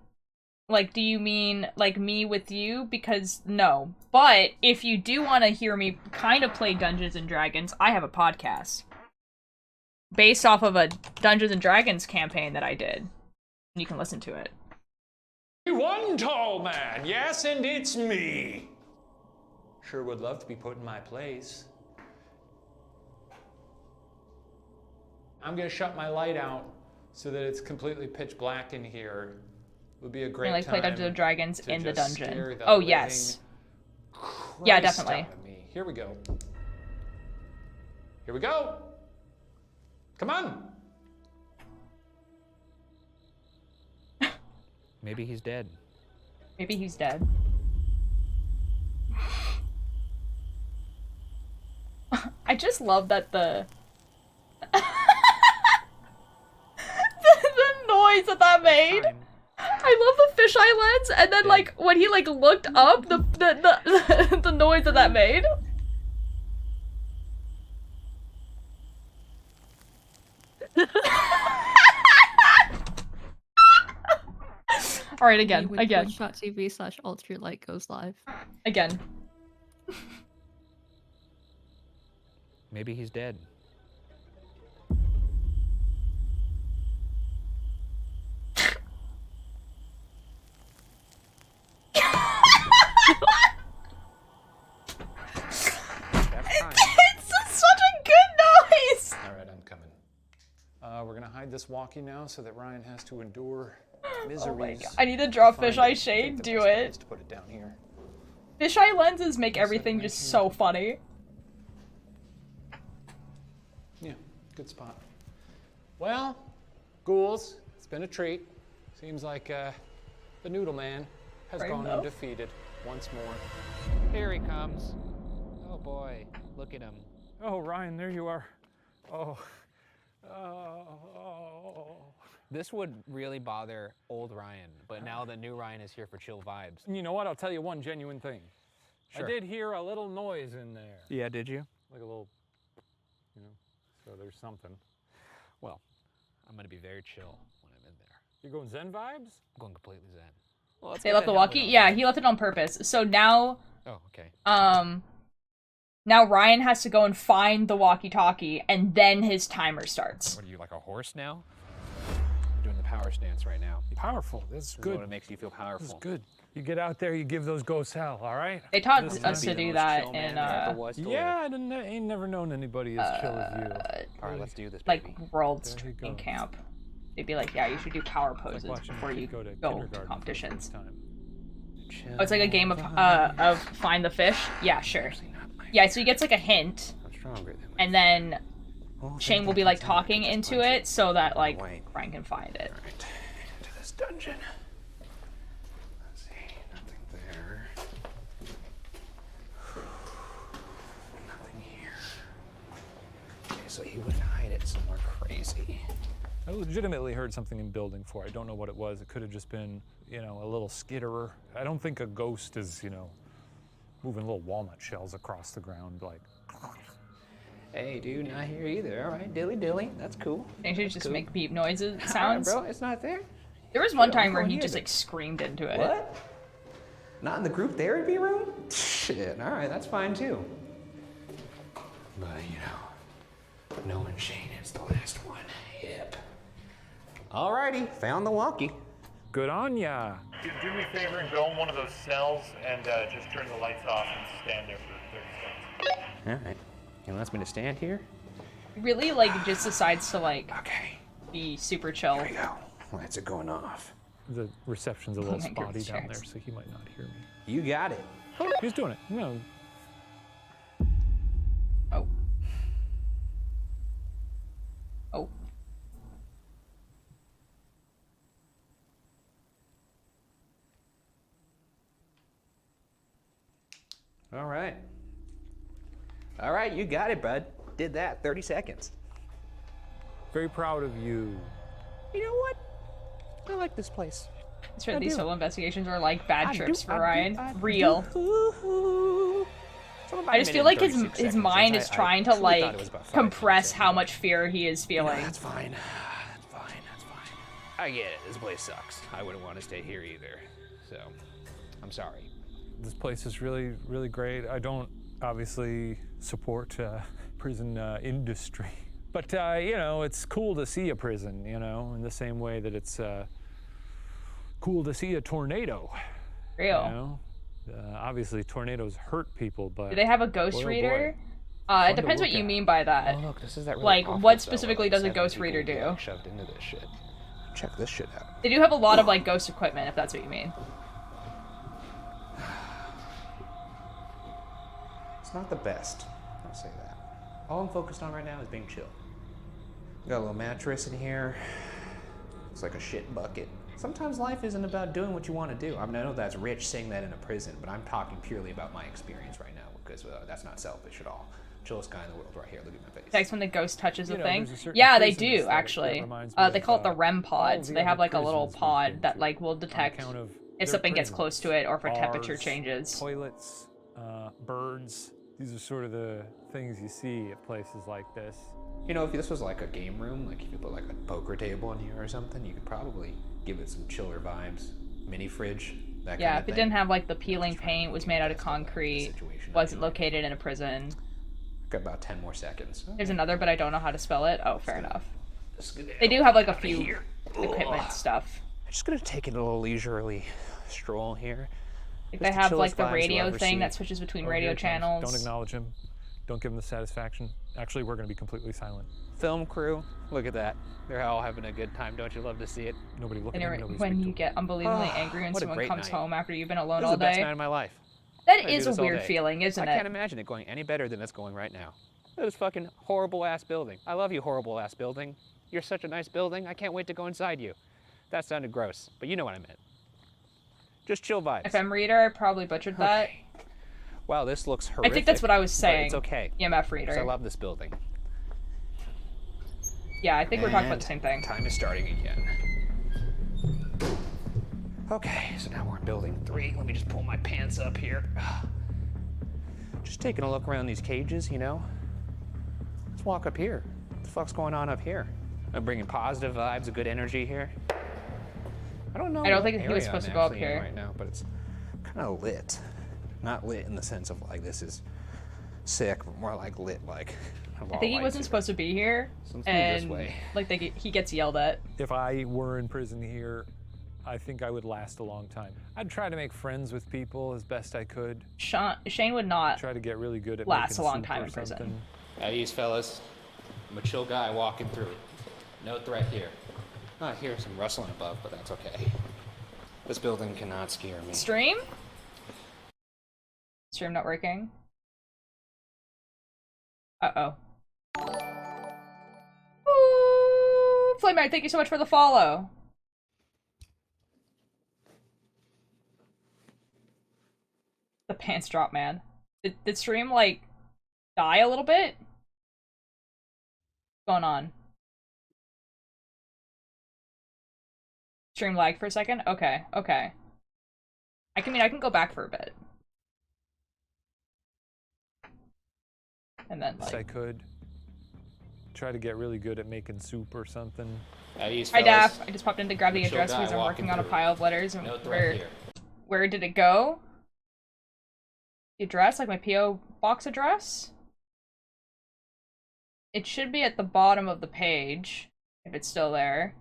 do you mean, like, me with you? Because, no. But, if you do want to hear me kind of play Dungeons and Dragons, I have a podcast. Based off of a Dungeons and Dragons campaign that I did. You can listen to it. one tall man. Yes, and it's me. Sure would love to be put in my place. I'm gonna shut my light out so that it's completely pitch black in here. It would be a great And, like, time play Dungeons and Dragons to in the just dungeon. scare the Oh, living yes. Yeah, Christ definitely. out of me. Here we go. Here we go. Come on. Maybe he's dead. Maybe he's dead. I just love that the noise that made. I love the fisheye lens, and then like when he like looked up, the noise that made. All right, again. Twitch.tv/ultralight goes live. Again. Maybe he's dead. this walkie now so that Ryan has to endure Oh my miseries. god. I need to draw to find fisheye it. I shade. think the Do best bet it. is to put it down here. Fisheye lenses make everything just so funny. Yeah, good spot. Well, ghouls, it's been a treat. Seems like the Noodle Man has Fair gone enough. undefeated once more. Here he comes. Oh boy, look at him. Oh, Ryan, there you are. Oh. Oh. This would really bother old Ryan, but now the new Ryan is here for chill vibes. You know what? I'll tell you one genuine thing. Sure. I did hear a little noise in there. Yeah, did you? Like a little, so there's something. Well, I'm gonna be very chill when I'm in there. You're going Zen vibes? I'm going completely Zen. Well, let's They get left the helmet walkie? on. Yeah, he left it on purpose. So now, Oh, okay. now Ryan has to go and find the walkie-talkie, and then his timer starts. What are you, like a horse now? I'm doing the power stance right now. Powerful. This is This good. is what makes you feel powerful. This is good. You get out there, you give those ghosts hell, all right? They taught This is us gonna to be do the most that chill in, man there ever was to yeah, live. I ain't never known anybody as chill as you. All right, let's do this, like baby. World's There he training goes. camp. They'd be like, yeah, you should do power poses watching before a kid you go to go to kindergarten for the competitions. first time. Oh, it's like a game of find the fish? Yeah, sure. Yeah, so he gets like a hint, I'm stronger than and then Shane will be like talking into it so that like Ryan can find it. Alright, into this dungeon. Let's see, nothing there. Nothing here. Okay, so he wouldn't hide it somewhere crazy. I legitimately heard something in building 4. I don't know what it was. It could have just been, a little skitterer. I don't think a ghost is, moving little walnut shells across the ground like. Hey, dude, not here either. All right, dilly dilly, that's cool. They should just cool. make beep noises, Alright, sounds. bro, it's not there. There was one Chill, time where I'm he going just here, like screamed into it. What? Not in the group therapy room? Shit, all right, that's fine too. But, knowing Shane is the last one. Yep. Alrighty, found the walkie. Good on ya. Do me a favor and go in one of those cells and just turn the lights off and stand there for 30 seconds. Alright. He wants me to stand here? He really like just decides to like Okay. be super chill. Here we go. Lights are going off. The reception's a little my spotty goodness, down there, Jax. so he might not hear me. You got it. He's doing it. No. Oh. Oh. Alright. Alright, you got it, bud. Did that. 30 seconds. Very proud of you. You know what? I like this place. That's right, I these do. solo investigations are like bad I trips do, for I do, Ryan. I do. Real. It's about I a just feel minute like and 36 his seconds. mind I is trying to truly thought like it was about 5 compress minutes in, how but- much fear he is feeling. That's fine. That's fine. That's fine. I get it. This place sucks. I wouldn't want to stay here either. So, I'm sorry. This place is really, really great. I don't obviously support prison industry, but it's cool to see a prison. In the same way that it's cool to see a tornado. Real. Obviously, tornadoes hurt people, but Do they have a ghost boy, oh boy. reader? Fun It to depends what look you at. mean by that. Oh, look, this is that really Like, awful what cell specifically where does a 7 ghost people reader get, do? like, shoved into this shit. Check this shit out. They do have a lot of like ghost equipment, if that's what you mean. It's not the best. I'll say that. All I'm focused on right now is being chill. Got a little mattress in here. Looks like a shit bucket. Sometimes life isn't about doing what you want to do. I mean, I know that's rich saying that in a prison, but I'm talking purely about my experience right now because that's not selfish at all. Chillest guy in the world right here. Look at my face. That's when the ghost touches the thing. there's a certain Yeah, they prison do aesthetic actually. that reminds me They of, call it the REM all pod. So the they have other like a little prisons we've pod been that to, like will on detect account of if their something gets prisons. close to it or if a temperature Bars, changes. Toilets, birds. These are sort of the things you see at places like this. If this was like a game room, like if you put like a poker table in here or something, you could probably give it some chiller vibes. Mini fridge, that Yeah, kind if of it thing. didn't have like the peeling paint, was made out of concrete, wasn't located in a prison. Got about 10 more seconds. There's another, but I don't know how to spell it. Oh, fair enough. Let's get They do have like a few here. equipment Ugh. stuff. I'm just gonna take it a little leisurely stroll here. Like Just they the have like chillest the vibes you'll radio ever thing see. that switches between Oh, radio here it comes. channels. Don't acknowledge him. Don't give them the satisfaction. Actually, we're going to be completely silent. Film crew, look at that. They're all having a good time. Don't you love to see it? Nobody look at And them, nobody when speak you to get unbelievably Oh, angry when what a someone great comes night. home after you've been alone This is all the best day. night of my life. That I do is a this all weird day. feeling, isn't I it? can't imagine it going any better than it's going right now. Look at this fucking horrible-ass building. I love you, horrible-ass building. You're such a nice building. I can't wait to go inside you. That sounded gross, but you know what I meant. Just chill vibes. FM reader, I probably butchered that. Wow, this looks horrific. I think that's what I was but saying. It's okay. EMF reader. 'Cause I love this building. Yeah, I think we're talking about And the same thing. Time is starting again. Okay, so now we're in building 3. Let me just pull my pants up here. Just taking a look around these cages, you know. Let's walk up here. What the fuck's going on up here? I'm bringing positive vibes, a good energy here. I don't know. I don't what think he was area supposed I'm to go up actually in here. right now, but it's kind of lit. Not lit in the sense of like this is sick, but more like lit like. I think he wasn't supposed to be here, So let's move this and way. like he gets yelled at. If I were in prison here, I think I would last a long time. I'd try to make friends with people as best I could. Shane would not Try to get really good at last making a long soup time or in prison. something. At ease, fellas. I'm a chill guy walking through. No threat here. I hear some rustling above, but that's okay. This building cannot scare me. Stream? Stream not working. Uh-oh. Ooh, Flamer, thank you so much for the follow. The pants drop, man. Did stream, like, die a little bit? What's going on? Stream lag for a second? Okay, okay. I can go back for a bit. And then, Best like... I could. Try to get really good at making soup or something. At ease, Hi, fellas. Daff. I just popped in to grab the I'm a chill address guy because I'm walking working on a through. pile of letters. And No threat here. where did it go? The address? Like my P.O. box address? It should be at the bottom of the page, if it's still there.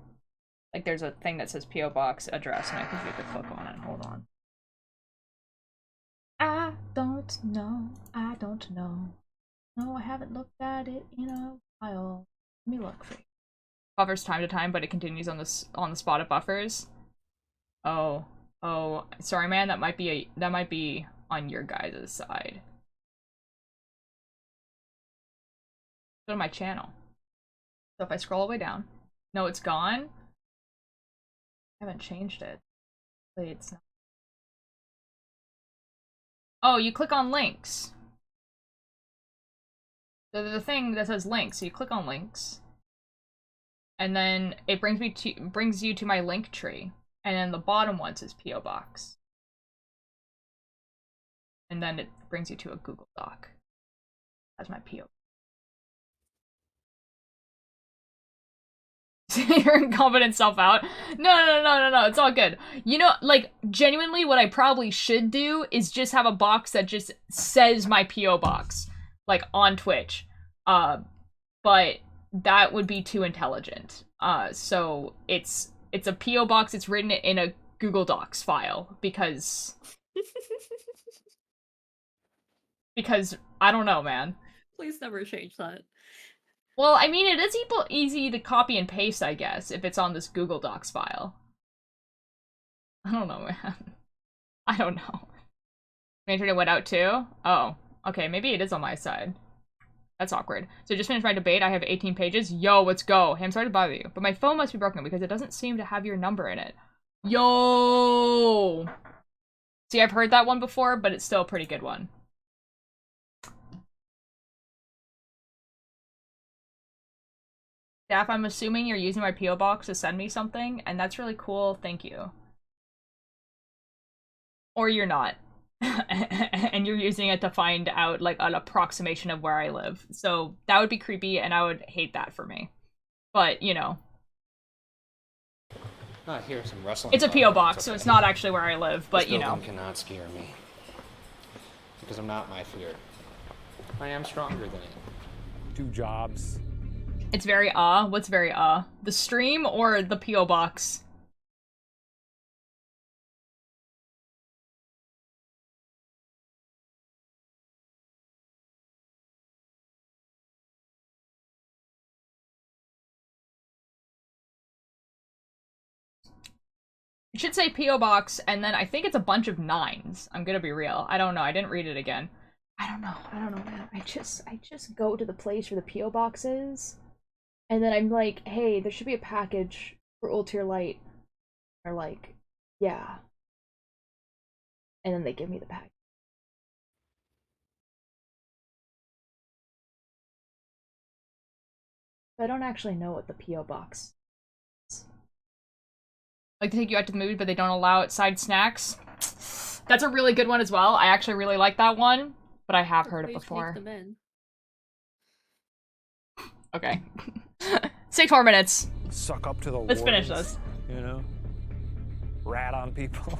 Like there's a thing that says P.O. box address, and I think you could click on it. Hold on. I don't know. I don't know. No, I haven't looked at it in a while. Let me look for you. Buffers time to time, but it continues on the spot it buffers. Oh, sorry, man. That might be on your guys' side. Go to my channel. So if I scroll all the way down, no, it's gone. I haven't changed it. Wait, it's not. Oh, you click on links. So there's a thing that says links. So you click on links, and then it brings you to my link tree, and then the bottom one says P.O. Box, and then it brings you to a Google Doc. That's my P.O. Your incompetent self out. No, it's all good. You know, like, genuinely what I probably should do is just have a box that just says my P.O. box, like, on Twitch. But that would be too intelligent. So it's a P.O. box, it's written in a Google Docs file, because I don't know, man. Please never change that. Well, I mean, it is easy to copy and paste, I guess, if it's on this Google Docs file. I don't know, man. I don't know. My internet went out too? Oh, okay, maybe it is on my side. That's awkward. So just finished my debate. I have 18 pages. Yo, let's go. Hey, I'm sorry to bother you, but my phone must be broken because it doesn't seem to have your number in it. Yo! See, I've heard that one before, but it's still a pretty good one. Daff, I'm assuming you're using my P.O. box to send me something, and that's really cool. Thank you. Or you're not. And you're using it to find out, like, an approximation of where I live. So that would be creepy, and I would hate that for me. But, you know. I hear some rustling. It's a above, P.O. but box, it's so okay. it's not actually where I live, but, This you know. building cannot scare me. Because I'm not my fear. I am stronger than it. 2 jobs. It's very What's very the stream or the P.O. box? It should say P.O. Box, and then I think it's a bunch of 9s. I'm gonna be real. I don't know. I didn't read it again. I don't know, man. I just go to the place where the P.O. Box is, and then I'm like, hey, there should be a package for Ultier Light. They're like, yeah. And then they give me the package. I don't actually know what the P.O. Box is. Like to take you out to the movie, but they don't allow outside snacks. That's a really good one as well. I actually really like that one, but I have heard it before. Take them in. Okay. 6 more minutes. Suck up to the Let's finish wardens, this. You know? Rat on people.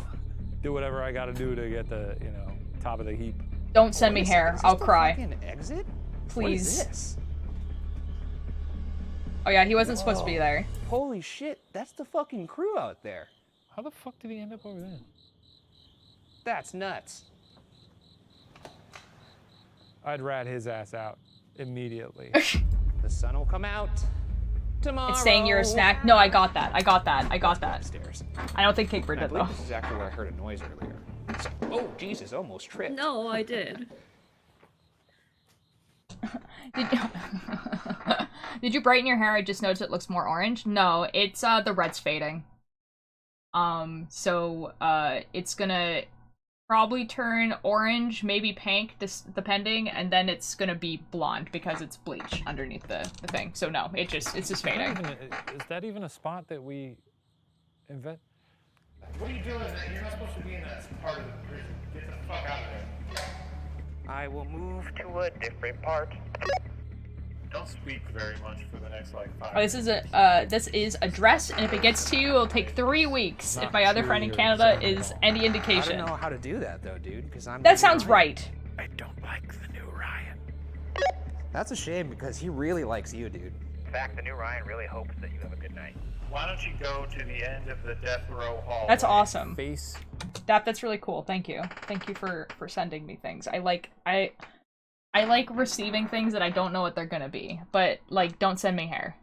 Do whatever I gotta do to get the, you know, top of the heap. Don't send me hair. I'll cry. Exit? Please. What is this? Oh yeah, he wasn't supposed to be there. Holy shit, that's the fucking crew out there. How the fuck did he end up over there? That's nuts. I'd rat his ass out immediately. The sun will come out tomorrow. It's saying you're a snack. No, I got that. I got that. Stairs. I don't think Cakebird I did believe though. this is actually where I heard a noise earlier. So, oh, Jesus, almost tripped. No, I did. Did you brighten your hair? I just noticed it looks more orange. No, it's the red's fading. It's gonna probably turn orange, maybe pink, depending, and then it's gonna be blonde because it's bleach underneath the thing. So no, it's just fading. Is that even a spot that we invent? What are you doing? You're not supposed to be in that part of the prison. Get the fuck out of there. I will move to a different part. Don't speak very much for the next like 5 Oh, this is a dress, and if it gets to you, it'll take 3 weeks. If my other friend in Canada is any indication. I don't know how to do that though, dude, because I'm. That sounds right. I don't like the new Ryan. That's a shame because he really likes you, dude. In fact, the new Ryan really hopes that you have a good night. Why don't you go to the end of the death row hall? That's awesome. Face. That's really cool. Thank you. Thank you for sending me things. I like receiving things that I don't know what they're gonna be, but like, don't send me hair.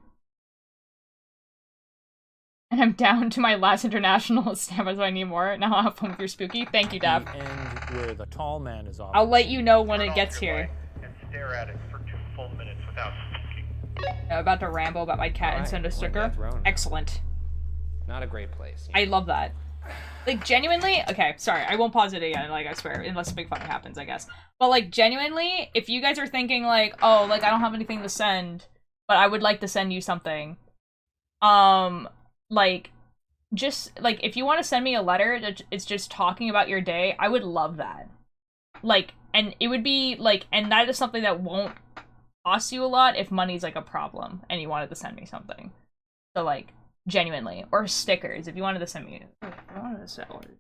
And I'm down to my last international stamp, so I need more. Now I'll have fun with your spooky. Thank you, Dab. The end where the tall man is off. I'll let you know when it gets here. And stare at it for 2 full minutes without speaking. I'm about to ramble about my cat and send a sticker. Excellent. Not a great place. I love that. Like, genuinely, okay, sorry, I won't pause it again, like, I swear, unless something funny happens, I guess. But, like, genuinely, if you guys are thinking, like, oh, like, I don't have anything to send, but I would like to send you something, like, just, like, if you want to send me a letter that it's just talking about your day, I would love that. Like, and it would be, like, and that is something that won't cost you a lot if money's, like, a problem, and you wanted to send me something. So, like, genuinely. Or stickers, if you wanted to send me. I wanted to sell it.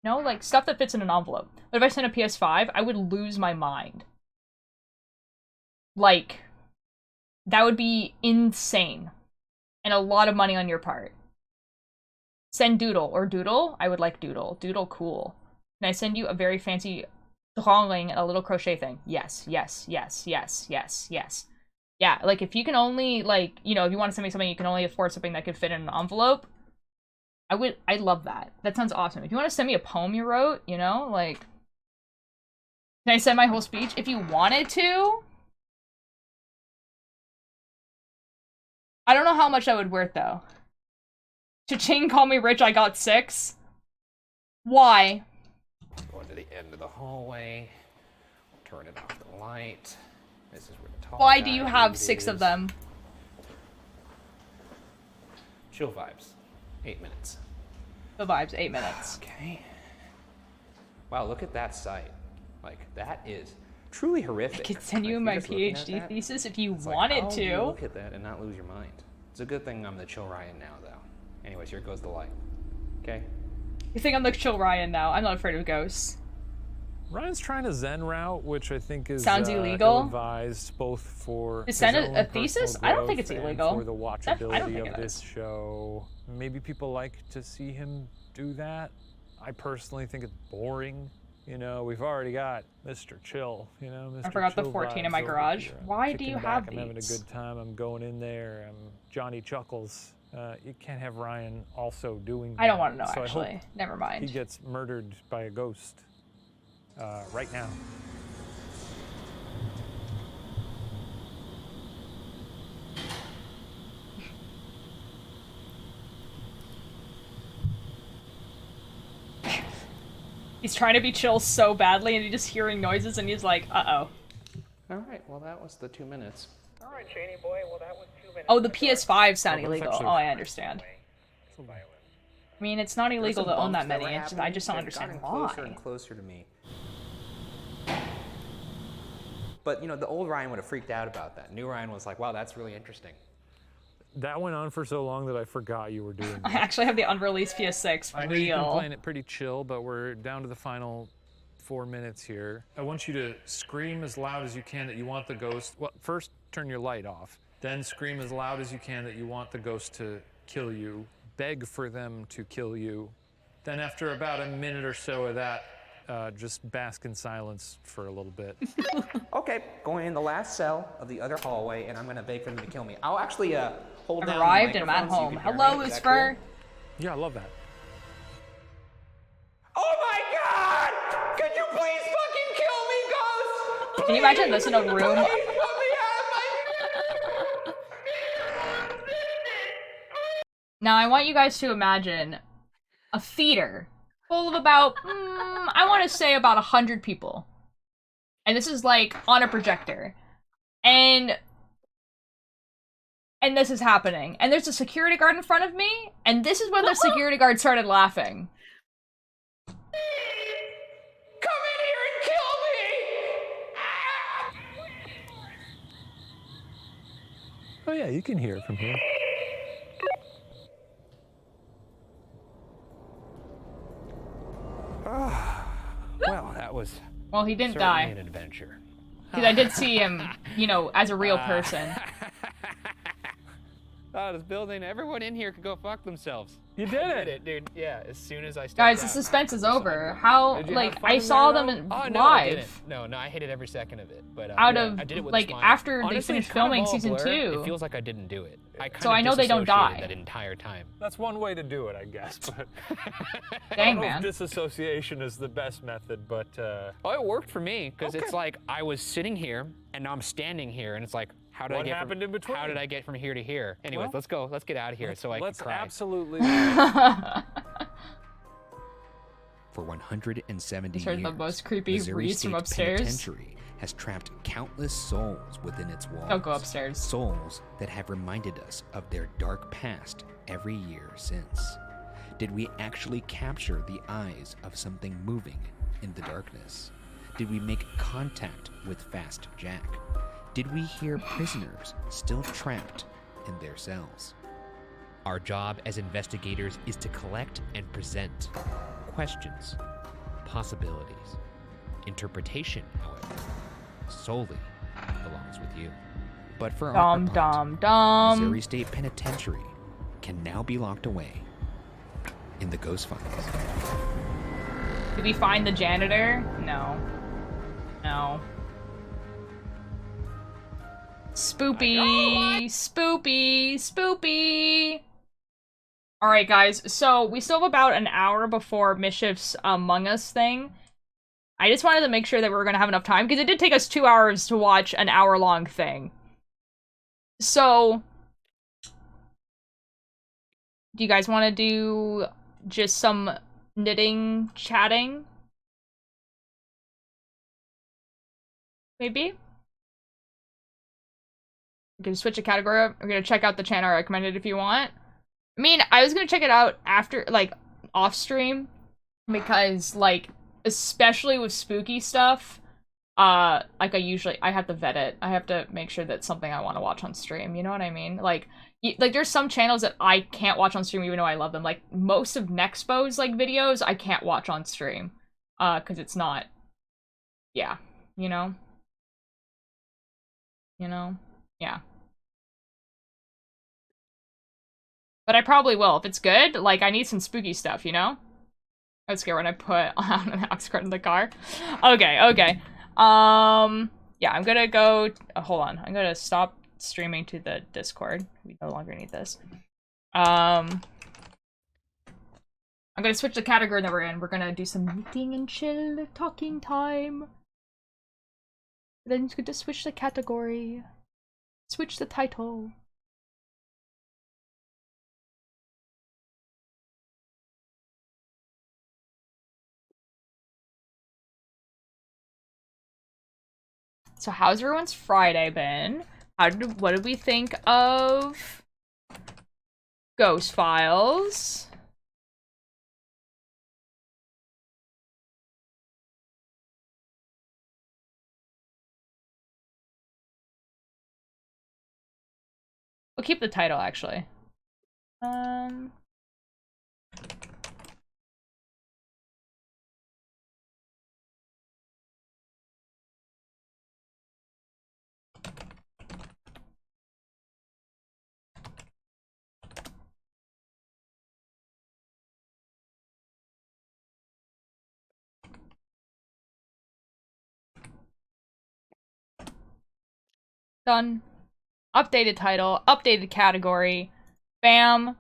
No, like, stuff that fits in an envelope. But if I sent a PS5, I would lose my mind. Like, that would be insane. And a lot of money on your part. Send Doodle. Or Doodle? I would like Doodle. Doodle, cool. Can I send you a very fancy drawing and a little crochet thing? Yes, yes, yes, yes, yes, yes. Yeah, like, if you can only, like, you know, if you want to send me something, you can only afford something that could fit in an envelope, I'd love that. That sounds awesome. If you want to send me a poem you wrote, you know, like, can I send my whole speech? If you wanted to. I don't know how much that would worth, though. Cha-ching, call me rich, I got 6. Why? Going to the end of the hallway. Turn it off the light. This is where the tall Why guy do you have is. 6 of them? Chill vibes. 8 minutes. The vibes, 8 minutes. Okay. Wow, look at that site. Like, that is truly horrific. I could send you Like, my you're just looking at PhD that, thesis if you it's like, wanted how do to. you look at that and not lose your mind? It's a good thing I'm the chill Ryan now, though. Anyways, here goes the light. Okay? You think I'm the chill Ryan now? I'm not afraid of ghosts. Ryan's trying a Zen route, which I think is Sounds illegal. ill-advised both for To his send own a thesis? personal I don't think it's growth and illegal. for the I don't watchability think of it this is. show. Maybe people like to see him do that. I personally think it's boring. You know, we've already got Mr. Chill, you know, Mr. I forgot the Chill 14 in vibes my over garage. here. I'm Why do kicking you back, have I'm having a these? good time. I'm going in there. I'm Johnny Chuckles. You can't have Ryan also doing that. I don't want to know, So I actually. hope Never mind. he gets murdered by a ghost right now. He's trying to be chill so badly, and he's just hearing noises, and he's like, uh-oh. All right, well, that was the 2 minutes. All right, Cheney boy. Well, that was 2 minutes. Oh, the PS5 sound Oh, but it's illegal. actually- Oh, I understand. I mean, it's not illegal to own that many. I just don't understand why. Closer and closer to me. But you know, the old Ryan would have freaked out about that. New Ryan was like, "Wow, that's really interesting." That went on for so long that I forgot you were doing I that. actually have the unreleased PS6 I know you've been real. playing it pretty chill, but we're down to the final 4 minutes here. I want you to scream as loud as you can that you want the ghost. Well, first turn your light off, then scream as loud as you can that you want the ghost to kill you. Beg for them to kill you. Then after about a minute or so of that, just bask in silence for a little bit. Okay, going in the last cell of the other hallway, and I'm gonna beg for them to kill me. I'll actually hold I've down arrived the and I'm at microphone so you home. can hear Hello, me. Is that Lucifer. cool? Yeah, I love that. Oh my God! Could you please fucking kill me, ghost? Can you imagine this in a room? Please put me out of my... Now, I want you guys to imagine a theater full of about, I want to say about 100 people. And this is like on a projector. And this is happening. And there's a security guard in front of me. And this is when the security guard started laughing. Come in here and kill me! Oh yeah, you can hear it from here. Well, that was Well, he didn't certainly die. an adventure. Because I did see him, you know, as a real person. Oh, this building, everyone in here could go fuck themselves. You did I it! did it, dude. Yeah, as soon as I stepped Guys, the out, suspense is over. How, Did you like, have fun I in saw there, them though? in Oh, no, I didn't. live. No, I hated every second of it. But Out yeah, of, I did it with like, a smile. after they Honestly, finished it's kind of filming all a season blur. 2. It feels like I didn't do it. I kind So of I know they don't disassociated die. that entire time. That's one way to do it, I guess. But I Dang, don't know if man. disassociation is the best method, but Oh, it worked for me because Okay. it's like I was sitting here and now I'm standing here, and it's like, how did What I get happened from, in between? How did I get from here to here? Anyways, Well, let's go. Let's get out of here so I can let's cry. absolutely. For 170 These are years, the most creepy Missouri reads from State upstairs. Penitentiary has trapped countless souls within its walls. Don't go upstairs. Souls that have reminded us of their dark past every year since. Did we actually capture the eyes of something moving in the darkness? Did we make contact with Fast Jack? Did we hear prisoners still trapped in their cells? Our job as investigators is to collect and present questions, possibilities. Interpretation, however, solely belongs with you. But for our Dum part, dum dum. Missouri State Penitentiary can now be locked away in the Ghost Files. Did we find the janitor? No. No. Spoopy! Spoopy! Spoopy! Alright, guys, so we still have about an hour before Mischief's Among Us thing. I just wanted to make sure that we were gonna have enough time, because it did take us 2 hours to watch an hour-long thing. So, do you guys want to do just some knitting, chatting? Maybe? We can switch a category up. We're gonna check out the channel I recommended if you want. I mean, I was gonna check it out after, like, off stream, because, like, especially with spooky stuff, like, I have to vet it. I have to make sure that's something I want to watch on stream, you know what I mean? Like, there's some channels that I can't watch on stream even though I love them. Like, most of Nexpo's, like, videos I can't watch on stream, because it's not, yeah, you know? You know? Yeah. But I probably will. If it's good, like, I need some spooky stuff, you know? I was scared when I put on an aux cord in the car. Okay, okay. Yeah, I'm gonna go... hold on. I'm gonna stop streaming to the Discord. We no longer need this. I'm gonna switch the category that we're in. We're gonna do some knitting and chill talking time. Then it's good to switch the category. Switch the title. So how's everyone's Friday been? What did we think of Ghost Files? We'll keep the title, actually. Done. Updated title, updated category. Bam.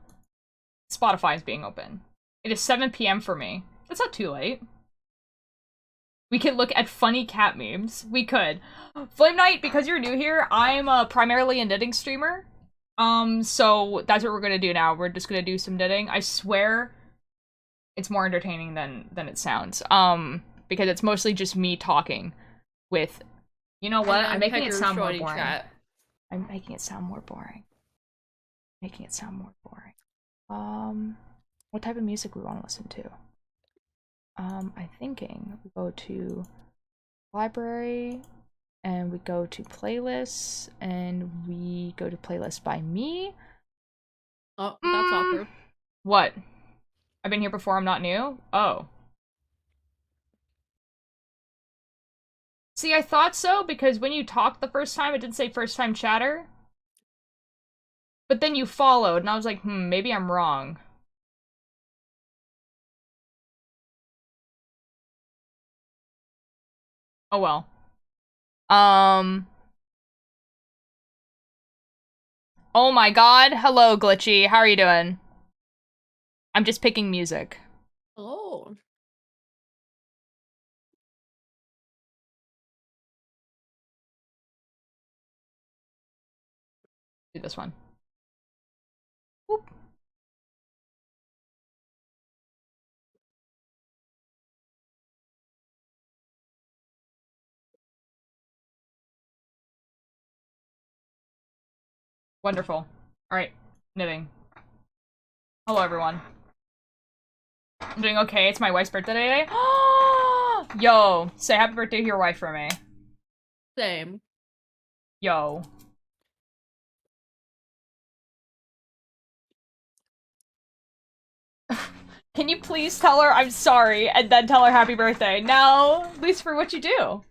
Spotify is being open. It is 7 p.m. for me. That's not too late. We could look at funny cat memes. We could. Flame Knight, because you're new here, I'm primarily a knitting streamer. So that's what we're gonna do now. We're just gonna do some knitting. I swear it's more entertaining than it sounds. Because it's mostly just me talking with... You know what? I'm making it sound more boring. I'm making it sound more boring. Making it sound more boring. What type of music we want to listen to? I'm thinking we go to library, and we go to playlists, and we go to playlist by me. Oh, that's awkward. What? I've been here before, I'm not new? Oh. See, I thought so, because when you talked the first time, it did say first time chatter. But then you followed, and I was like, maybe I'm wrong. Oh well. Oh my god, hello Glitchy, how are you doing? I'm just picking music. Hello. Do this one. Whoop. Wonderful. Alright, knitting. Hello everyone. I'm doing okay, it's my wife's birthday today. Yo, say happy birthday to your wife for me. Same. Yo. Can you please tell her I'm sorry and then tell her happy birthday? No, at least for what you do.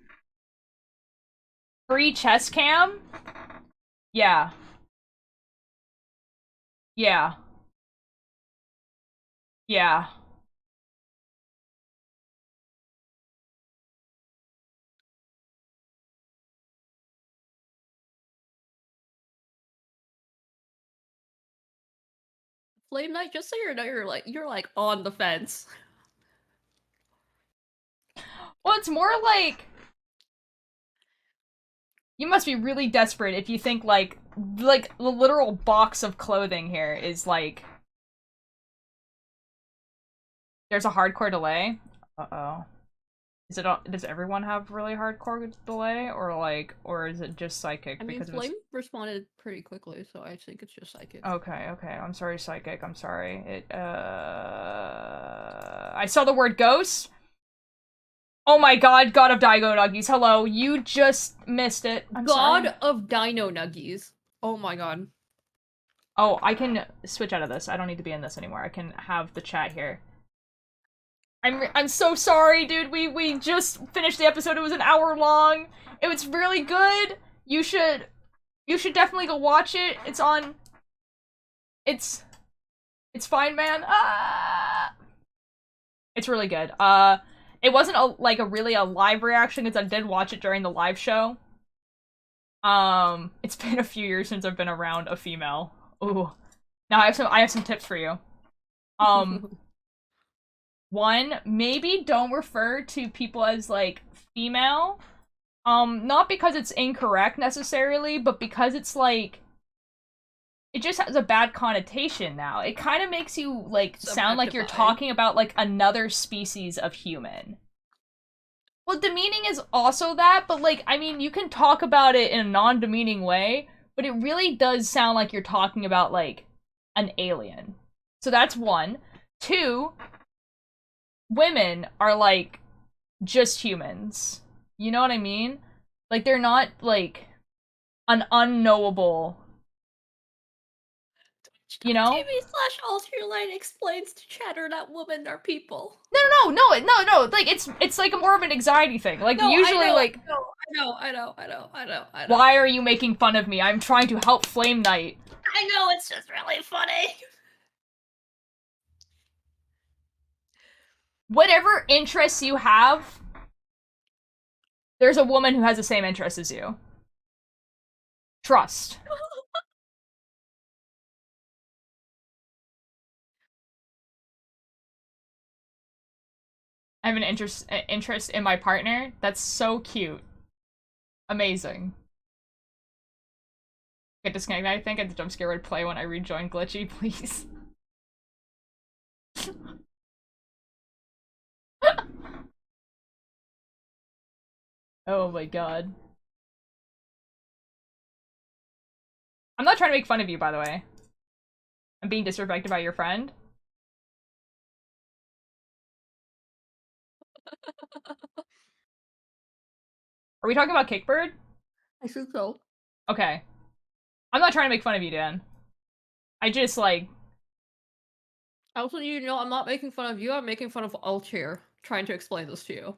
Free chess cam? Yeah. Yeah. Yeah. Flame Knight, just so you know, you're like on the fence. Well, it's more like you must be really desperate if you think like the literal box of clothing here is like there's a hardcore delay. Uh-oh. Does everyone have really hardcore delay or is it just Psychic? I mean, because Flame responded pretty quickly, so I think it's just Psychic. Okay, I'm sorry, Psychic. I'm sorry. I saw the word ghost. Oh my god, God of Dino Nuggies. Hello, you just missed it. I'm sorry. God of Dino Nuggies. Oh my god. Oh, I can switch out of this. I don't need to be in this anymore. I can have the chat here. I'm so sorry, dude. We just finished the episode. It was an hour long. It was really good. You should definitely go watch it. It's on. It's fine, man. It's really good. It wasn't really a live reaction because I did watch it during the live show. It's been a few years since I've been around a female. Ooh. Now I have some tips for you. One, maybe don't refer to people as like female. Not because it's incorrect necessarily, but because it's like it just has a bad connotation now. It kind of makes you like sound like you're talking about like another species of human. Well, demeaning is also that, but like I mean, you can talk about it in a non-demeaning way, but it really does sound like you're talking about like an alien. So that's one. Two, women are like just humans. You know what I mean? Like they're not like an unknowable, you know? TV/Ultralight explains to Chatter that women are people. No. Like it's like a more of an anxiety thing. Like No, usually, I know. Why are you making fun of me? I'm trying to help Flame Knight. I know, it's just really funny. Whatever interests you have, there's a woman who has the same interests as you. Trust. I have an interest in my partner. That's so cute. Amazing. Get disconnected, I think, and the jump scare would play when I rejoin Glitchy, please. Oh my god. I'm not trying to make fun of you, by the way. I'm being disrespected by your friend. Are we talking about Kickbird? I think so. Okay. I'm not trying to make fun of you, Dan. I just, like... Also, you know, I'm not making fun of you, I'm making fun of Altair, trying to explain this to you.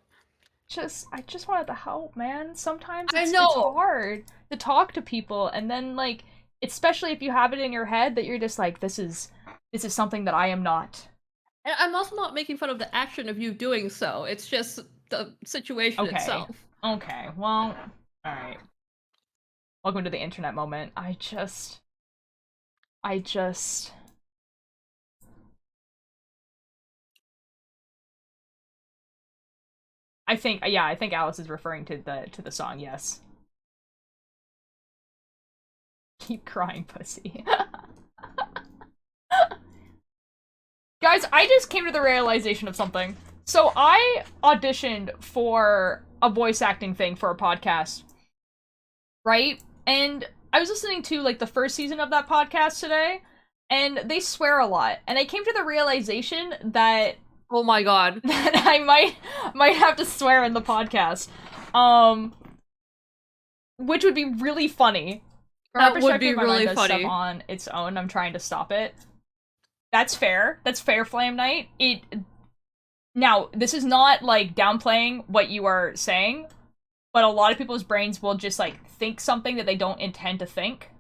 I just wanted to help, man. Sometimes I it's know. hard to talk to people, and then, like, especially if you have it in your head that you're just like, this is something that I am not. And I'm also not making fun of the action of you doing so, it's just the situation itself. Okay, well, alright. Welcome to the internet moment. I think Alice is referring to the song, yes. Keep crying, pussy. Guys, I just came to the realization of something. So I auditioned for a voice acting thing for a podcast. Right? And I was listening to, like, the first season of that podcast today, and they swear a lot. And I came to the realization that... Oh my god. That I might have to swear in the podcast. Which would be really funny. That would be really funny. Stuff on its own. I'm trying to stop it. That's fair. That's fair, Flame Knight. Now, this is not, like, downplaying what you are saying, but a lot of people's brains will just, like, think something that they don't intend to think.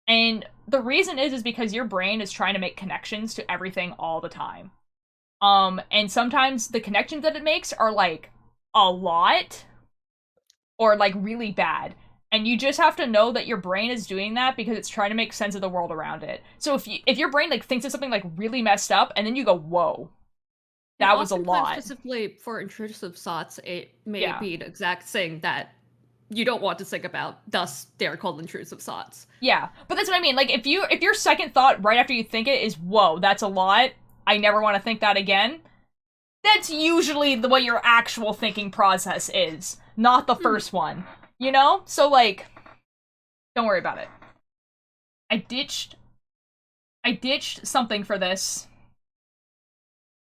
And the reason is because your brain is trying to make connections to everything all the time. And sometimes the connections that it makes are, like, a lot, or, like, really bad. And you just have to know that your brain is doing that because it's trying to make sense of the world around it. So if your brain, like, thinks of something, like, really messed up, and then you go, whoa, that was a lot. Specifically for intrusive thoughts, it may be the exact thing that you don't want to think about, thus they're called intrusive thoughts. Yeah, but that's what I mean. Like, if your second thought right after you think it is, whoa, that's a lot, I never want to think that again, that's usually what your actual thinking process is, not the first one. You know? So, like, don't worry about it. I ditched something for this.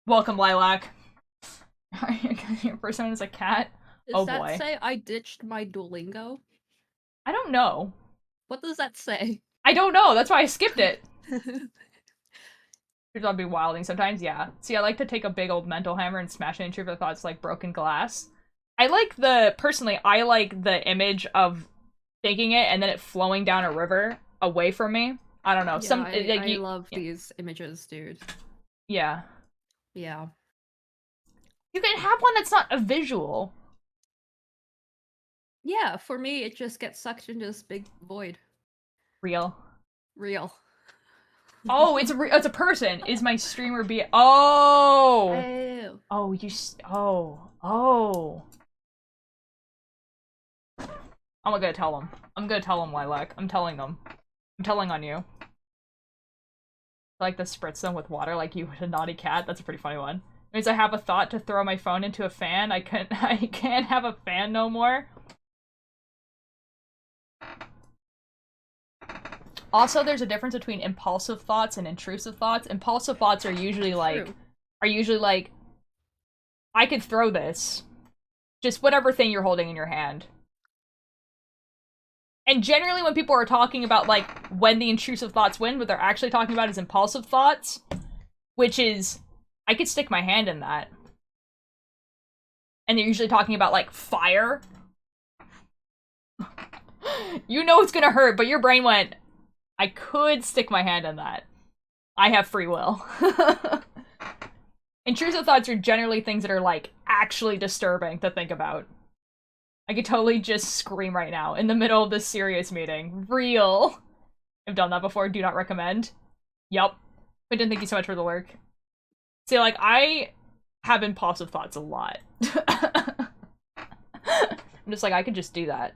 Welcome, Lilac. Your first one is a cat? Does that say I ditched my Duolingo? I don't know. What does that say? I don't know, that's why I skipped it. I'll be wilding sometimes, yeah. See, I like to take a big old mental hammer and smash it into your thoughts like broken glass. I like the image of thinking it and then it flowing down a river away from me. I don't know. Yeah, I love these images, dude. Yeah. Yeah. You can have one that's not a visual. Yeah, for me, it just gets sucked into this big void. Real. Oh, it's a person. Is my streamer be? Oh. Ew. Oh, oh. I'm gonna tell them. I'm gonna tell them, Lilac. I'm telling them. I'm telling on you. I like to spritz them with water like you would a naughty cat. That's a pretty funny one. It means I have a thought to throw my phone into a fan. I can't have a fan no more. Also, there's a difference between impulsive thoughts and intrusive thoughts. Impulsive thoughts are usually like, I could throw this. Just whatever thing you're holding in your hand. And generally when people are talking about, like, when the intrusive thoughts win, what they're actually talking about is impulsive thoughts. Which is, I could stick my hand in that. And they're usually talking about, like, fire. You know it's gonna hurt, but your brain went, I could stick my hand in that. I have free will. Intrusive thoughts are generally things that are, like, actually disturbing to think about. I could totally just scream right now in the middle of this serious meeting. Real. I've done that before. Do not recommend. Yup. Quentin, thank you so much for the work. See, like, I have impulsive thoughts a lot. I'm just like, I could just do that.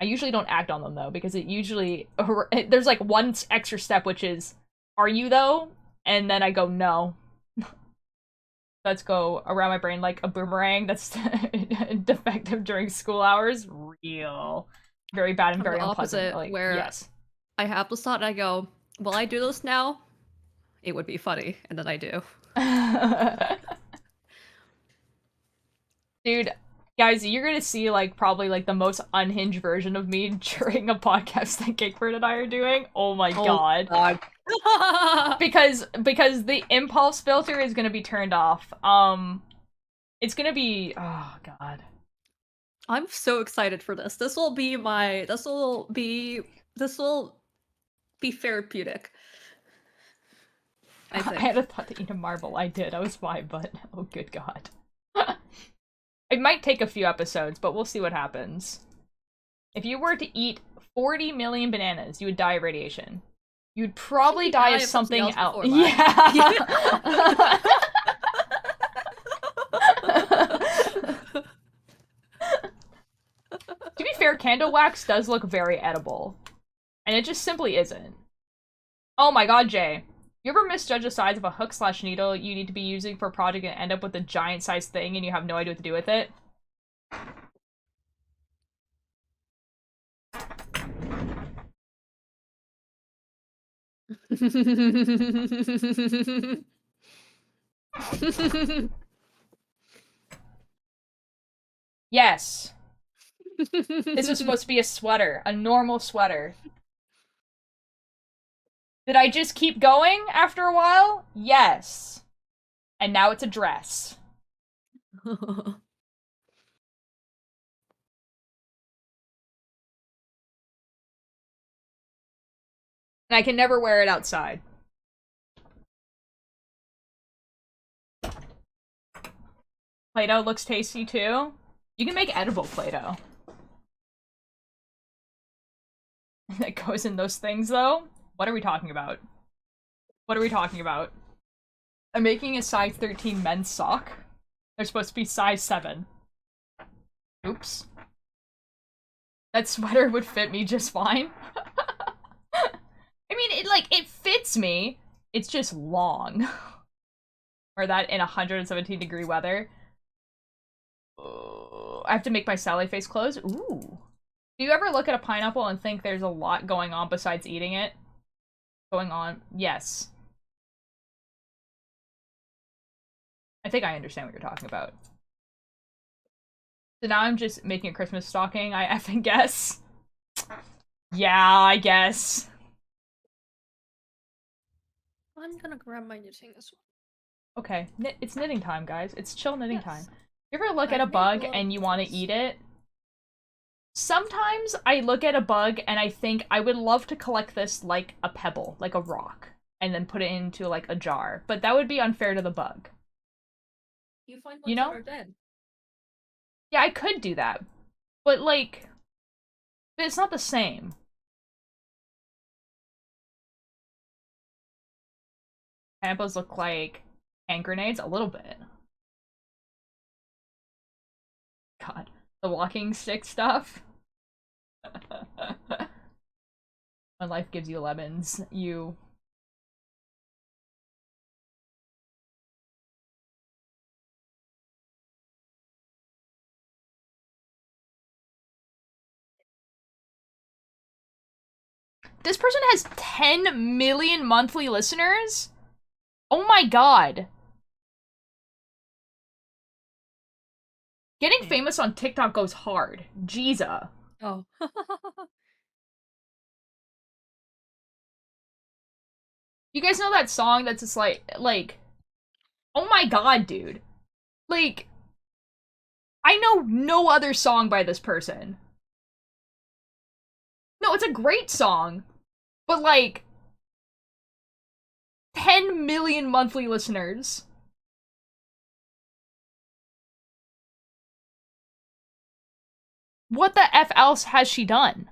I usually don't act on them, though, because it usually... There's, like, one extra step, which is, are you, though? And then I go, no. Let's go around my brain like a boomerang that's defective during school hours. Real. Very bad and very unpleasant. Like, where yes. I have this thought and I go, will I do this now? It would be funny. And then I do. Dude, guys, you're gonna see, like, probably, like, the most unhinged version of me during a podcast that Cakebird and I are doing. Oh my god. because the impulse filter is gonna be turned off. It's gonna be, oh god. I'm so excited for this. This will be therapeutic. I had a thought to eat a marble. I did. I was fine, but oh good god. It might take a few episodes, but we'll see what happens. If you were to eat 40 million bananas, you would die of radiation. You'd probably die of something else. Yeah. To be fair, candle wax does look very edible. And it just simply isn't. Oh my god, Jay. You ever misjudge the size of a hook/needle you need to be using for a project and end up with a giant-sized thing and you have no idea what to do with it? Yes. This was supposed to be a sweater. A normal sweater. Did I just keep going after a while? Yes. And now it's a dress. And I can never wear it outside. Play-Doh looks tasty too. You can make edible Play-Doh. That goes in those things though? What are we talking about? What are we talking about? I'm making a size 13 men's sock. They're supposed to be size 7. Oops. That sweater would fit me just fine. I mean, it fits me. It's just long. Or that in 117-degree weather. I have to make my Sally face close. Ooh. Do you ever look at a pineapple and think there's a lot going on besides eating it? Going on? Yes. I think I understand what you're talking about. So now I'm just making a Christmas stocking, I effing guess. Yeah, I guess. I'm gonna grab my knitting as well. Okay, it's knitting time, guys. It's chill knitting time. You ever look at a bug and you want to eat it? Sometimes I look at a bug and I think I would love to collect this like a pebble, like a rock, and then put it into like a jar. But that would be unfair to the bug. You find ones that are dead. Yeah, I could do that. But like, it's not the same. Tampos look like hand grenades? A little bit. God. The walking stick stuff? When life gives you lemons, you... This person has 10 million monthly listeners? Oh my god. Getting famous on TikTok goes hard. Jesus. Oh. You guys know that song that's just like, oh my god, dude. Like, I know no other song by this person. No, it's a great song, but like, 10 million monthly listeners. What the F else has she done?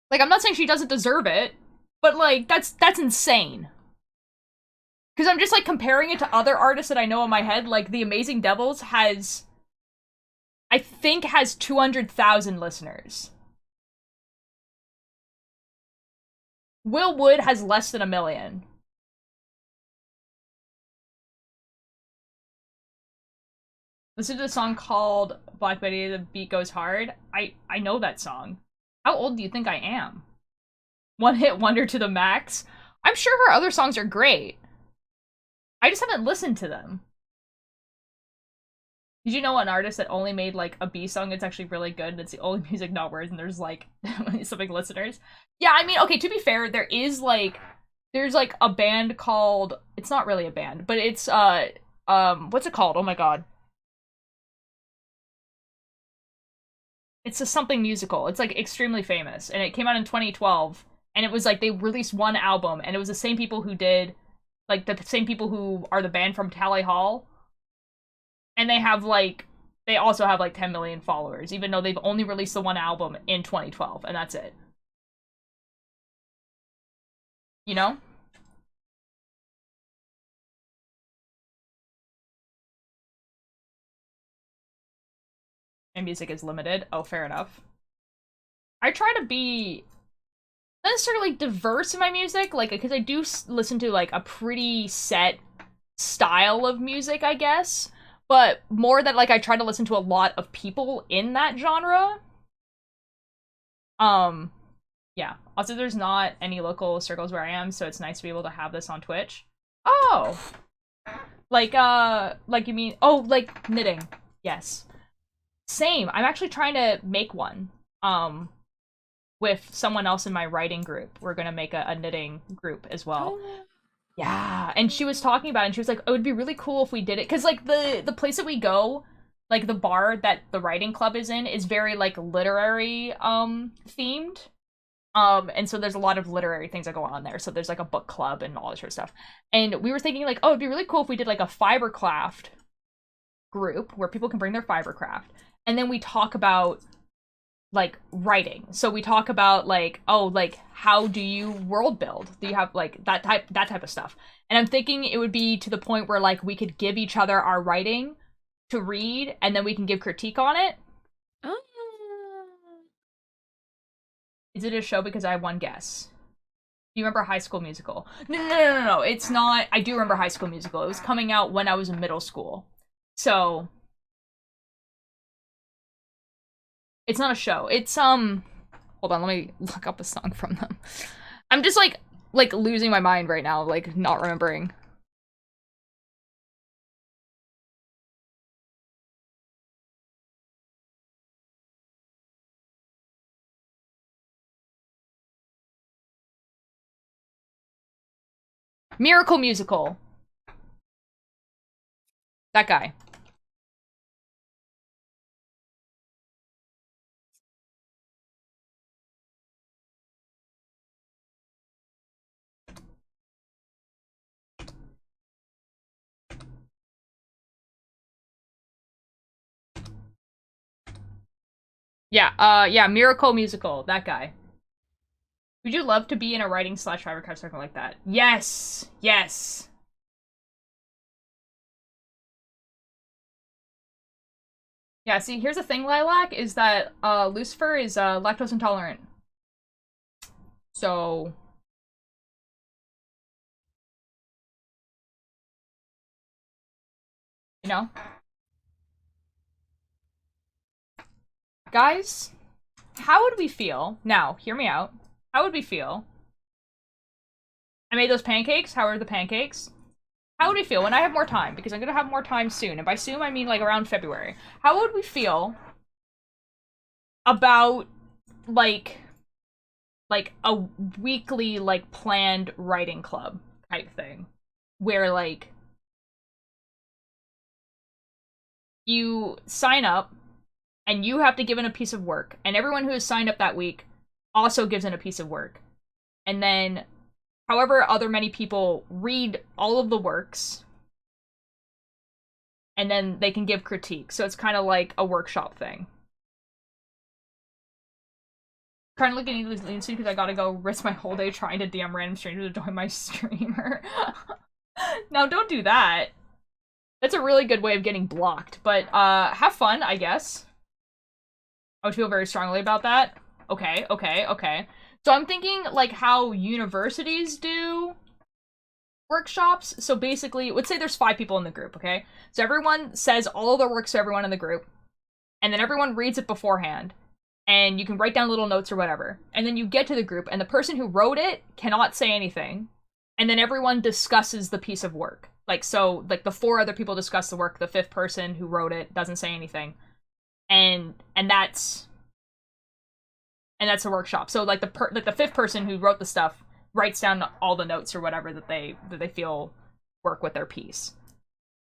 Like, I'm not saying she doesn't deserve it, but like, that's insane. Because I'm just like comparing it to other artists that I know in my head, like The Amazing Devils has, I think, has 200,000 listeners. Will Wood has less than 1 million. Listen to the song called Black Betty, The Beat Goes Hard. I know that song. How old do you think I am? One hit wonder to the max. I'm sure her other songs are great. I just haven't listened to them. Did you know an artist that only made like a B song? It's actually really good and it's the only music not words and there's like so many listeners. Yeah, I mean, okay, to be fair, there's like a band called, it's not really a band, but it's what's it called? Oh my god. It's a something musical. It's like extremely famous and it came out in 2012 and it was like they released one album and it was the same people who did, like the same people who are the band from Tally Hall. And they have like, they also have like 10 million followers, even though they've only released the one album in 2012, and that's it. You know? And music is limited. Oh, fair enough. I try to be not necessarily diverse in my music, like, because I do listen to like a pretty set style of music, I guess. But more that like I try to listen to a lot of people in that genre. Yeah. Also, there's not any local circles where I am, so it's nice to be able to have this on Twitch. Oh! Like you mean, oh, like knitting. Yes. Same. I'm actually trying to make one. With someone else in my writing group. We're gonna make a knitting group as well. Oh. Yeah, and she was talking about it, and she was like, oh, it'd be really cool if we did it. Because, like, the place that we go, like, the bar that the writing club is in, is very, like, literary, themed. And so there's a lot of literary things that go on there. So there's, like, a book club and all this sort of stuff. And we were thinking, like, oh, it'd be really cool if we did, like, a fibercraft group where people can bring their fibercraft. And then we talk about like writing. So we talk about like, oh, like how do you world build? Do you have like that type of stuff? And I'm thinking it would be to the point where like we could give each other our writing to read and then we can give critique on it. Oh. Is it a show because I have one guess? Do you remember High School Musical? No. It's not. I do remember High School Musical. It was coming out when I was in middle school. So it's not a show. It's, hold on, let me look up a song from them. I'm just, like losing my mind right now, like, not remembering. Miracle Musical. That guy. Yeah, Miracle Musical, that guy. Would you love to be in a writing / fiber card circle like that? Yes! Yes! Yeah, see, here's the thing, Lilac, is that Lucifer is lactose intolerant. So... You know? Guys, how would we feel? Now, hear me out. How would we feel? I made those pancakes. How are the pancakes? How would we feel when I have more time? Because I'm gonna have more time soon. And by soon, I mean like around February. How would we feel about like a weekly like planned writing club type thing where like you sign up and you have to give in a piece of work, and everyone who has signed up that week also gives in a piece of work, and then however other many people read all of the works, and then they can give critique. So it's kind of like a workshop thing. Trying to look at Lean soon because I gotta go risk my whole day trying to DM random strangers to join my streamer. Now, don't do that. That's a really good way of getting blocked, but have fun, I guess. I would feel very strongly about that. Okay. So I'm thinking like how universities do workshops. So basically, let's say there's 5 people in the group, okay? So everyone says all of their works to everyone in the group, and then everyone reads it beforehand, and you can write down little notes or whatever. And then you get to the group, and the person who wrote it cannot say anything, and then everyone discusses the piece of work. Like, so, like, the 4 other people discuss the work, the 5th person who wrote it doesn't say anything. And that's a workshop. So, like, the 5th person who wrote the stuff writes down all the notes or whatever that they feel work with their piece.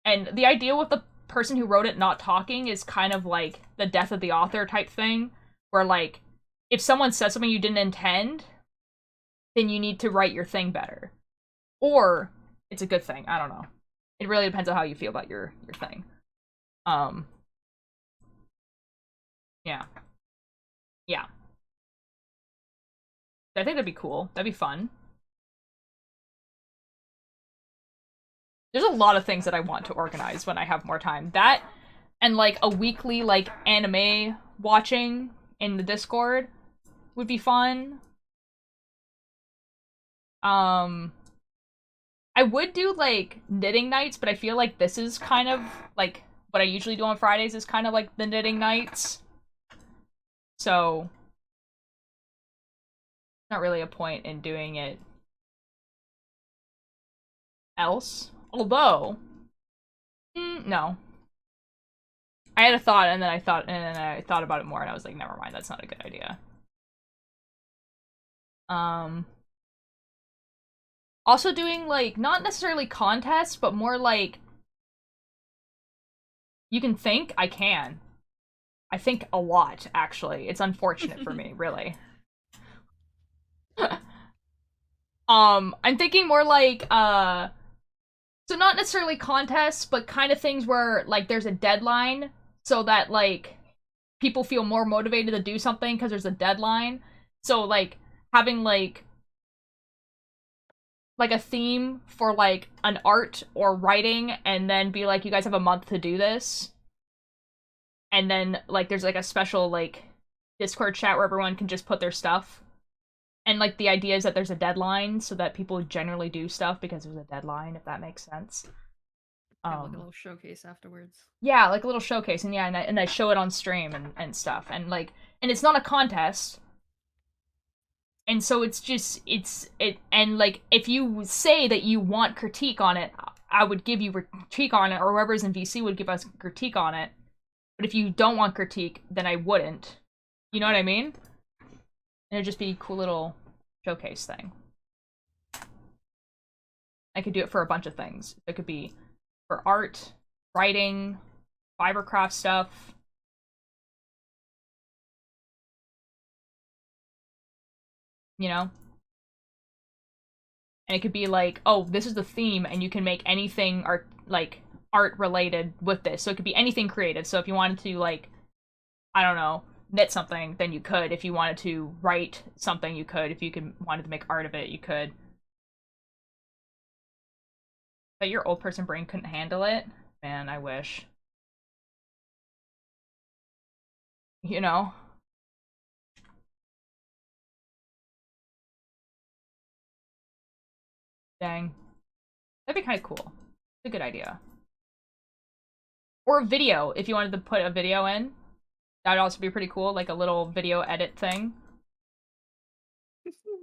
And the idea with the person who wrote it not talking is kind of like the death of the author type thing, where, like, if someone says something you didn't intend, then you need to write your thing better. Or it's a good thing. I don't know. It really depends on how you feel about your thing. Yeah. I think that'd be cool. That'd be fun. There's a lot of things that I want to organize when I have more time. That, and like a weekly like anime watching in the Discord would be fun. I would do like knitting nights, but I feel like this is kind of like what I usually do on Fridays is kind of like the knitting nights. So not really a point in doing it else. Although, no. I had a thought, and then I thought about it more, and I was like, never mind, that's not a good idea. Also doing, like, not necessarily contests, but more like, you can think? I can. I think a lot, actually. It's unfortunate for me, really. I'm thinking more like, so not necessarily contests, but kind of things where, like, there's a deadline, so that, like, people feel more motivated to do something because there's a deadline. So, like, having, like a theme for, like, an art or writing, and then be like, you guys have a month to do this. And then, like, there's, like, a special, like, Discord chat where everyone can just put their stuff. And, like, the idea is that there's a deadline so that people generally do stuff because there's a deadline, if that makes sense. Like a little showcase afterwards. Yeah, like a little showcase, and yeah, and I show it on stream and stuff. And, like, and it's not a contest. And so it's just, and, like, if you say that you want critique on it, I would give you critique on it, or whoever's in VC would give us critique on it. But if you don't want critique, then I wouldn't. You know what I mean? And it'd just be a cool little showcase thing. I could do it for a bunch of things. It could be for art, writing, fibercraft stuff. You know? And it could be like, oh, this is the theme, and you can make anything art related with this. So it could be anything creative. So if you wanted to, like, I don't know, knit something, then you could. If you wanted to write something, you could. If you wanted to make art of it, you could. But your old person brain couldn't handle it? Man, I wish. You know? Dang. That'd be kind of cool. It's a good idea. Or a video, if you wanted to put a video in. That'd also be pretty cool, like a little video edit thing.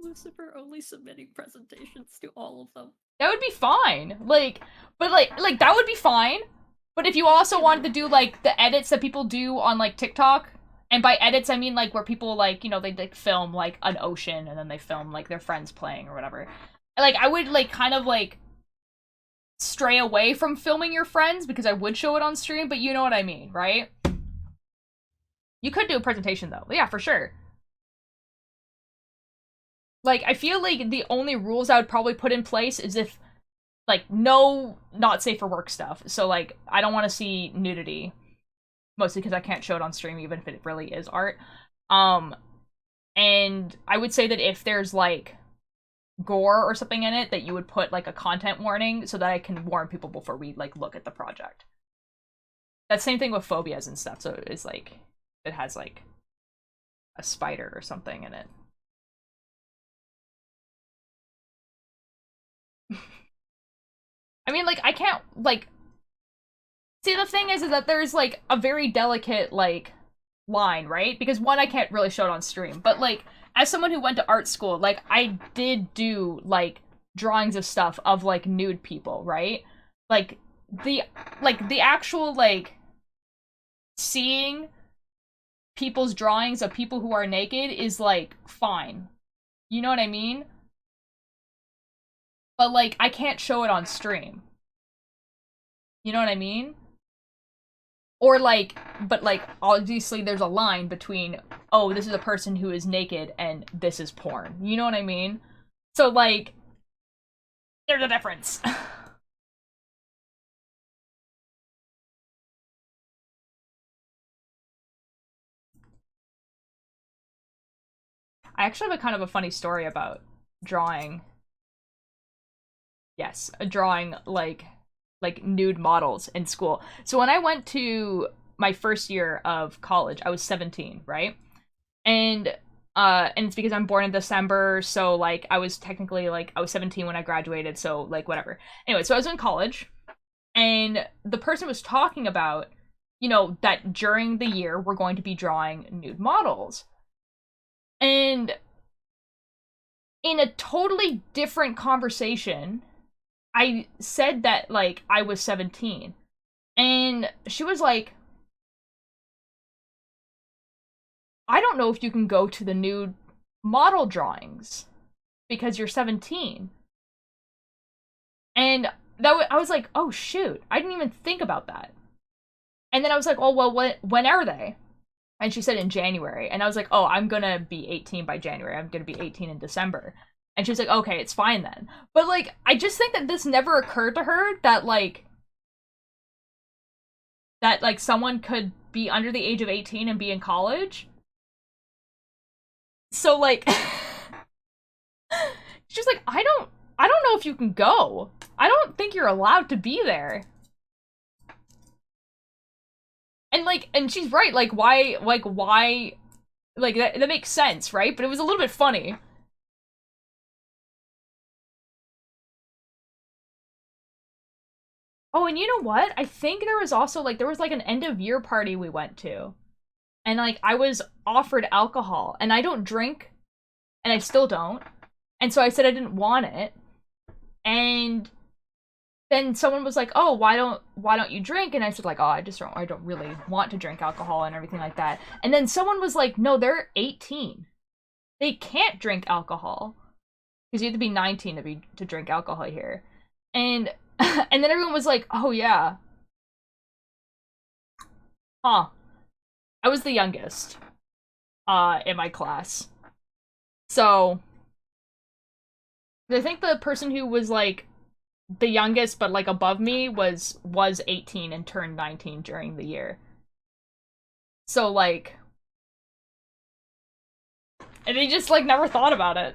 Lucifer only submitting presentations to all of them. That would be fine. Like, but like that would be fine. But if you also wanted to do like the edits that people do on like TikTok, and by edits I mean like where people like, you know, they like film like an ocean and then they film like their friends playing or whatever. Like I would like kind of like stray away from filming your friends because I would show it on stream, but you know what I mean, right? You could do a presentation though. Yeah, for sure. Like, I feel like the only rules I would probably put in place is if, like, no not safe for work stuff. So, like, I don't want to see nudity. Mostly because I can't show it on stream, even if it really is art. And I would say that if there's, like, gore or something in it, that you would put, like, a content warning so that I can warn people before we, like, look at the project. That same thing with phobias and stuff. So it's, like, it has, like, a spider or something in it. I mean, like, I can't, like... See, the thing is that there's, like, a very delicate, like, line, right? Because, one, I can't really show it on stream. But, like, as someone who went to art school, like, I did do, like, drawings of stuff of, like, nude people, right? Like, the actual, like, seeing people's drawings of people who are naked is, like, fine. You know what I mean? But, like, I can't show it on stream. You know what I mean? Or, like, but, like, obviously there's a line between, oh, this is a person who is naked and this is porn. You know what I mean? So, like, there's a difference. I actually have a kind of a funny story about drawing. Yes, drawing, like nude models in school. So when I went to my first year of college, I was 17, right? And it's because I'm born in December, so, like, I was technically, like, I was 17 when I graduated, so, like, whatever. Anyway, so I was in college, and the person was talking about, you know, that during the year, we're going to be drawing nude models. And in a totally different conversation, I said that, like, I was 17. And she was like, I don't know if you can go to the nude model drawings because you're 17. And I was like, oh, shoot. I didn't even think about that. And then I was like, oh, well, when are they? And she said in January. And I was like, oh, I'm gonna be 18 by January. I'm gonna be 18 in December. And she was like, okay, it's fine then. But, like, I just think that this never occurred to her that, like, someone could be under the age of 18 and be in college. So, like, she's like, I don't know if you can go. I don't think you're allowed to be there. And, like, and she's right, like, why, like, that makes sense, right? But it was a little bit funny. Oh, and you know what? I think there was also, like, there was, like, an end-of-year party we went to. And, like, I was offered alcohol. And I don't drink. And I still don't. And so I said I didn't want it. And then someone was like, oh, why don't you drink? And I said, like, oh, I don't really want to drink alcohol and everything like that. And then someone was like, no, they're 18. They can't drink alcohol. Because you have to be 19 to drink alcohol here. And and then everyone was like, oh, yeah. Huh. I was the youngest in my class. So I think the person who was, like, the youngest but, like, above me was 18 and turned 19 during the year. So, like, And he just, like, never thought about it.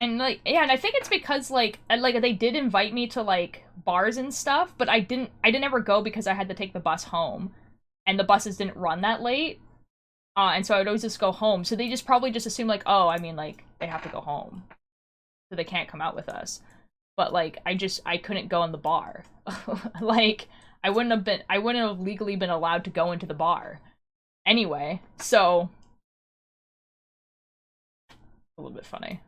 And, like, yeah, and I think it's because, like, they did invite me to, like, bars and stuff, but I didn't ever go because I had to take the bus home. And the buses didn't run that late. And so I would always just go home. So they just probably just assumed, like, oh, I mean, like, they have to go home. So they can't come out with us. But, like, I couldn't go in the bar. Like, I wouldn't have legally been allowed to go into the bar. Anyway, so... a little bit funny.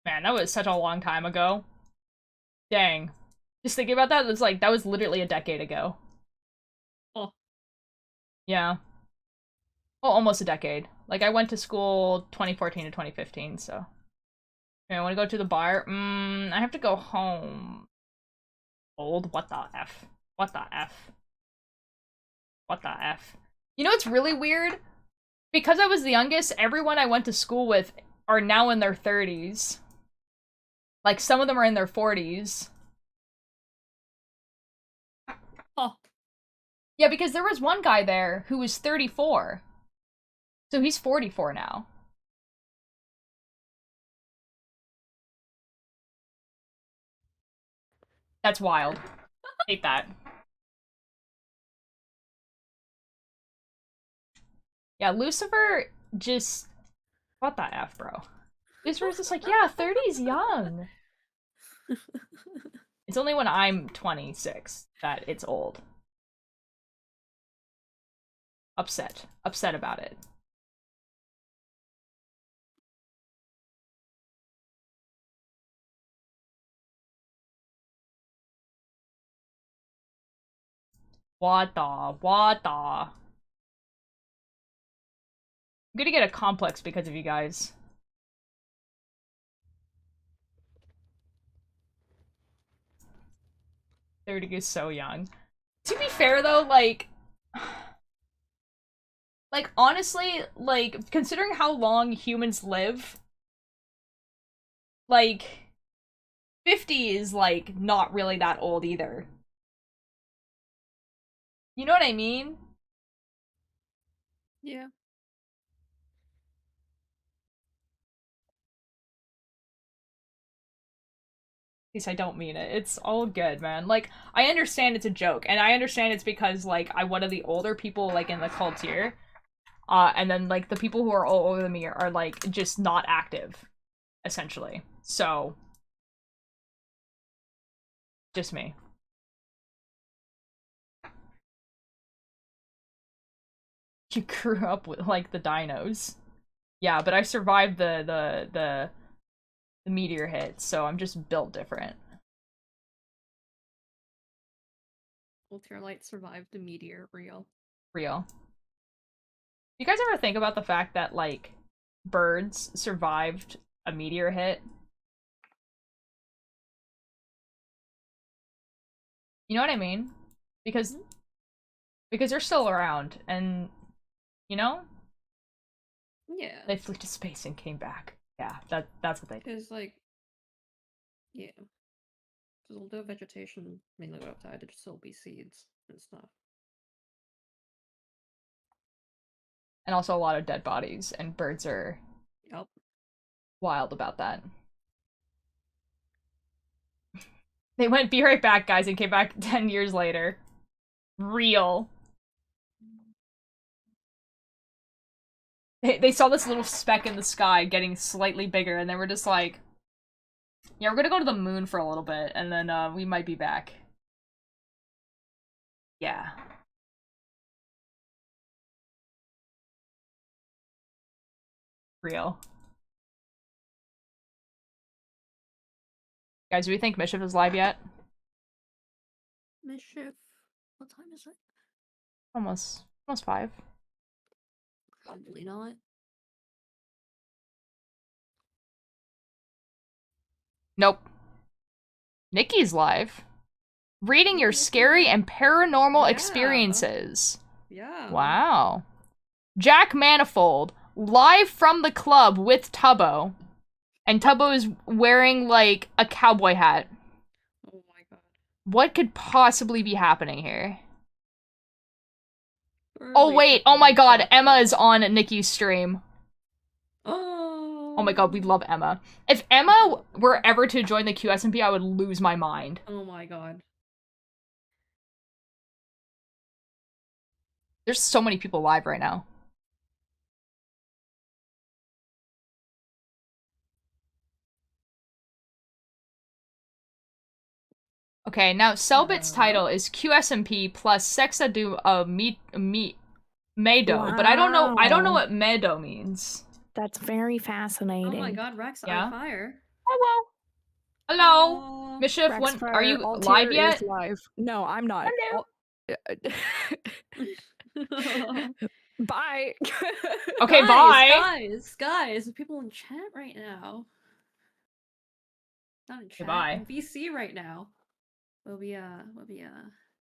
Man, that was such a long time ago. Dang. Just thinking about that, it's like, that was literally a decade ago. Oh. Yeah. Well, almost a decade. Like, I went to school 2014 to 2015, so... Okay, I want to go to the bar. I have to go home. Old? What the F? What the F? What the F? You know what's really weird? Because I was the youngest, everyone I went to school with are now in their 30s. Like, some of them are in their 40s. Oh. Yeah, because there was one guy there who was 34. So he's 44 now. That's wild. Hate that. Yeah, Lucifer just... what the F, bro? Lucifer's just like, yeah, 30's young. It's only when I'm 26 that it's old. Upset. Upset about it. What the? I'm gonna get a complex because of you guys. Thirty is so young. To be fair though, like honestly, like, considering how long humans live, like 50 is like not really that old either. You know what I mean? Yeah. At least I don't mean it. It's all good, man. Like, I understand it's a joke, and I understand it's because, like, I'm one of the older people, like, in the cult here. And then, like, the people who are all older than me are, like, just not active, essentially. So, just me. You grew up with, like, the dinos. Yeah, but I survived the meteor hit, so I'm just built different. Ultralight survived the meteor, real. Real. You guys ever think about the fact that, like, birds survived a meteor hit? You know what I mean? Because they're still around, and, you know? Yeah. They flew to space and came back. Yeah, that's what they did. Because, like, yeah. Because although vegetation mainly would have died, there'd still be seeds and stuff. And also a lot of dead bodies, and birds are wild about that. They went, be right back, guys, and came back 10 years later. Real. They saw this little speck in the sky getting slightly bigger, and they were just like, yeah, we're gonna go to the moon for a little bit, and then, we might be back. Yeah. Real. Guys, do we think Mischief is live yet? Mischief. What time is it? Almost 5. Probably not. Nope. Nikki's live. Reading your scary and paranormal experiences. Yeah. Wow. Jack Manifold, live from the club with Tubbo. And Tubbo is wearing, like, a cowboy hat. Oh my god. What could possibly be happening here? Oh, wait. Oh my god. Emma is on Nikki's stream. Oh my god, we love Emma. If Emma were ever to join the QSMP, I would lose my mind. Oh my god. There's so many people live right now. Okay, now Selbit's title is QSMP plus Sexa du Medo, Wow. but I don't know what Medo means. That's very fascinating. Oh my god, Rex Yeah? on fire. Hello. Hello. Mischief, Rex when Fire are you Altier live yet? is live. No, I'm not. Bye. Okay, bye. Guys, people in chat right now. Not in chat. Bye. In VC right now. Will be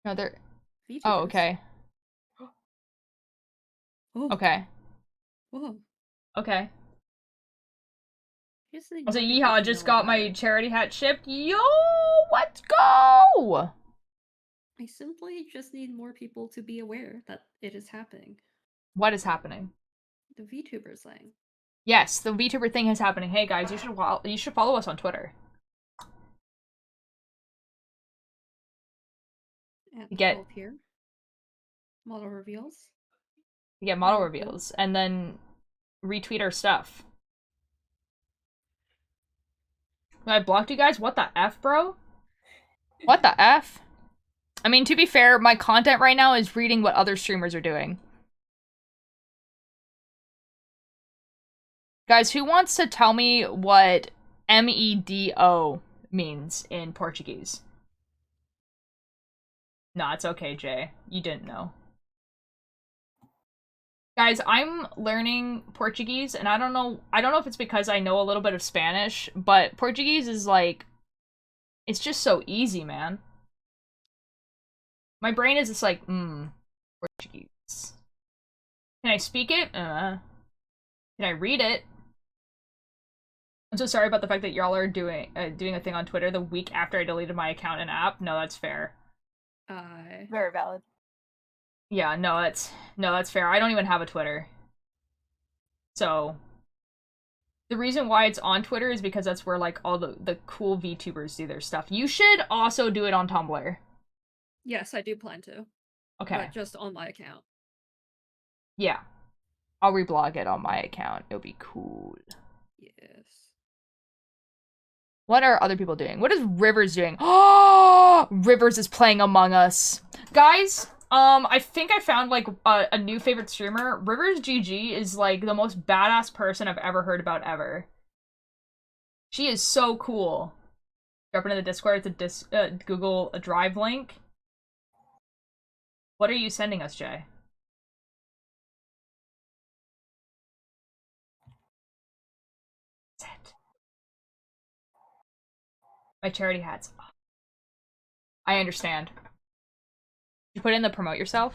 No, they're. VTubers. Oh, okay. Oh. Okay. Whoa. Okay. Here's the Also, important Yeehaw thing to just know got about my it. charity hat shipped. Yo, let's go! I simply just need more people to be aware that it is happening. What is happening? The VTuber thing. Yes, the VTuber thing is happening. Hey guys, you should follow us on Twitter. At Get here. Model reveals. model reveals and then retweet our stuff. I blocked you guys? What the F, bro? What the F? I mean, to be fair, my content right now is reading what other streamers are doing. Guys, who wants to tell me what MEDO means in Portuguese? Nah, it's okay, Jay. You didn't know. Guys, I'm learning Portuguese, and I don't know if it's because I know a little bit of Spanish, but Portuguese is like, it's just so easy, man. My brain is just like, Portuguese. Can I speak it? Can I read it? I'm so sorry about the fact that y'all are doing a thing on Twitter the week after I deleted my account and app. No, that's fair. Very valid. Yeah, no, that's fair. I don't even have a Twitter. So, the reason why it's on Twitter is because that's where, like, all the cool VTubers do their stuff. You should also do it on Tumblr. Yes, I do plan to. Okay. But just on my account. Yeah. I'll reblog it on my account. It'll be cool. Yes. What are other people doing? What is Rivers doing? Oh, Rivers is playing Among Us. Guys, I think I found, like, a new favorite streamer. Rivers GG is, like, the most badass person I've ever heard about ever. She is so cool. Drop into the Discord. It's a Google Drive link. What are you sending us, Jay? My charity hats. I understand. You put in the promote yourself?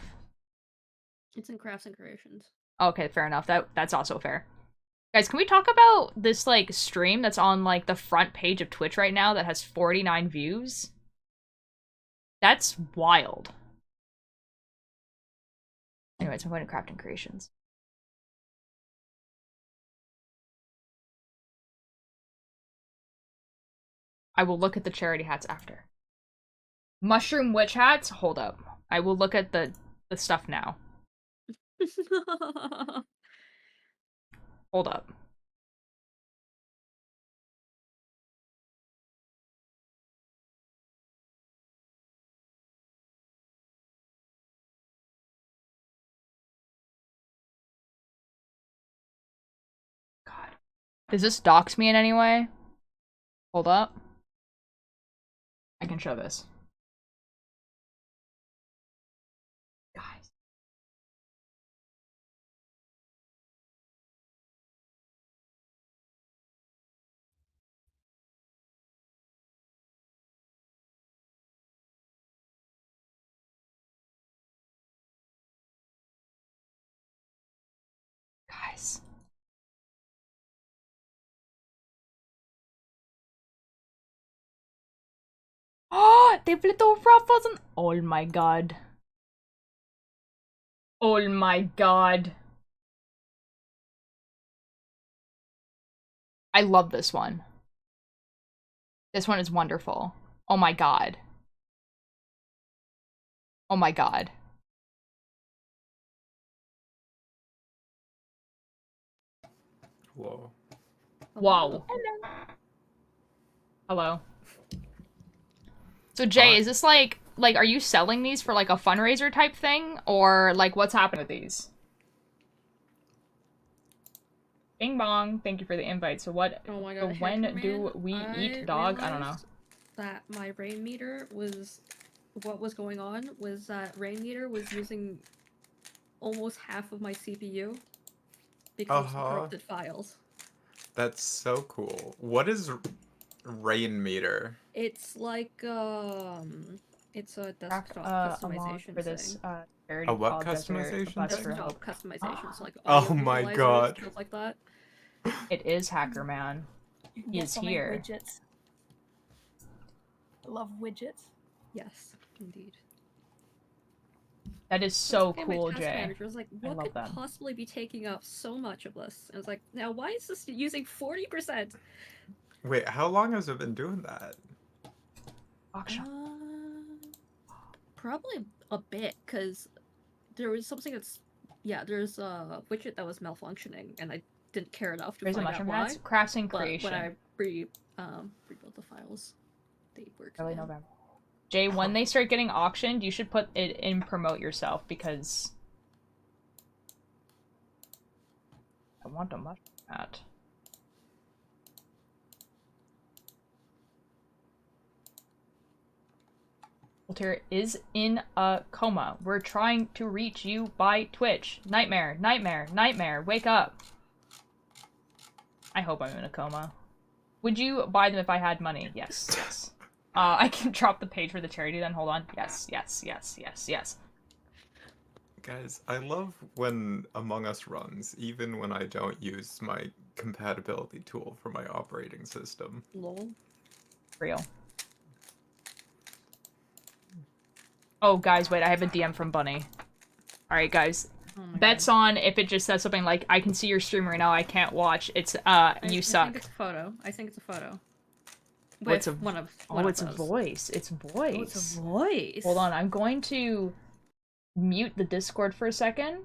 It's in Crafts and Creations. Okay, fair enough. That's also fair. Guys, can we talk about this, like, stream that's on, like, the front page of Twitch right now that has 49 views? That's wild. Anyways, I'm going to Crafting Creations. I will look at the charity hats after. Mushroom witch hats? Hold up. I will look at the stuff now. Hold up. God. Does this dox me in any way? Hold up. I can show this. Guys. Guys. They've little ruffles and oh my god. Oh my god. I love this one. This one is wonderful. Oh my god. Oh my god. Whoa. Whoa. Hello. So Jay, is this like, are you selling these for like a fundraiser type thing? Or like, what's happening with these? Bing bong, thank you for the invite. So what, Oh my so god, when Hacker do Man, we eat dog? I don't know. realized that my rain meter was, what was going on was that rain meter was using almost half of my CPU because of some corrupted files. That's so cool. What is rain meter? It's like, it's a desktop customization for this, thing. charity A what called customization? Desktop customization, so like Oh audio my visualizers, god. stuff like that. It is Hacker Man. He is here. Widgets. I love widgets. Yes, indeed. That is so Okay, cool, my task Jay. manager was like, I what love could that. possibly be taking up so much of this? And I was like, now why is this using 40%? Wait, how long has it been doing that? Probably a bit, because there was something that's, yeah, there's a widget that was malfunctioning, and I didn't care enough to There's a find out mushroom why. hats? Crafts and But creation. when I rebuilt the files, they worked. Early again. November. Jay, when they start getting auctioned, you should put it in promote yourself because I want a mushroom hat. Voltaire is in a coma. We're trying to reach you by Twitch. Nightmare, nightmare, nightmare, wake up. I hope I'm in a coma. Would you buy them if I had money? Yes, yes. I can drop the page for the charity then, hold on. Yes, yes, yes, yes, yes. Guys, I love when Among Us runs, even when I don't use my compatibility tool for my operating system. Lol. Real. Oh, guys, wait, I have a DM from Bunny. Alright, guys. Bets on if it just says something like, I can see your stream right now, I can't watch. It's, you suck. I think it's a photo. I think it's a photo. What's a one of it's a those. voice. It's voice. Oh, it's a voice. Hold on, I'm going to mute the Discord for a second.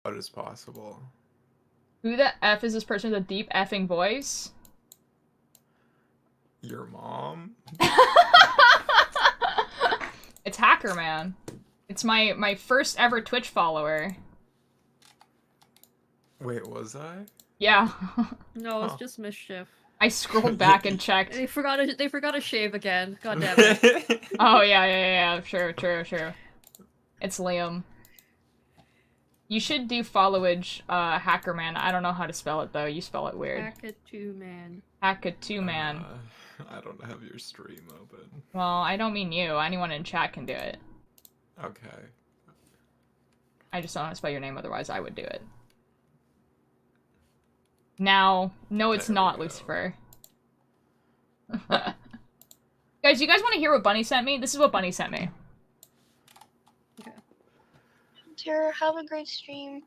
What is possible? Who the F is this person with a deep effing voice? Your mom? It's Hacker Man. It's my first ever Twitch follower. Wait, was I? Yeah. No, it's just mischief. I scrolled back and checked. They forgot to shave again. God damn it. Oh yeah. True. It's Liam. You should do followage, Hacker Man. I don't know how to spell it though. You spell it weird. Hackatoo-man. Hackatoo-man. I don't have your stream open. Well, I don't mean you. Anyone in chat can do it. Okay. I just don't know how to spell your name, otherwise I would do it. Now, no, it's not Lucifer. Guys, you guys want to hear what Bunny sent me? This is what Bunny sent me. Tara, have a great stream.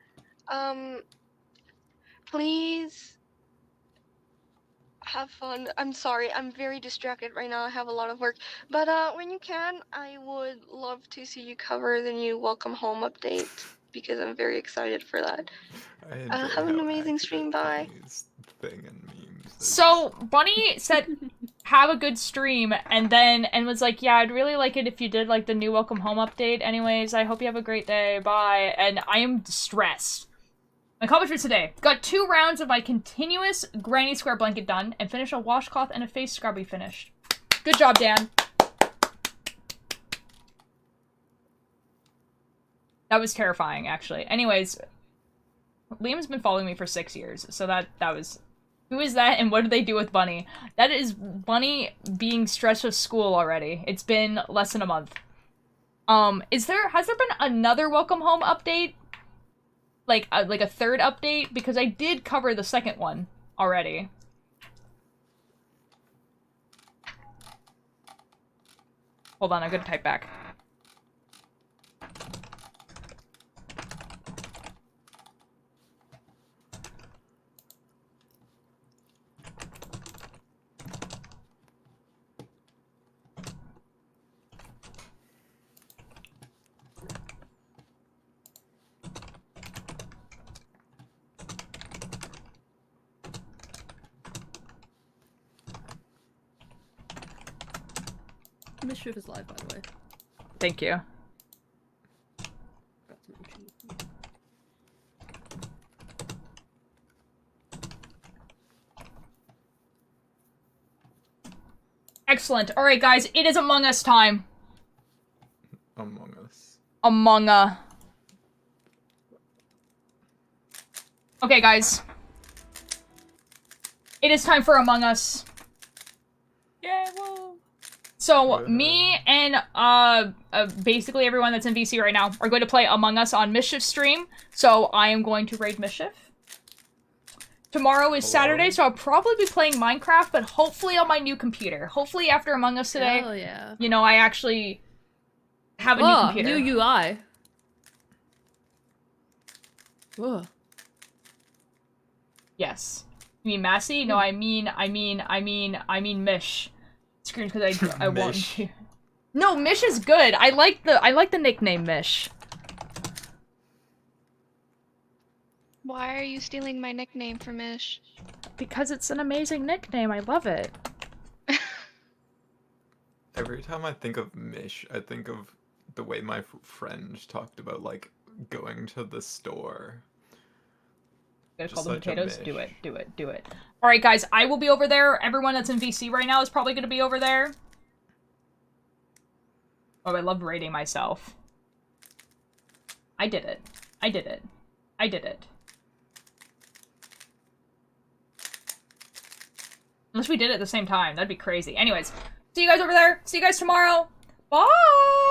Please have fun. I'm sorry, I'm very distracted right now. I have a lot of work. But when you can, I would love to see you cover the new Welcome Home update because I'm very excited for that. Have an amazing stream. Bye. Thing and memes. So, Bunny said, have a good stream, and was like, yeah, I'd really like it if you did, like, the new Welcome Home update. Anyways, I hope you have a great day. Bye. And I am stressed. My accomplishments today. Got 2 rounds of my continuous granny square blanket done, and finished a washcloth and a face scrubby finished. Good job, Dan. That was terrifying, actually. Anyways, Liam's been following me for 6 years, so that was... Who is that, and what did they do with Bunny? That is Bunny being stressed with school already. It's been less than a month. Has there been another Welcome Home update? Like a third update? Because I did cover the second one already. Hold on, I'm gonna type back. Mischief is live, by the way. Thank you. Excellent. Alright, guys, it is Among Us time. Among Us. Among Us. Okay, guys. It is time for Among Us. Yay, whoa. So, me and, basically everyone that's in VC right now are going to play Among Us on Mischief's stream, so I am going to raid Mischief. Tomorrow is Saturday, so I'll probably be playing Minecraft, but hopefully on my new computer. Hopefully after Among Us today, Hell yeah. you know, I actually have a new computer. New UI. Whoa. Yes. You mean Massey? No, I mean Mish. Screams because I want to. No, Mish is good. I like the nickname Mish. Why are you stealing my nickname from Ish? Because it's an amazing nickname. I love it. Every time I think of Mish, I think of the way my friend talked about, like, going to the store. Gotta call them potatoes. Do it. Do it. Do it. All right, guys. I will be over there. Everyone that's in VC right now is probably gonna be over there. Oh, I love rating myself. I did it. I did it. I did it. Unless we did it at the same time. That'd be crazy. Anyways, see you guys over there. See you guys tomorrow. Bye!